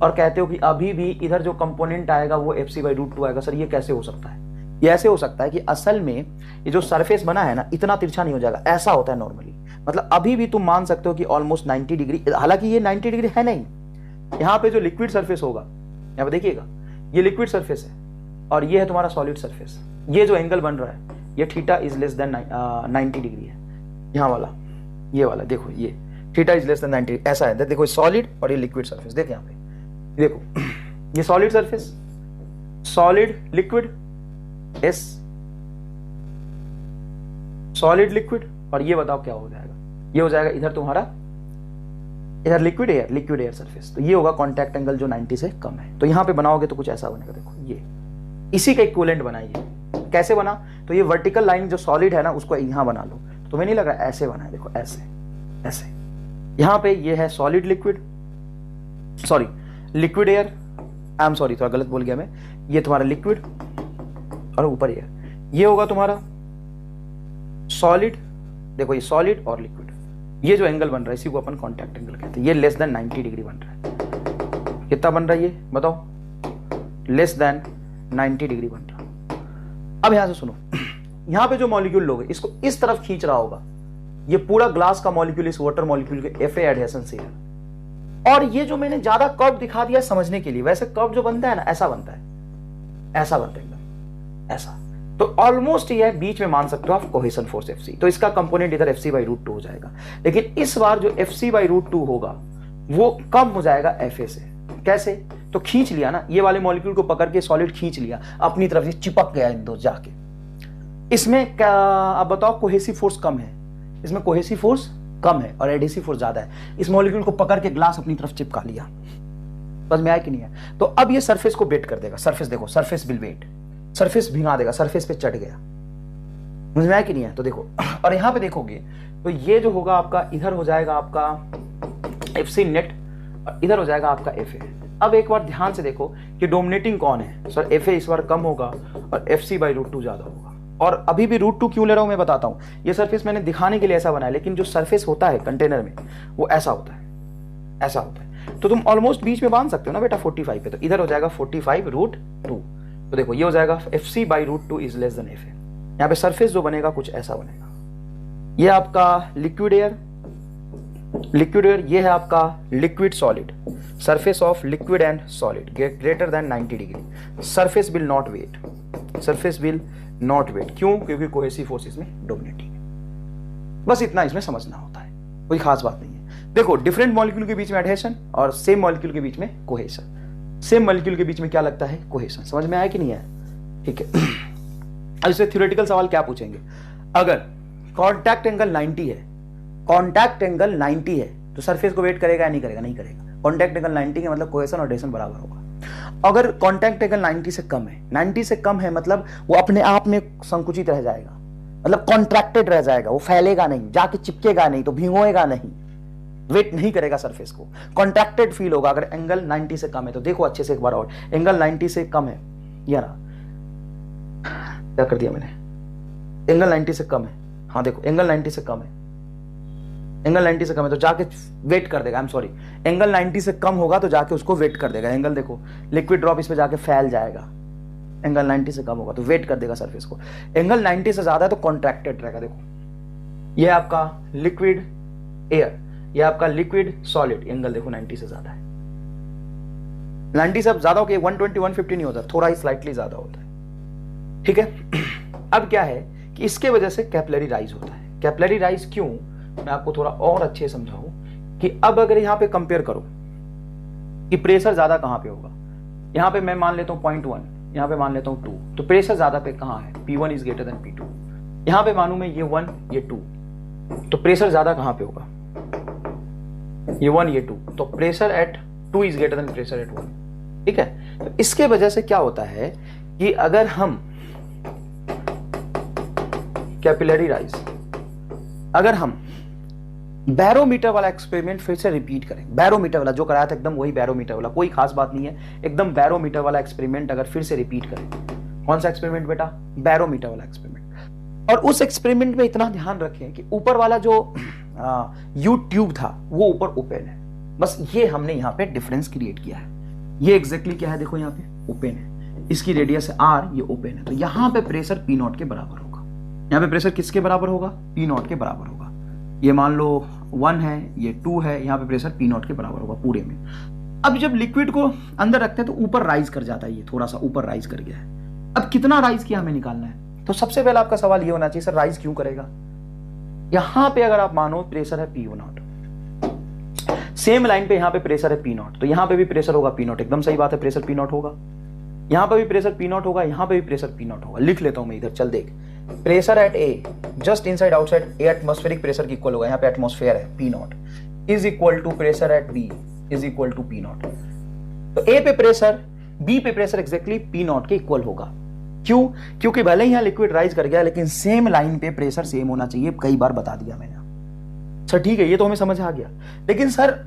और कहते हो कि अभी भी इधर जो कंपोनेंट आएगा वो FC/√2 आएगा। सर ये कैसे हो सकता है? ये ऐसे हो सकता है कि असल में ये जो सरफेस बना है ना, इतना तिरछा नहीं हो जाएगा, ऐसा होता है नॉर्मली। मतलब अभी भी तुम मान सकते हो कि ऑलमोस्ट 90 डिग्री, हालांकि ये 90 डिग्री है नहीं। यहाँ पे जो लिक्विड सरफेस होगा, यहाँ पे देखिएगा, ये लिक्विड सरफेस है और ये है तुम्हारा सॉलिड सरफेस। ये जो एंगल बन रहा है ये theta is less than 90 degree है। यहाँ वाला, ये वाला देखो, ये थीटा इज लेस देन 90, ऐसा है। देखो सॉलिड और ये लिक्विड सरफेस, देखो यहाँ पे देखो, ये solid surface, solid liquid S, solid liquid, और ये बताओ क्या हो जाएगा, ये हो जाएगा इधर तुम्हारा, इधर लिक्विड एयर सरफेस। तो ये होगा कॉन्टैक्ट एंगल जो 90 से कम है। तो यहां पे बनाओगे तो कुछ ऐसा बनेगा। देखो ये इसी का इक्विवेलेंट बनाइए। कैसे बना, तो ये वर्टिकल लाइन जो सॉलिड है ना उसको यहां बना लो। तुम्हें नहीं लग रहा, ऐसे बना है, देखो ऐसे ऐसे। यहां पे ये है solid liquid, sorry liquid air, I am sorry थोड़ा गलत बोल गया मैं। ये तुम्हारा लिक्विड और ऊपर एयर, ये होगा तुम्हारा सॉलिड। देखो ये सॉलिड और लिक्विड, ये जो एंगल बन रहा है इसी को अपन कॉन्टैक्ट एंगल कहते हैं। ये लेस देन 90 डिग्री बन रहा है। कितना बन रहा है ये बताओ, लेस देन 90 डिग्री बन रहा है। अब यहां से सुनो, यहां पे जो मॉलिक्यूल लोगे इसको इस तरफ खींच रहा होगा, ये पूरा ग्लास का मॉलिक्यूल इस वाटर मॉलिक्यूल के FA एडहेशन से है। और ये जो मैंने ज्यादा कर्व दिखा दिया समझने के लिए, वैसे कर्व जो बनता है ना ऐसा बनता है, ऐसा बनता है एकदम ऐसा। तो ऑलमोस्ट ये बीच में मान सकते हो आप कोहेशन फोर्स FC। तो इसका कंपोनेंट इधर FC/√2 हो जाएगा। लेकिन इस बार जो FC/√2 होगा वो कम हो जाएगा FA से। कैसे, तो खींच लिया ना, ये वाले मॉलिक्यूल को पकड़ के सॉलिड खींच लिया अपनी तरफ से, चिपक गया इन दो जाके। इसमें क्या अब बताओ, कोहेसिव फोर्स कम है, इसमें कोहेसिव फोर्स कम है और एडहेसिव फोर्स ज्यादा है। इस मॉलिक्यूल को पकड़ के ग्लास अपनी तरफ चिपका लिया। समझ में आया कि नहीं है? तो अब ये सरफेस को वेट कर देगा। सरफेस देखो, सरफेस विल वेट, सरफेस भिगा देगा, सरफेस पे चढ़ गया। समझ में आया कि नहीं है? तो देखो, और यहां पे देखोगे तो ये जो होगा आपका, इधर हो जाएगा आपका FC नेट और इधर हो जाएगा आपका FA। अब एक बार ध्यान से देखो कि डोमिनेटिंग कौन है। सर FA इस बार कम होगा और FC/√2 ज्यादा होगा। और अभी भी √2 क्यों ले रहा हूं मैं बताता हूं। ये सरफेस मैंने दिखाने के लिए ऐसा बनाया, लेकिन जो सरफेस होता है कंटेनर में वो ऐसा होता है, ऐसा होता है। तो तुम ऑलमोस्ट बीच में बांध सकते हो ना बेटा 45 पे। तो इधर हो जाएगा 45√2। तो देखो ये हो जाएगा FC/√2 is less than FA। यहाँ पे सरफेस जो बनेगा कुछ ऐसा बनेगा। ये आपका लिक्विड एयर, ये है आपका liquid solid. Surface of liquid and solid greater than 90 degree. Surface will not wet, surface will not wet. क्यों? क्योंकि कोहेसिव फोर्स इसमें डोमिनेटिंग है। बस इतना इसमें समझना होता है, कोई खास बात नहीं है। देखो डिफरेंट मॉलिक्यूल के बीच में एडहेशन और सेम मॉलिक्यूल के बीच में कोहेशन। सेम मॉलिक्यूल के बीच में क्या लगता है, कोहेशन। समझ में आया कि नहीं आया? ठीक है। अब इससे थ्योरेटिकल सवाल क्या पूछेंगे, अगर कॉन्टैक्ट एंगल 90 है, कॉन्टैक्ट एंगल 90 है तो सरफेस को वेट करेगा या नहीं करेगा? नहीं करेगा। कॉन्टैक्ट एंगल 90 का मतलब कोहेशन और एडेशन बराबर होगा। अगर कॉन्टैक्ट एंगल 90 से कम है, 90 से कम है मतलब वो अपने आप में संकुचित रह जाएगा, मतलब कॉन्ट्रैक्टेड रह जाएगा, वो फैलेगा नहीं, जाके चिपकेगा नहीं, तो भिगोएगा नहीं, वेट नहीं करेगा सरफेस को, कॉन्ट्रैक्टेड फील होगा। अगर एंगल 90 से कम है तो देखो अच्छे से एक बार और, एंगल 90 से कम है, या ना क्या कर दिया मैंने, एंगल 90 से कम है, हाँ देखो एंगल 90 से कम है, एंगल 90 से कम है तो जाके वेट कर देगा, आई एम सॉरी, एंगल 90 से कम होगा तो जाके उसको वेट कर देगा। एंगल देखो, लिक्विड ड्रॉप इस पे जाके फैल जाएगा, एंगल 90 से कम होगा तो वेट कर देगा सरफेस को। एंगल 90 से ज्यादा है तो कॉन्ट्रैक्टेड रहेगा। देखो ये आपका लिक्विड एयर, ये आपका लिक्विड सॉलिड, एंगल देखो 90 से ज्यादा है। 90 से अब ज्यादा हो गया, 120 150 नहीं होता, थोड़ा ही स्लाइटली ज्यादा होता है। ठीक है। अब क्या है कि इसके वजह से कैपिलरी राइज होता है। कैपिलरी राइज क्यों, मैं आपको थोड़ा और अच्छे समझाऊं कि अब अगर यहां पे कंपेयर करो कि प्रेशर ज्यादा कहां पे होगा, यहां पे मैं मान लेता हूं 0.1, यहां पे मान लेता हूं 2, तो प्रेशर ज्यादा पे कहां है, P1 is greater than P2। यहां पे मानू मैं ये 1 ये 2, तो प्रेशर ज्यादा कहां पे होगा, ये 1 ये 2, तो pressure at 2 is greater than pressure at 1। ठीक है। तो इसके वजह से क्या होता है कि अगर हम कैपिलरी राइज, अगर हम बैरोमीटर वाला एक्सपेरिमेंट फिर से रिपीट करें, बैरोमीटर वाला जो कराया था एकदम वही बैरोमीटर वाला, कोई खास बात नहीं है, एकदम बैरोमीटर वाला एक्सपेरिमेंट अगर फिर से रिपीट करें, कौन सा एक्सपेरिमेंट बेटा, बैरोमीटर वाला एक्सपेरिमेंट। और उस एक्सपेरिमेंट में इतना ध्यान रखें कि ऊपर वाला जो यू ट्यूब था वो ऊपर ओपन है, बस ये हमने यहाँ पे डिफरेंस क्रिएट किया है। ये एग्जैक्टली क्या है, देखो यहाँ पे ओपन है, इसकी रेडियस है आर, ये ओपन है, तो यहाँ पे प्रेशर पी नॉट के बराबर होगा। यहाँ पे प्रेशर किसके बराबर होगा, पी नॉट के बराबर होगा। ये मान लो 1 है, ये 2 है, यहाँ पे प्रेशर पी नॉट के बराबर होगा पूरे में। अब जब लिक्विड को अंदर रखते हैं तो ऊपर राइज कर जाता है, ये थोड़ा सा ऊपर राइज कर गया है। अब कितना राइज किया हमें निकालना है, तो सबसे पहले आपका सवाल ये होना चाहिए, सर राइज क्यों करेगा। यहां पे अगर आप मानो प्रेशर है P नॉट, सेम लाइन पे यहां पे प्रेशर है P नॉट, तो यहां पे भी प्रेशर होगा P नॉट, एकदम सही बात है, प्रेशर P नॉट होगा, यहां पे भी प्रेशर P नॉट होगा, यहां पे भी प्रेशर P नॉट होगा। लिख लेता हूं मैं इधर, चल देख, pressure at A just inside outside A atmospheric pressure की इक्वल होगा, यहाँ पे एटमॉस्फेयर है P naught is equal to pressure at B is equal to P naught. तो ए पे प्रेशर, बी पे प्रेशर एग्जैक्टली P नॉट के equal होगा। क्यों, क्योंकि भले ही यहाँ लिक्विड राइज कर गया लेकिन सेम लाइन पे प्रेशर सेम होना चाहिए, कई बार बता दिया मैंने। सर ठीक है, ये तो हमें समझ आ गया, लेकिन सर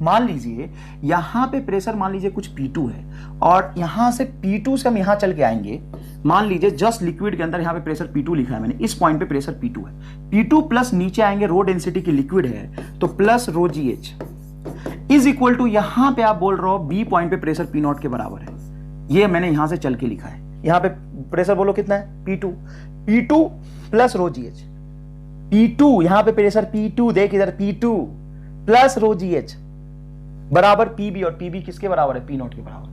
मान लीजिए यहां पे प्रेशर मान लीजिए कुछ P2 है और यहां से P2 से हम यहां चल के आएंगे, मान लीजिए जस्ट लिक्विड के अंदर यहां पे प्रेशर P2 लिखा है मैंने, इस पॉइंट पे प्रेशर P2 है, P2 प्लस नीचे आएंगे रो डेंसिटी की लिक्विड है तो plus rho GH is equal to, यहां पे आप बोल रहे हो बी पॉइंट पे प्रेशर P नॉट के बराबर है, ये मैंने यहां से चल के लिखा है। यहां पे प्रेशर बोलो कितना है, P2 plus rho GH, P2 यहां पे प्रेशर P2, देख इधर P2 प्लस रो GH बराबर PB, और PB किसके बराबर है, P नॉट के बराबर।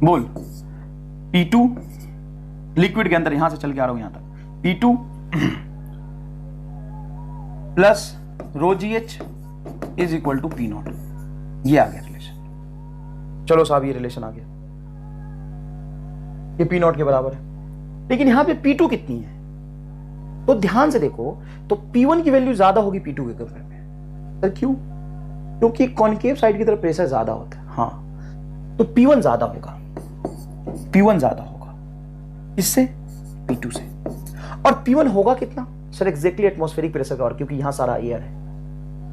बोल, P2 लिक्विड के अंदर यहां से चल के आ रहा हूं यहां तक, P2 plus rho GH is equal to P naught, ये आ गया रिलेशन। चलो साहब ये रिलेशन आ गया, ये P नॉट के बराबर है, लेकिन यहां पे P2 कितनी है, तो ध्यान से देखो, तो P1 की वैल्यू ज्यादा होगी P2 के कंपेयर में। सर क्यों, क्योंकि कॉन्केव साइड की तरफ प्रेशर ज्यादा होता है, हाँ तो P1 ज्यादा होगा, P1 ज्यादा होगा इससे P2 से। और P1 होगा कितना सर, एग्जैक्टली एटमॉस्फेरिक प्रेशर का, और क्योंकि यहां सारा एयर है,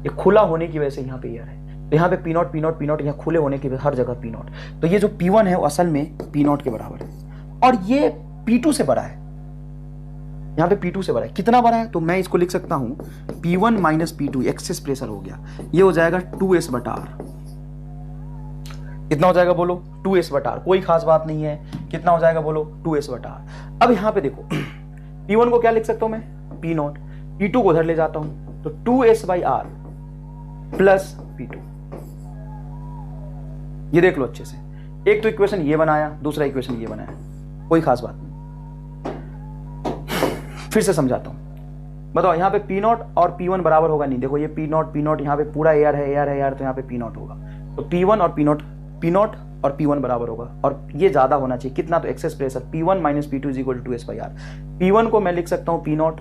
ये खुला होने की वजह से यहां पे एयर है, तो यहां पे P नॉट यहाँ खुले होने की हर जगह P नॉट, तो ये जो P1 है वो असल में P नॉट के बराबर है, और ये P2 से बड़ा है, यहां पे P2 से बड़ा है। कितना बड़ा है, तो मैं इसको लिख सकता हूं P1 minus P2, excess pressure हो गया, ये हो जाएगा 2S बटा R। कितना हो जाएगा बोलो, 2S बटा R, कोई खास बात नहीं है, कितना हो जाएगा बोलो 2S बटा R। अब यहां पे देखो P1 को क्या लिख सकता हूं मैं, P नॉट, P2 को उधर ले जाता हूं तो 2S by R plus P2। ये देख लो अच्छे से, एक तो इक्वेशन ये बनाया, दूसरा इक्वेशन ये बनाया, कोई खास बात नहीं। फिर से समझाता हूं, बताओ यहाँ पे पी नॉट और पी वन बराबर होगा नहीं, देखो ये पी नॉट यहाँ पे पूरा एयर है, एयर है यार, तो यहाँ पे पी नॉट होगा, तो पी वन और पी नॉट और पी वन बराबर होगा, और ये ज्यादा होना चाहिए कितना, तो excess pressure P one minus P two is equal to 2s/r। P one को मैं लिख सकता हूँ पी नॉट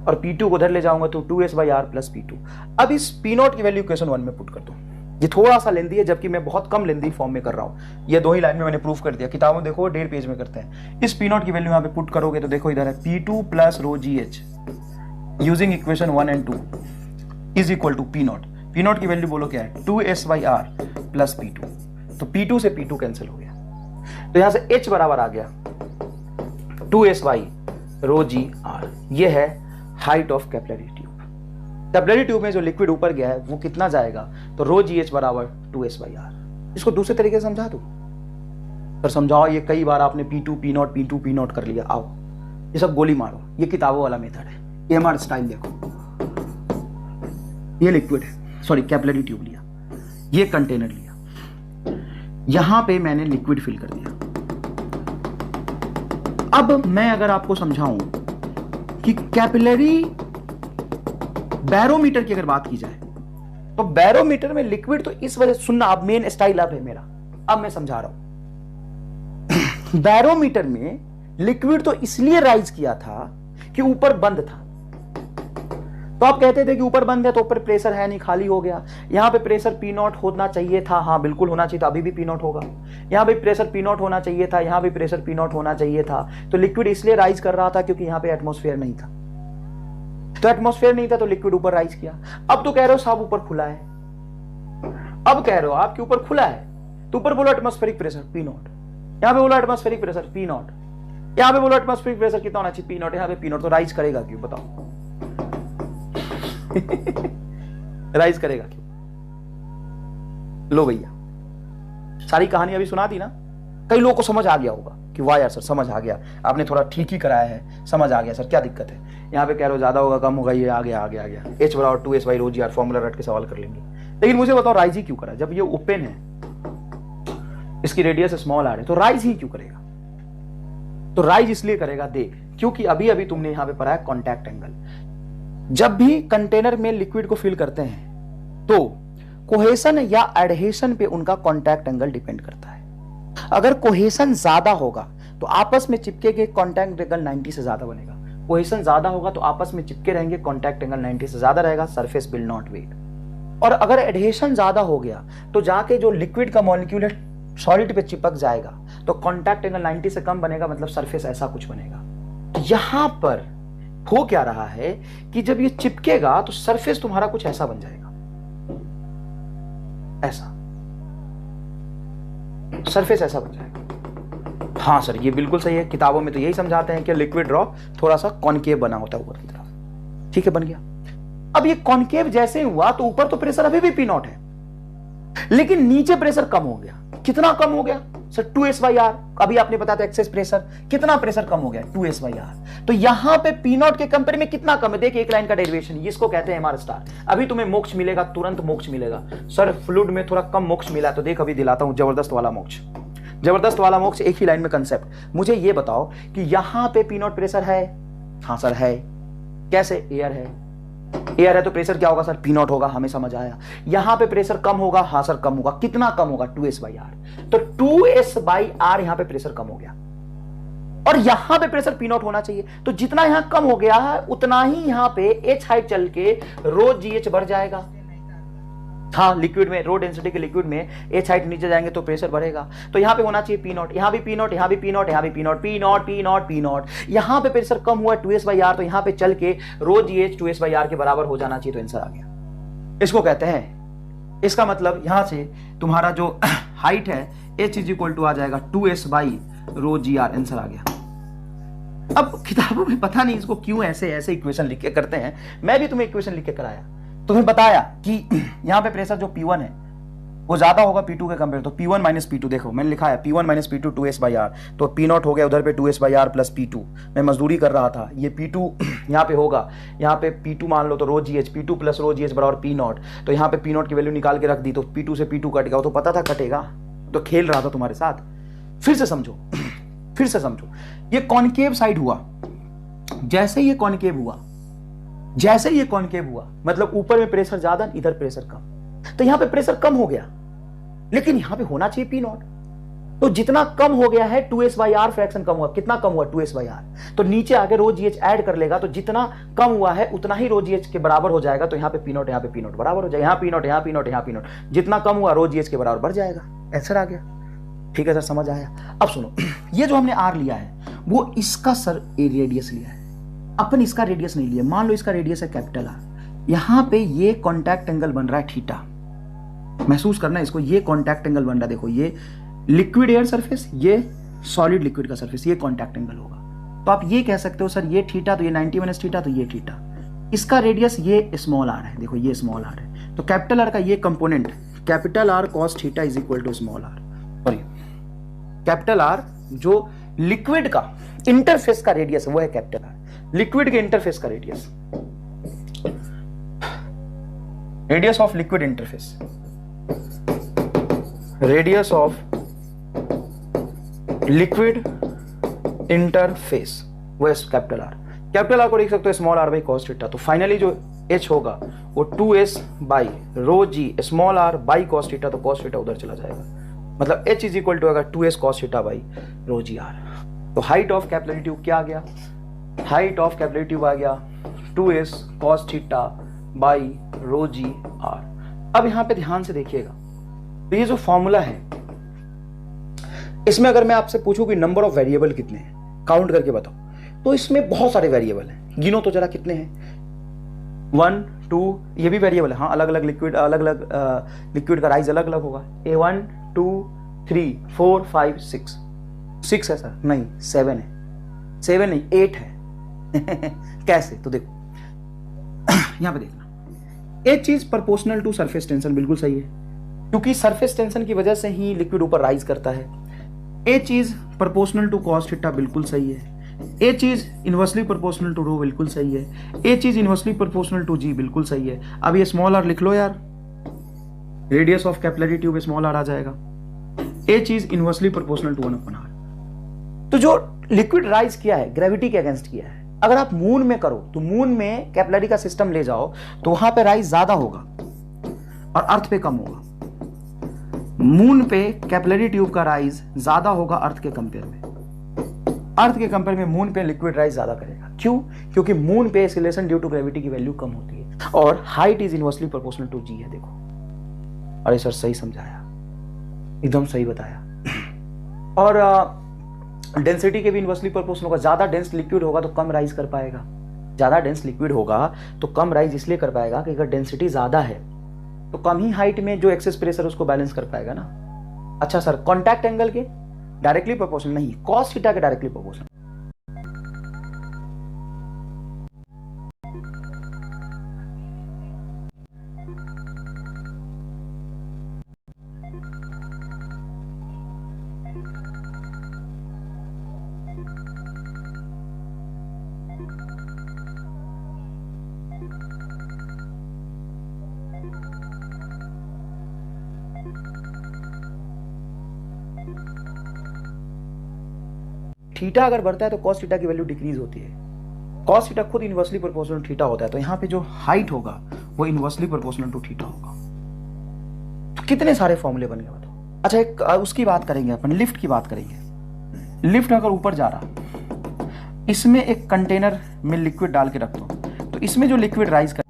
और पी टू को उधर ले जाऊंगा तो 2s/r प्लस पी टू। अब इस पी नॉट की वैल्यू इक्वेशन 1 में पुट कर दो। ये थोड़ा सा लेंदी है, जबकि मैं बहुत कम लेंदी फॉर्म में कर रहा हूँ, ये 2 ही लाइन में मैंने प्रूफ कर दिया, किताबों देखो 1.5 पेज में करते हैं। इस पी नॉट की वैल्यू यहाँ पे पुट करोगे तो देखो इधर है P two plus rho g h using equation 1 and 2 is equal to P naught. P naught की वैल्यू बोलो क्या है, 2s/r प्लस पी टू, तो पी टू से पी टू कैंसिल हो गया, तो यहां से h बराबर आ गया 2s/ρg/r। ये है height of capillary tube. Capillary tube में जो लिक्विड ऊपर गया है वो कितना जाएगा, तो ρgh बराबर 2s/r। इसको दूसरे तरीके से समझा दो सर, समझाओ, ये कई बार आपने P2 P not P2 P not कर लिया। आओ ये सब गोली मारो, ये किताबों वाला मेथड है, एमआर स्टाइल देखो। ये लिक्विड है, सॉरी कैपिलरी ट्यूब लिया, ये कंटेनर लिया, यहां पे मैंने लिक्विड फिल कर दिया। अब मैं अगर आपको समझाऊं कि कैपिलरी बैरोमीटर की अगर बात की जाए तो बैरोमीटर में लिक्विड तो इस वजह से, सुनना अब मेन स्टाइल अब है मेरा, अब मैं समझा रहा हूं। बैरोमीटर में लिक्विड तो इसलिए राइज किया था कि ऊपर बंद था, तो आप कहते थे कि ऊपर बंद है तो ऊपर प्रेशर है नहीं, खाली हो गया। यहां पे प्रेशर पी नॉट होना चाहिए था, हाँ बिल्कुल होना चाहिए था, अभी भी पी नॉट होगा। यहां पे प्रेशर पी नॉट होना चाहिए था, यहां भी प्रेशर पी नॉट होना चाहिए था। तो लिक्विड इसलिए राइज कर रहा था क्योंकि यहां पे एटमॉस्फेयर नहीं था, तो एटमॉस्फेयर नहीं था तो लिक्विड ऊपर राइज किया। अब तो कह रहे हो साहब ऊपर खुला है, अब कह रहे हो आपके ऊपर खुला है, तो ऊपर बोलो एटमॉस्फेरिक प्रेशर पी नॉट, यहां पे बोलो एटमॉस्फेरिक प्रेशर पी नॉट, यहां पे बोलो एटमॉस्फेरिक प्रेशर कितना होना चाहिए पी नॉट, यहां पे पी नॉट, तो राइज करेगा क्यों बताओ? राइज करेगा क्यों? लो भैया, सारी कहानी अभी सुना दी ना, कई लोगों को समझ आ गया होगा कि वाह यार सर समझ आ गया, आपने थोड़ा ठीक ही कराया है, समझ आ गया सर, क्या दिक्कत है? यहाँ पे कह रहे हो ज्यादा होगा कम होगा, ये आ गया आ गया आ गया, h बराबर 2s/ρg/r फॉर्मूला रट के सवाल कर लेंगे। लेकिन मुझे बताओ राइज ही क्यों करा? जब ये ओपन है, इसकी रेडियस स्मॉल आर है, तो राइज ही क्यों करेगा? तो राइज इसलिए करेगा, देख, क्योंकि अभी अभी तुमने यहां पे पढ़ा है कॉन्टैक्ट एंगल। जब भी कंटेनर में लिक्विड को फिल करते हैं तो कोहेशन या एडहेशन पे उनका कॉन्टैक्ट एंगल डिपेंड करता है। अगर कोहेशन ज्यादा होगा तो आपस में चिपके के कॉन्टैक्ट एंगल 90 से ज्यादा बनेगा, कोहेशन ज्यादा होगा तो आपस में चिपके रहेंगे, कॉन्टैक्ट एंगल 90 से ज्यादा रहेगा, सरफेस विल नॉट वेट। और अगर एडहेशन ज्यादा हो गया तो जाके जो लिक्विड का मॉलिक्यूल है सॉलिड पे चिपक जाएगा, तो कॉन्टैक्ट एंगल 90 से कम बनेगा, मतलब सरफेस ऐसा कुछ बनेगा। तो यहां पर हो क्या रहा है कि जब ये चिपकेगा तो सरफेस तुम्हारा कुछ ऐसा बन जाएगा, ऐसा सरफेस ऐसा बन जाएगा। हाँ सर ये बिल्कुल सही है, किताबों में तो यही समझाते हैं कि लिक्विड ड्रॉप थोड़ा सा कॉनकेव बना होता है ऊपर की तरफ, ठीक है बन गया। अब ये कॉनकेव जैसे हुआ तो ऊपर तो प्रेशर अभी भी पी नॉट है, लेकिन नीचे प्रेशर कम हो गया। कितना कम हो गया सर? 2s/r। अभी आपने बताया था एक्सेस प्रेशर, कितना प्रेशर कम हो गया? 2s/r। तो यहां पे पी नॉट के कंपेयर में कितना कम है? देखिए एक लाइन का डेरिवेशन, इसको कहते हैं एमआर स्टार। अभी तुम्हें मोक्ष मिलेगा, तुरंत मोक्ष मिलेगा। सर फ्लूइड में थोड़ा कम मोक्ष मिला, तो देख अभी दिलाता हूं जबरदस्त वाला मोक्ष। जबरदस्त वाला मोक्ष, एक ही लाइन में कंसेप्ट। मुझे ये बताओ कि यहां पे पी नॉट प्रेशर है? हाँ सर है। कैसे? एयर है, एयर है तो प्रेशर क्या होगा सर? पी नॉट होगा, हमें समझ आया। यहां पे प्रेशर कम होगा, हाँ सर कम होगा। कितना कम होगा? 2s/r। तो 2s/r यहां पे प्रेशर कम हो गया, और यहां पे प्रेशर पी नॉट होना चाहिए। तो जितना यहां कम हो गया है उतना ही यहां पे h हाइट चल के ρgh बढ़ जाएगा। हाँ लिक्विड में, रो डेंसिटी के लिक्विड में h हाइट नीचे जाएंगे तो प्रेशर बढ़ेगा। तो यहां पे होना चाहिए पी नॉट, यहां भी पी नॉट, यहां भी पी नॉट, यहां भी P naught, P naught P naught P not. यहां पे प्रेशर कम हुआ 2s/r, तो यहां पे चल के ρgh 2s/r के बराबर हो जाना चाहिए, तो आंसर आ गया। इसको कहते हैं, इसका मतलब यहां से तुम्हारा जो हाइट है h इज इक्वल टू आ जाएगा 2s/ρgr, आंसर आ गया। अब किताबों में पता नहीं इसको क्यों ऐसे ऐसे इक्वेशन लिख के करते हैं, मैं भी तुम्हें इक्वेशन लिख के कराया, तुम्हें बताया कि यहां पे प्रेशर जो P1 है वो ज्यादा होगा P2 के कंपेयर, तो P1 माइनस P2, देखो मैंने लिखा है P1 माइनस P2 2s/r, तो P नॉट हो गया उधर पे 2s/r प्लस P2। मैं मजदूरी कर रहा था, ये P2 यहाँ पे होगा, यहाँ पे P2 मान लो तो ρgh, P2 प्लस ρgh बराबर P नॉट। तो यहाँ पे P नॉट की वैल्यू निकाल के रख दी, तो P2 से P2 कट गया, तो पता था कटेगा, तो खेल रहा था तुम्हारे साथ। फिर से समझो, फिर से समझो, ये कॉनकेव साइड हुआ, जैसे ये कॉनकेव हुआ जैसे ही ये कॉन्केव हुआ, मतलब ऊपर में प्रेशर ज्यादा, इधर प्रेशर कम, तो यहां पे प्रेशर कम हो गया, लेकिन यहां पे होना चाहिए पी नॉट। तो जितना कम हो गया है 2s/r फ्रैक्शन कम हुआ, कितना कम हुआ 2s/r, तो नीचे आके रो जी एच ऐड कर लेगा, तो जितना कम हुआ है उतना ही रो जी एच के बराबर हो जाएगा। तो यहाँ पे पी नॉट, यहाँ पे पी नॉट बराबर हो जाएगा, यहाँ पी नॉट, यहाँ पी नॉट, यहाँ पी नॉट, जितना कम हुआ रो जी एच के बराबर बढ़ जाएगा। आंसर आ गया। ठीक है सर, समझ आया। अब सुनो, ये जो हमने आर लिया है वो इसका सर रेडियस लिया है, अपन इसका रेडियस नहीं लिया। मान लो इसका रेडियस है कैपिटल आर, यहां पे ये कॉन्टैक्ट एंगल बन रहा है थीटा, महसूस करना इसको, ये कॉन्टैक्ट एंगल बन रहा है, देखो ये लिक्विड एयर सरफेस, ये सॉलिड लिक्विड का सरफेस, ये कॉन्टैक्ट एंगल होगा। तो आप ये कह सकते हो सर ये थीटा, तो ये 90 माइनस थीटा, तो ये थीटा, इसका रेडियस ये स्मॉल आर है, देखो ये स्मॉल आर है, तो कैपिटल आर का ये component capital R cos theta is equal to small r, sorry capital R जो लिक्विड का इंटरफेस का रेडियस है वो है कैपिटल आर, लिक्विड के इंटरफेस का radius, radius of liquid interface, radius of liquid interface वो है कैपिटल आर। कैपिटल आर को लिख सकते हो small r by cos theta. तो फाइनली जो एच होगा वो 2s by rho g small r by cos theta, तो कॉस थीटा उधर चला जाएगा, मतलब h इज इक्वल टू अगर 2s cos theta by rho g r. तो हाइट ऑफ कैपिलरी ट्यूब क्या आ गया, हाइट ऑफ कैपिलरी ट्यूब आ गया 2s cos theta by rho g r. अब यहां पे ध्यान से देखिएगा, तो ये जो फॉर्मूला है इसमें अगर मैं आपसे पूछूं कि नंबर ऑफ वेरिएबल कितने हैं, काउंट करके बताओ, तो इसमें बहुत सारे वेरिएबल हैं, गिनो तो जरा कितने हैं। 1 2 ये भी वेरिएबल है, हाँ अलग अलग लिक्विड, अलग अलग लिक्विड का राइज अलग अलग होगा। A1 2 3 4 5 6 6 है सर, नहीं 7 है, 7 नहीं 8 है कैसे, तो देखो यहां पे देखना, एक चीज प्रोपोर्शनल टू सरफेस टेंशन, बिल्कुल सही है, क्योंकि सरफेस टेंशन की वजह से ही लिक्विड ऊपर राइज करता है। ए चीज प्रोपोर्शनल टू कॉस थीटा, बिल्कुल सही है। ए चीज इनवर्सली प्रोपोर्शनल टू रो, बिल्कुल सही है। ए चीज इनवर्सली प्रोपोर्शनल टू जी, बिल्कुल सही है। अब ये स्मॉल आर लिख लो यार, radius of capillary tube small R आ जाएगा। ए चीज इनवर्सली प्रोपोर्शनल टू 1/r। तो जो लिक्विड राइज किया है ग्रेविटी के अगेंस्ट किया है, अगर आप मून में करो तो मून में कैपिलरी का सिस्टम ले जाओ तो वहां पे राइज ज्यादा होगा और अर्थ पे कम होगा। मून पे कैपिलरी ट्यूब का राइज ज्यादा होगा अर्थ के कंपेयर में, अर्थ के कंपेयर में मून पे लिक्विड राइज ज्यादा करेगा। क्यों? क्योंकि मून पे एक्सीलरेशन ड्यू टू ग्रेविटी की वैल्यू कम होती है और height is inversely proportional to G है। देखो, अरे सर सही समझाया, एकदम सही बताया। और डेंसिटी के भी इनवर्सली प्रोपोर्शनल होगा, ज्यादा डेंस लिक्विड होगा तो कम राइज कर पाएगा, ज्यादा डेंस लिक्विड होगा तो कम राइज इसलिए कर पाएगा कि अगर डेंसिटी ज्यादा है तो कम ही हाइट में जो एक्सेस प्रेशर उसको बैलेंस कर पाएगा ना। अच्छा सर, कॉन्टैक्ट एंगल के डायरेक्टली प्रोपोर्शनल नहीं, कॉस थीटा के डायरेक्टली प्रोपोर्शनल। थीटा अगर बढ़ता है तो कॉस थीटा की वैल्यू डिक्रीज होती है। कॉस थीटा खुद इनवर्सली प्रोपोर्शनल थीटा होता है, तो यहां पे जो हाइट होगा वो इनवर्सली प्रोपोर्शनल टू थीटा होगा। तो कितने सारे फॉर्मूले बन गए बताओ। अच्छा, एक उसकी बात करेंगे अपन, लिफ्ट की बात करेंगे। लिफ्ट अगर ऊपर जा रहा, इसमें एक कंटेनर में लिक्विड डाल के रख दो, तो इसमें जो लिक्विड राइज कर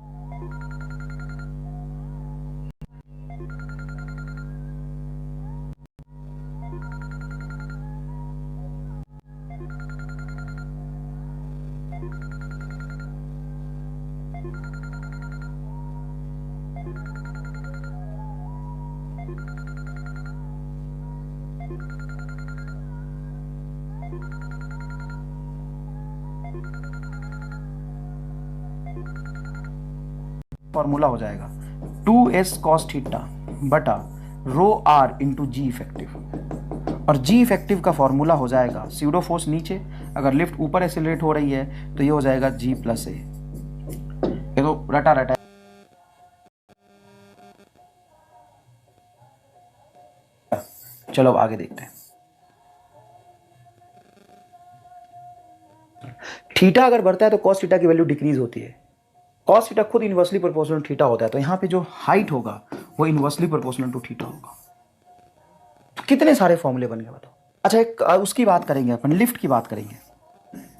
फॉर्मूला हो जाएगा 2s cos थीटा बटा रो आर इंटू जी इफेक्टिव, और जी इफेक्टिव का फॉर्मूला हो जाएगा स्यूडो फोर्स नीचे, अगर लिफ्ट ऊपर एक्सेलरेट हो रही है तो ये हो जाएगा जी प्लस ए। ये तो रटा रटा। चलो अब आगे देखते हैं। थीटा अगर बढ़ता है तो कॉस थीटा की वैल्यू डिक्रीज होती है, कॉस थीटा खुद इनवर्सली प्रोपोर्शनल थीटा होता है, तो यहाँ पे जो हाइट होगा वो इनवर्सली प्रोपोर्शनल टू थीटा होगा। कितने सारे फॉर्मूले बन गए बताओ। अच्छा, एक उसकी बात करेंगे अपन, लिफ्ट की बात करेंगे।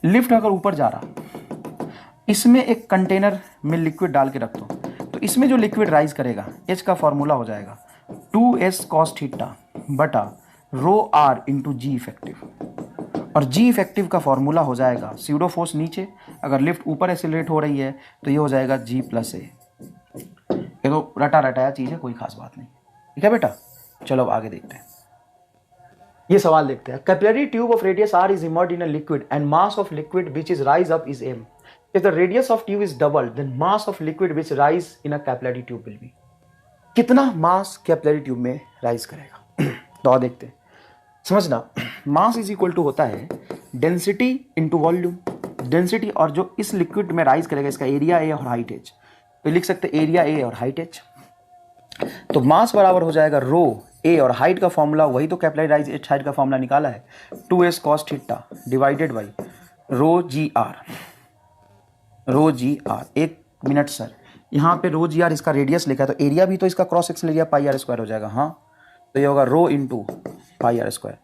लिफ्ट अगर ऊपर जा रहा, इसमें एक कंटेनर में लिक्विड डाल के रख दो, तो इसमें जो लिक्विड राइज करेगा एच का फॉर्मूला हो जाएगा 2s cos थीटा बटा रो आर इंटू जी इफेक्टिव, और जी इफेक्टिव का फॉर्मूला हो जाएगा स्यूडो फोर्स नीचे, अगर लिफ्ट ऊपर एक्सेलरेट हो रही है तो ये हो जाएगा जी प्लस ए। ये तो रटा रटाया चीज़ है, कोई खास बात नहीं, ठीक है बेटा। चलो अब आगे देखते हैं, ये सवाल देखते हैं। Capillary tube of radius r is immersed in a liquid and mass of liquid which is rise up is M. If the radius of tube is double then mass of liquid which rise in a capillary tube will be. कितना mass capillary tube में rise करेगा तो और देखते हैं, समझना। मास is equal to होता है डेंसिटी इंटू वॉल्यूम। डेंसिटी और जो इस लिक्विड में राइज करेगा इसका एरिया ए और हाइट एच, तो लिख सकते हैं एरिया ए और हाइट एच। तो मास बराबर हो जाएगा रो ए, और हाइट का फॉर्मूला वही तो कैपिलरी राइज एच हाइट का फॉर्मूला निकाला है 2s cos theta divided by rho g r. Rho g r, एक मिनट सर, यहाँ पे रो जी आर इसका रेडियस लिखा है, तो एरिया भी तो इसका cross section area pi R square हो जाएगा। हाँ, तो ये होगा rho into pi R square.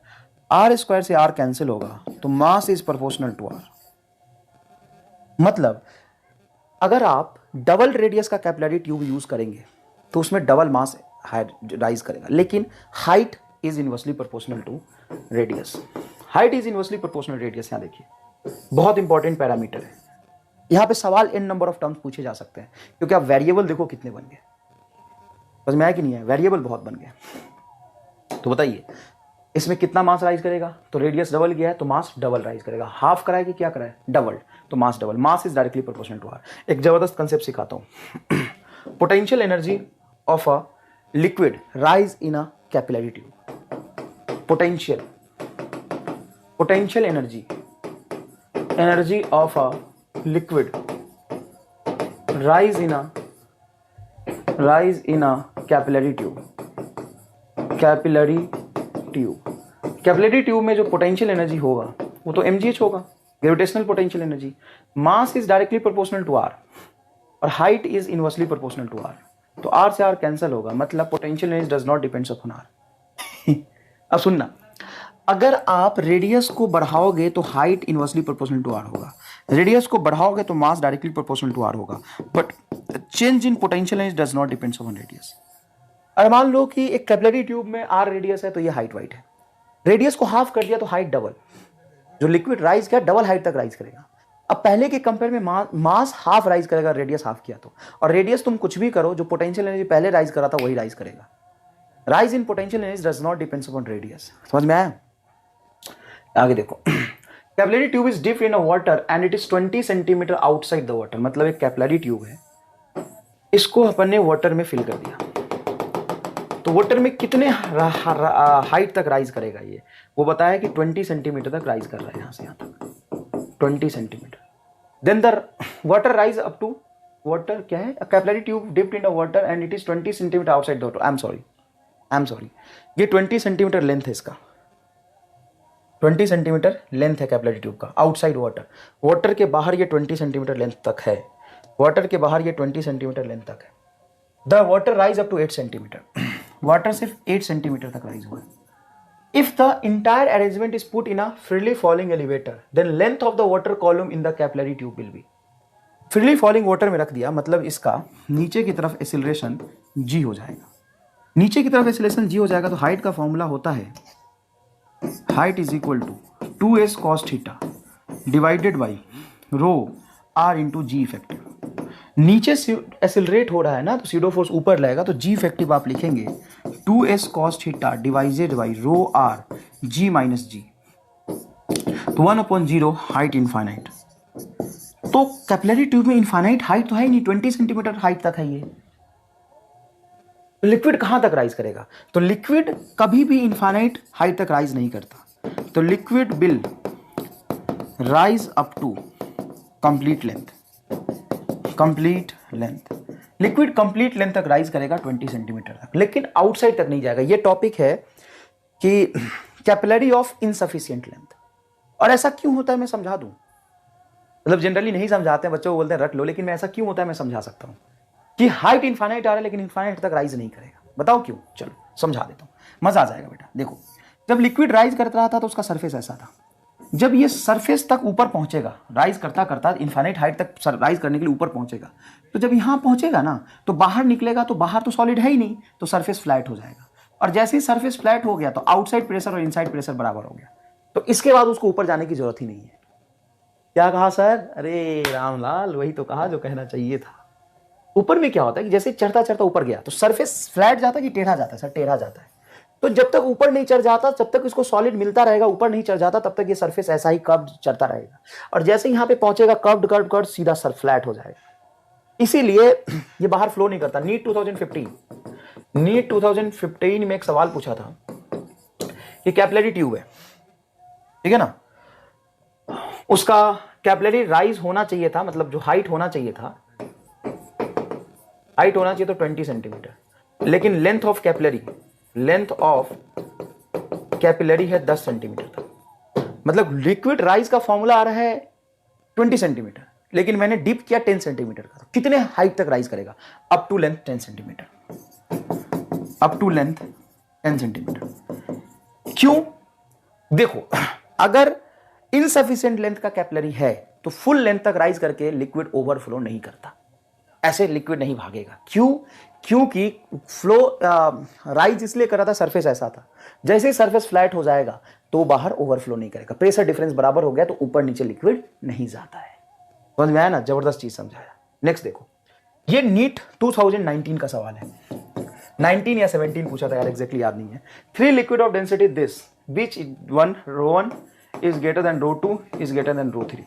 R square से आर कैंसिल होगा, तो mass is proportional to R. मतलब अगर आप डबल रेडियस का कैपिलरी ट्यूब यूज करेंगे तो उसमें डबल मास राइज करेगा, लेकिन height is inversely proportional to radius. Height is inversely proportional radius, यहाँ देखिए बहुत इंपॉर्टेंट पैरामीटर है। यहाँ पे सवाल n नंबर ऑफ टर्म्स पूछे जा सकते हैं, क्योंकि आप वेरिएबल देखो कितने बन गए, समझ में आया कि नहीं है, वेरिएबल बहुत बन गए। तो बताइए इसमें कितना मास राइज करेगा, तो रेडियस डबल गया है तो मास डबल राइज करेगा। हाफ कराए कि क्या कराए, डबल, तो mass double. Mass is directly proportional to R. एक जबरदस्त कंसेप्ट सिखाता हूँ। Potential energy of a liquid rise in a capillary tube. Potential energy of a liquid rise in a capillary tube में जो पोटेंशियल एनर्जी होगा वो तो mgh होगा, gravitational potential energy. Mass is directly proportional to R और height is inversely proportional to R, तो R से R cancel होगा, मतलब potential energy does not depends upon R. अब सुनना, अगर आप रेडियस को बढ़ाओगे तो height inversely proportional to R होगा, रेडियस को बढ़ाओगे तो mass directly proportional to R होगा, but change in potential energy does not depends on radius. और मान लो कि एक कैपिलरी ट्यूब में आर रेडियस है तो ये हाइट वाइट है, रेडियस को हाफ कर दिया तो हाइट डबल, जो लिक्विड राइज किया डबल हाइट तक राइज करेगा। अब पहले के कंपेयर में मास हाफ राइज करेगा, रेडियस हाफ किया तो, और रेडियस तुम कुछ भी करो, जो पोटेंशियल एनर्जी पहले राइज करा था वही राइज करेगा। Rise in potential energy does not depends upon radius. समझ में आया? आगे देखो, capillary tube is dip in a water and it is 20 centimetre outside the water. मतलब एक कैपिलरी ट्यूब है, इसको अपन ने वाटर में फिल कर दिया, तो वाटर में कितने हाइट तक राइज करेगा ये, वो बताया कि 20 सेंटीमीटर तक राइज कर रहा है, यहाँ से यहाँ तक 20 centimetre. Then the water rise up to, water क्या है, capillary tube dipped in a water and it is 20 centimetre outside the water. I am sorry, ये 20 सेंटीमीटर लेंथ है इसका, 20 सेंटीमीटर लेंथ है कैपिलरी ट्यूब का आउटसाइड वाटर। वाटर के बाहर ये 20 सेंटीमीटर लेंथ तक है, वाटर के बाहर ये 20 सेंटीमीटर लेंथ तक है। The water rise up to 8 centimetre, water सिर्फ 8 सेंटीमीटर तक राइज हुआ है। If the entire arrangement is put in a freely falling elevator then length of the water column in the capillary tube will be. Freely falling water में रख दिया, मतलब इसका नीचे की तरफ एक्सीलरेशन g हो जाएगा, नीचे की तरफ एक्सीलरेशन g हो जाएगा, तो हाइट का फॉर्मूला होता है height is equal to 2s cos theta divided by rho r into g effective. नीचे एक्सेलरेट हो रहा है ना, तो सीडो फोर्स ऊपर लगेगा, तो जी इफेक्टिव आप लिखेंगे 2s cos theta divided by rho R G minus G, तो 1/0 हाइट इनफाइनाइट। तो कैपिलरी ट्यूब में इनफाइनाइट हाइट तो है नहीं, 20 सेंटीमीटर हाइट तक है ये। लिक्विड कहां तक राइज करेगा, तो लिक्विड कभी भी इनफाइनाइट हाइट तक राइज नहीं करता, तो liquid will rise up to complete length. Liquid complete length तक राइज करेगा 20 सेंटीमीटर तक, लेकिन आउटसाइड तक नहीं जाएगा। ये टॉपिक है कि कैपिलरी ऑफ इनसफिशिएंट लेंथ, और ऐसा क्यों होता है मैं समझा दूं। मतलब जनरली नहीं समझाते हैं, बच्चों को बोलते हैं रट लो, लेकिन मैं ऐसा क्यों होता है मैं समझा सकता हूँ कि हाइट इनफाइनाइट आ रहा है लेकिन इनफाइनाइट तक राइज नहीं करेगा। बताओ क्यों? चलो समझा देता हूँ, मजा आ जाएगा बेटा। देखो, जब लिक्विड राइज करता रहा था तो उसका सरफेस ऐसा था। जब ये सरफेस तक ऊपर पहुंचेगा, राइज करता करता इनफाइनाइट हाइट तक राइज करने के लिए ऊपर पहुंचेगा, तो जब यहां पहुंचेगा ना तो बाहर निकलेगा, तो बाहर तो सॉलिड है ही नहीं, तो सरफेस फ्लैट हो जाएगा। और जैसे ही सरफेस फ्लैट हो गया तो आउटसाइड प्रेशर और इनसाइड प्रेशर बराबर हो गया, तो इसके बाद उसको ऊपर जाने की जरूरत ही नहीं है। क्या कहा सर? अरे रामलाल, वही तो कहा जो कहना चाहिए था। ऊपर में क्या होता है कि जैसे चढ़ता चढ़ता ऊपर गया तो सरफेस फ्लैट जाता है कि टेढ़ा जाता है? सर टेढ़ा जाता है। तो जब तक ऊपर नहीं चढ़ जाता जब तक इसको सॉलिड मिलता रहेगा, ऊपर नहीं चढ़ जाता तब तक ये सरफेस ऐसा ही कर्व्ड चढ़ता रहेगा, और जैसे यहाँ पे पहुंचेगा कर्व्ड कर्व्ड कर्व्ड सीधा सर फ्लैट हो जाएगा। इसीलिए ये बाहर फ्लो नहीं करता। नीट 2015 में एक सवाल पूछा था कि कैपिलरी ट्यूब है, ठीक है ना, उसका कैपिलरी राइज होना चाहिए था, मतलब जो हाइट होना चाहिए था, हाइट होना चाहिए तो 20 सेंटीमीटर, लेकिन लेंथ ऑफ कैपिलरी है 10 सेंटीमीटर तक। मतलब लिक्विड राइज का फॉर्मूला आ रहा है 20 सेंटीमीटर, लेकिन मैंने डिप किया 10 सेंटीमीटर का। तो कितने हाइट तक राइज करेगा? Up to length 10 centimetre, up to length 10 centimetre. क्यों? देखो, अगर इनसफिशिएंट लेंथ का कैपिलरी है तो फुल लेंथ तक राइज करके लिक्विड ओवरफ्लो नहीं करता, ऐसे लिक्विड नहीं भागेगा। क्यों? क्योंकि फ्लो राइज इसलिए कर रहा था, सरफेस ऐसा था, जैसे ही सरफेस फ्लैट हो जाएगा तो बाहर ओवरफ्लो नहीं करेगा, प्रेशर डिफरेंस बराबर हो गया तो ऊपर नीचे लिक्विड नहीं जाता है। समझ में आया ना? जबरदस्त चीज समझाया। नेक्स्ट देखो, ये नीट 2019 का सवाल है, 19 या 17 पूछा था यार, एग्जैक्टली याद नहीं है। 3 liquid of density this which one ρ1 is greater than ρ2 is greater than ρ3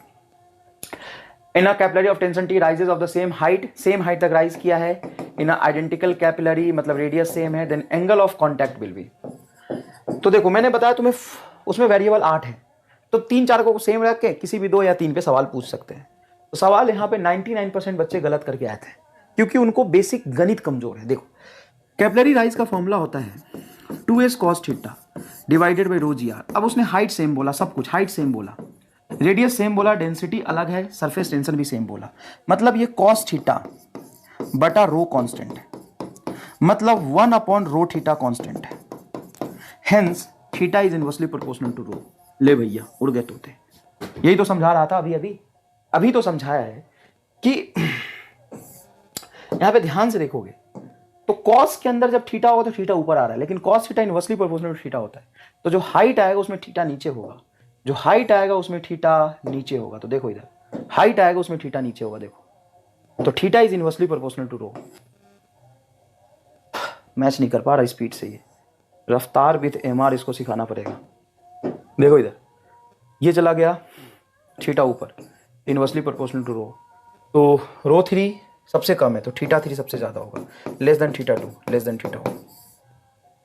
in a capillary of 10 cm rises of the same height तक राइज किया है in a identical capillary, मतलब रेडियस सेम है, then angle of contact will be। तो देखो, मैंने बताया तुम्हें उसमें वेरिएबल 8 है, तो 3-4 को सेम रख के किसी भी 2 या 3 पे सवाल पूछ सकते हैं। तो सवाल यहाँ पे 99% बच्चे गलत करके आए थे क्योंकि उनको बेसिक गणित कमजोर है। देखो, कैपिलरी राइज का फॉर्मूला होता है 2s cos theta divided by ρgr। अब उसने हाइट सेम बोला, सब कुछ हाइट सेम बोला, रेडियस सेम बोला, डेंसिटी अलग है, सरफेस टेंशन भी सेम बोला, मतलब ये cos थीटा बटा रो कांस्टेंट है, मतलब 1/ρ थीटा कांस्टेंट है, hence theta is inversely proportional to rho. ले भैया, उड़ गए तोते। यही तो समझा रहा था अभी तो समझाया है कि यहां पे ध्यान से देखोगे तो कॉस के अंदर जब थीटा होगा तो थीटा ऊपर आ रहा है, लेकिन cos theta inversely proportional to theta होता है, तो जो हाइट आएगा उसमें थीटा नीचे होगा, जो हाइट आएगा उसमें थीटा नीचे होगा। तो देखो इधर हाइट आएगा उसमें थीटा नीचे होगा, देखो, तो theta is inversely proportional to rho. Match नहीं कर पा रहा स्पीड से, ये रफ्तार विथ एमआर इसको सिखाना पड़ेगा। देखो इधर ये चला गया थीटा ऊपर, इनवर्सली प्रोपोर्शनल टू रो, तो ρ3 सबसे कम है तो θ3 सबसे ज्यादा होगा, लेस देन θ2, लेस देन θ1।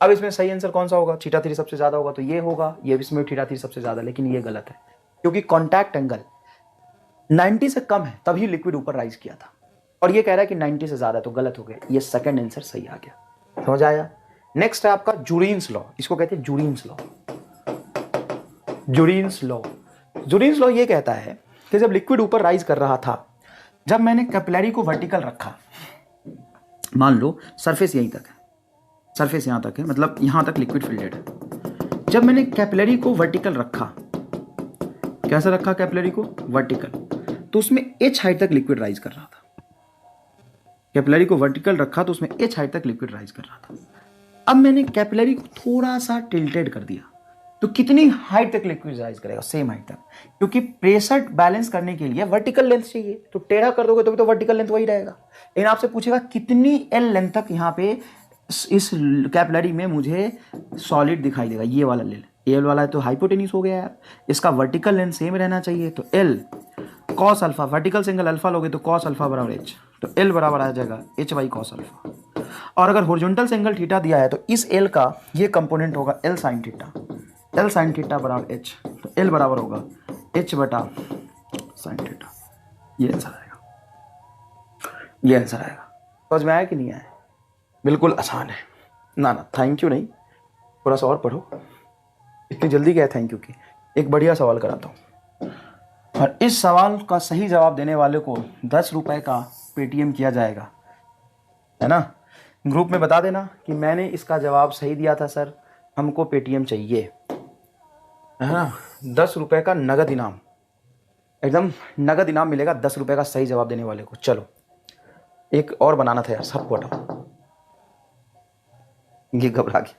अब इसमें सही आंसर कौन सा होगा? θ3 सबसे ज्यादा होगा तो ये होगा, ये इसमें θ3 सबसे ज्यादा, लेकिन ये गलत है क्योंकि कॉन्टैक्ट एंगल 90 से कम है तभी लिक्विड ऊपर राइज किया था, और ये कह रहा है कि 90 से ज्यादा, तो गलत हो गया। ये सेकंड आंसर सही आ गया। समझ आया? नेक्स्ट है आपका जुरीन्स लॉ, इसको कहते हैं जुरीन्स लॉ। जुरीन्स लॉ ये कहता है कि जब लिक्विड ऊपर राइज कर रहा था, जब मैंने कैपिलरी को वर्टिकल रखा, मान लो सरफेस यहीं तक है, सरफेस यहां तक है, मतलब यहां तक लिक्विड फिल्टेड है, जब मैंने कैपिलरी को वर्टिकल रखा, कैसे रखा कैपिलरी को? वर्टिकल, तो उसमें h हाइट तक लिक्विड राइज कर रहा था। कैपिलरी को वर्टिकल रखा तो उसमें h हाइट तक लिक्विड राइज कर रहा था। अब मैंने कैपिलरी को थोड़ा सा टिल्टेड कर दिया, तो कितनी हाइट तक लिक्विड राइज करेगा? सेम हाइट तक, क्योंकि प्रेशर बैलेंस करने के लिए वर्टिकल लेंथ चाहिए, तो टेढ़ा कर दोगे तो वर्टिकल लेंथ वही रहेगा। लेकिन आपसे पूछेगा कितनी एल लेंथ तक यहाँ पे इस कैपिलरी में मुझे सॉलिड दिखाई देगा, ये वाला ले ले, एल वाला है तो हाइपोटेन्यूस हो गया यार, इसका वर्टिकल लेंथ सेम रहना चाहिए, तो L cos alpha, vertical single alpha लोगे तो कॉस अल्फा बराबर एच, तो एल बराबर आ जाएगा एच बाई कॉस अल्फा। और अगर हॉरिजॉन्टल सिंगल थीटा दिया है तो इस एल का ये कंपोनेंट होगा L sine theta, L sine theta बराबर एच, तो एल बराबर होगा एच बटा साइन थीटा। ये आंसर आएगा, ये आंसर आएगा। समझ में आया कि नहीं आया? बिल्कुल आसान है ना, थैंक यू नहीं, थोड़ा सा और पढ़ो, इतनी जल्दी क्या है थैंक यू की। एक बढ़िया सवाल कराता हूँ, और इस सवाल का सही जवाब देने वाले को 10 रुपए का पेटीएम किया जाएगा, है ना। ग्रुप में बता देना कि मैंने इसका जवाब सही दिया था सर, हमको पेटीएम चाहिए, है ना। 10 रुपए का नगद इनाम, एकदम नगद इनाम मिलेगा 10 रुपए का सही जवाब देने वाले को। चलो एक और बनाना था यार, सबको हटाओ, ये घबरा गया।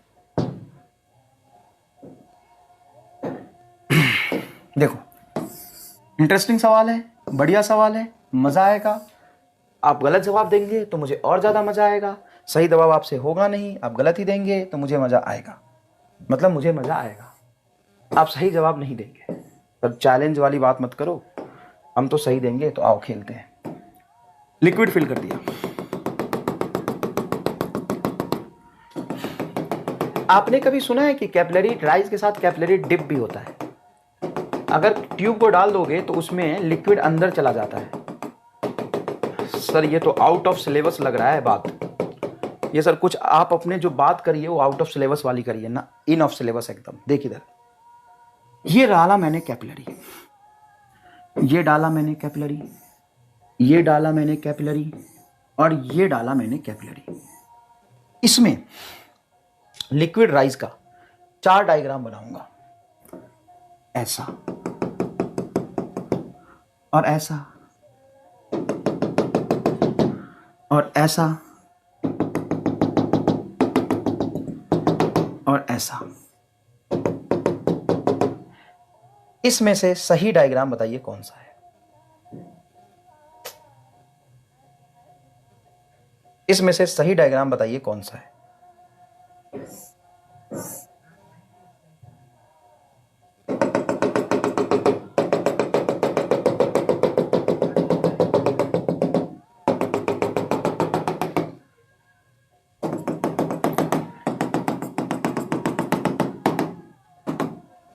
देखो इंटरेस्टिंग सवाल है, बढ़िया सवाल है, मजा आएगा। आप गलत जवाब देंगे तो मुझे और ज्यादा मजा आएगा, सही जवाब आपसे होगा नहीं, आप गलत ही देंगे तो मुझे मजा आएगा, मतलब मुझे मजा आएगा। आप सही जवाब नहीं देंगे तब चैलेंज वाली बात मत करो, हम तो सही देंगे। तो आओ खेलते हैं। लिक्विड फिल कर दिया। आपने कभी सुना है कि कैपिलरी राइज के साथ कैपिलरी डिप भी होता है? अगर ट्यूब को डाल दोगे तो उसमें लिक्विड अंदर चला जाता है। सर ये तो आउट ऑफ सिलेबस लग रहा है बात। ये सर कुछ आप अपने जो बात करिए वो आउट ऑफ सिलेबस वाली करिए ना, इन ऑफ सिलेबस एकदम। देखिए इधर, ये डाला मैंने कैपिलरी, ये डाला मैंने कैपिलरी, ये डाला मैंने कैपिलरी, और ये डाला मैंने कैपिलरी। इसमें लिक्विड राइज का 4 डायग्राम बनाऊंगा, ऐसा और ऐसा और ऐसा और ऐसा। इसमें से सही डायग्राम बताइए कौन सा है? इसमें से सही डायग्राम बताइए कौन सा है?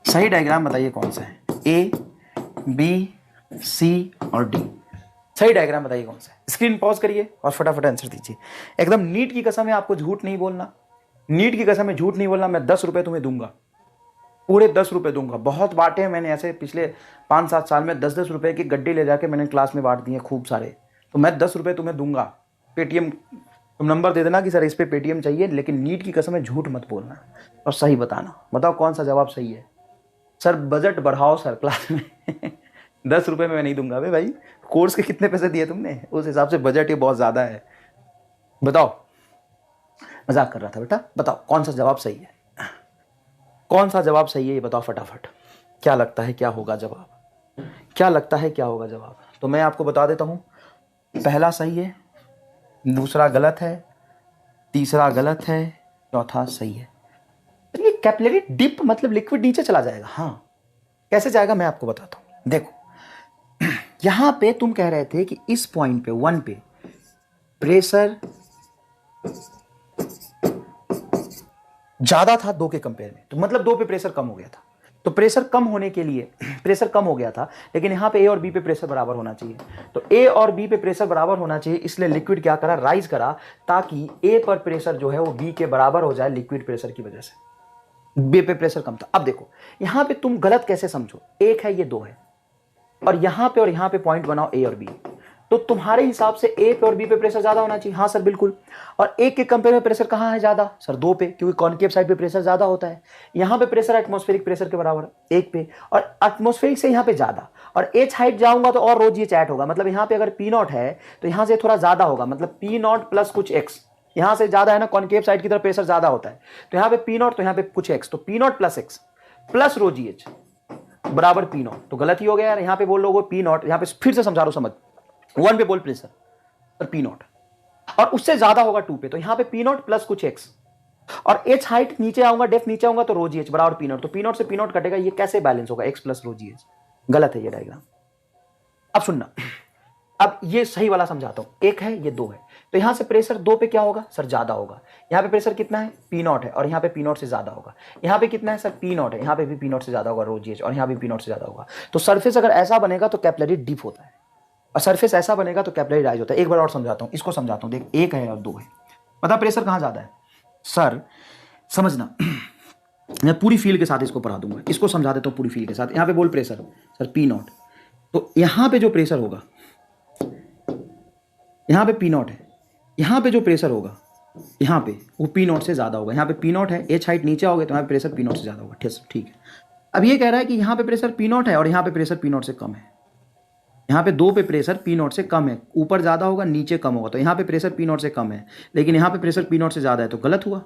सही डायग्राम बताइए कौन सा है? ए, बी, सी और डी। सही डायग्राम बताइए कौन सा है? स्क्रीन पॉज करिए और फटाफट आंसर दीजिए। एकदम नीट की कसम है, आपको झूठ नहीं बोलना, नीट की कसम है झूठ नहीं बोलना। मैं 10 रुपए तुम्हें दूंगा, पूरे 10 रुपए दूंगा। बहुत बांटे हैं मैंने ऐसे, पिछले 5-7 साल में 10-10 रुपए की गड्डी ले जाके मैंने क्लास में बांट दिए खूब सारे। तो मैं 10 रुपए तुम्हें दूंगा। पेटीएम तुम नंबर दे देना कि सर इस पे पेटीएम चाहिए, लेकिन नीट की कसम है झूठ मत बोलना और सही बताना। बताओ कौन सा जवाब सही है? सर बजट बढ़ाओ सर क्लास में 10 रुपए में मैं नहीं दूंगा भाई। कोर्स के कितने पैसे दिए तुमने, उस हिसाब से बजट ये बहुत ज्यादा है। बताओ, मजाक कर रहा था बेटा। बताओ कौन सा जवाब सही है, कौन सा जवाब सही है ये बताओ फटाफट। क्या लगता है क्या होगा जवाब? क्या लगता है क्या होगा जवाब? तो मैं आपको बता देता हूं, पहला सही है, दूसरा गलत है, तीसरा गलत है, चौथा सही है। ये कैपिलरी डिप मतलब लिक्विड नीचे चला जाएगा। हाँ कैसे जाएगा मैं आपको बताता हूं। देखो यहां पे तुम कह रहे थे कि इस पॉइंट पे 1 पे प्रेशर ज्यादा था 2 के कंपेयर में, तो मतलब 2 पे प्रेशर कम हो गया था। तो प्रेशर कम होने के लिए प्रेशर कम हो गया था, लेकिन यहां पे ए और बी पे प्रेशर बराबर होना चाहिए। तो ए और बी पे प्रेशर बराबर होना चाहिए, इसलिए लिक्विड क्या करा, राइज करा, ताकि ए पर प्रेशर जो है वो बी के बराबर हो जाए लिक्विड प्रेशर की वजह से। बी पे प्रेशर कम था। अब देखो यहां पे तुम गलत कैसे समझो, 1 है ये 2 है, और यहां पे पॉइंट बनाओ ए और बी। तो तुम्हारे हिसाब से ए पे और बी पे प्रेशर ज्यादा होना चाहिए। हाँ सर बिल्कुल। और एक के कंपेयर में प्रेशर कहां है ज्यादा? सर 2 पे, क्योंकि कॉनकेव साइड पे प्रेशर ज्यादा होता है। यहां पे प्रेशर एटमॉस्फेरिक प्रेशर के बराबर है 1 पे, और एटमॉस्फेरिक से यहां पे ज्यादा। और एच हाइट जाऊंगा तो और रोज ये चैट होगा, मतलब यहां पे अगर पी नॉट है तो यहां से थोड़ा ज्यादा होगा, मतलब पी नॉट प्लस कुछ एक्स। यहां से ज्यादा है ना, कॉनकेव साइड की तरफ प्रेशर ज्यादा होता है, तो यहां पे पी नॉट, तो यहां पे कुछ एक्स, तो P not plus x plus rho g H बराबर पी नॉट। तो गलत ही हो गया यार, यहां पे बोल लोगे पी नॉट, यहां पे फिर से समझा रहा हूं, समझ 1 पे बोल प्रेशर और पी नॉट, और उससे ज्यादा होगा 2 पे, तो यहां पे पी नॉट प्लस कुछ एक्स, और एच हाइट नीचे आऊंगा, डेफ नीचे आऊंगा, तो रो जी एच बराबर पी नॉट। तो पी नॉट से पी नॉट कटेगा, ये कैसे बैलेंस होगा? X plus rho g H. गलत है ये डायग्राम। अब सुनना, अब ये सही वाला समझाता हूं। 1 है ये 2 है, तो यहां से प्रेशर 2 पे क्या होगा सर? ज्यादा होगा। यहां पे प्रेशर कितना है? पी नॉट है, और यहां पे पी नॉट से ज्यादा होगा। यहां पे कितना है सर? पी नॉट है, यहां पे भी पी नॉट से ज्यादा होगा रो जी एच, और यहां भी पी नॉट से ज्यादा होगा। तो सरफेस अगर ऐसा बनेगा तो कैपिलरी डीप होता है, और सरफेस ऐसा बनेगा तो कैपिलरी राइज होता है। एक बार और समझाता हूं, इसको समझाता हूं। देख 1 है और 2 है, पता प्रेशर कहां ज्यादा है? सर समझना, मैं पूरी फील के साथ इसको पढ़ा दूंगा, इसको समझा देता हूं पूरी फील के साथ। यहां पे बोल प्रेशर सर पी नॉट, तो यहां पे जो प्रेशर होगा, यहां पे पी नॉट है, यहां पे जो प्रेशर होगा यहाँ पे वो पी नॉट से ज़्यादा होगा। यहाँ पे पी नॉट है, एच हाइट नीचे आओगे तो यहाँ पे प्रेशर पी नॉट से ज़्यादा होगा। ठीक है। अब ये कह रहा है कि यहाँ पे प्रेशर पी नॉट है और यहाँ पे प्रेशर पी नॉट से कम है। यहाँ पे दो पे प्रेशर पी नॉट से कम है, ऊपर ज़्यादा होगा नीचे कम होगा, तो यहाँ पे प्रेशर पी नॉट से कम है, लेकिन यहाँ पे प्रेशर पी नॉट से ज़्यादा है, तो गलत हुआ।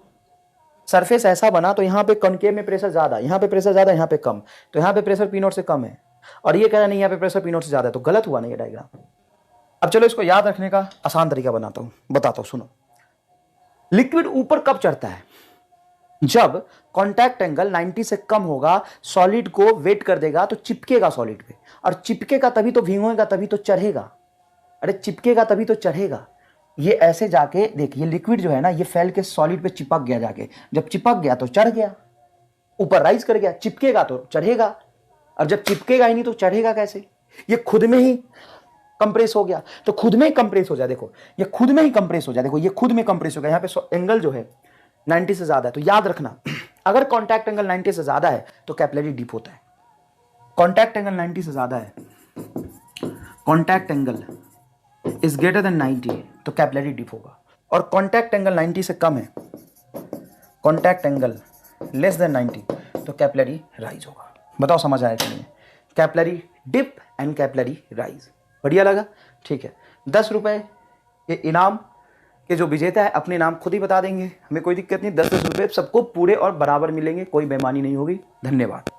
सरफेस ऐसा बना तो यहाँ पे कॉनकेव में प्रेशर ज़्यादा, यहाँ पे प्रेशर ज़्यादा, यहाँ पे कम, तो यहाँ पे प्रेशर पी नॉट से कम है, और ये कह रहा है नहीं यहाँ पे प्रेशर पी नॉट से ज़्यादा है, तो गलत हुआ ना ये डायग्राम। अब चलो इसको याद रखने का आसान तरीका बताता हूँ, सुनो। लिक्विड ऊपर कब चढ़ता है? जब कांटेक्ट एंगल 90 से कम होगा, सॉलिड को वेट कर देगा तो चिपकेगा सॉलिड पे, और चिपकेगा तभी तो भिगोएगा, तभी तो चढ़ेगा। अरे चिपकेगा तभी तो चढ़ेगा। ये ऐसे जाके देख, ये लिक्विड जो है ना, ये फैल के सॉलिड पे चिपक गया जाके, जब चिपक गया तो चढ़ गया, ऊपर राइज कर गया। चिपकेगा तो चढ़ेगा, और जब चिपकेगा ही नहीं तो चढ़ेगा कैसे? ये खुद में ही कंप्रेस हो गया, तो खुद में ही कंप्रेस हो जाए। देखो ये खुद में ही कंप्रेस हो जाए, देखो ये खुद में कंप्रेस हो गया। यहाँ पे एंगल जो है 90 से ज्यादा है, तो याद रखना अगर कांटेक्ट एंगल 90 से ज्यादा है तो कैपिलरी डीप होता है। कांटेक्ट एंगल 90 से ज्यादा है, contact angle is greater than 90 तो कैपिलरी डीप होगा, और कांटेक्ट एंगल 90 से कम है, कांटेक्ट एंगल लेस देन 90 तो कैपिलरी राइज होगा। बताओ समझ आया कि नहीं? Capillary dip and capillary rise. बढ़िया लगा? ठीक है। 10 रुपए ये इनाम के जो विजेता है अपने नाम खुद ही बता देंगे, हमें कोई दिक्कत नहीं। 10-10 रुपए सबको पूरे और बराबर मिलेंगे, कोई बेईमानी नहीं होगी। धन्यवाद।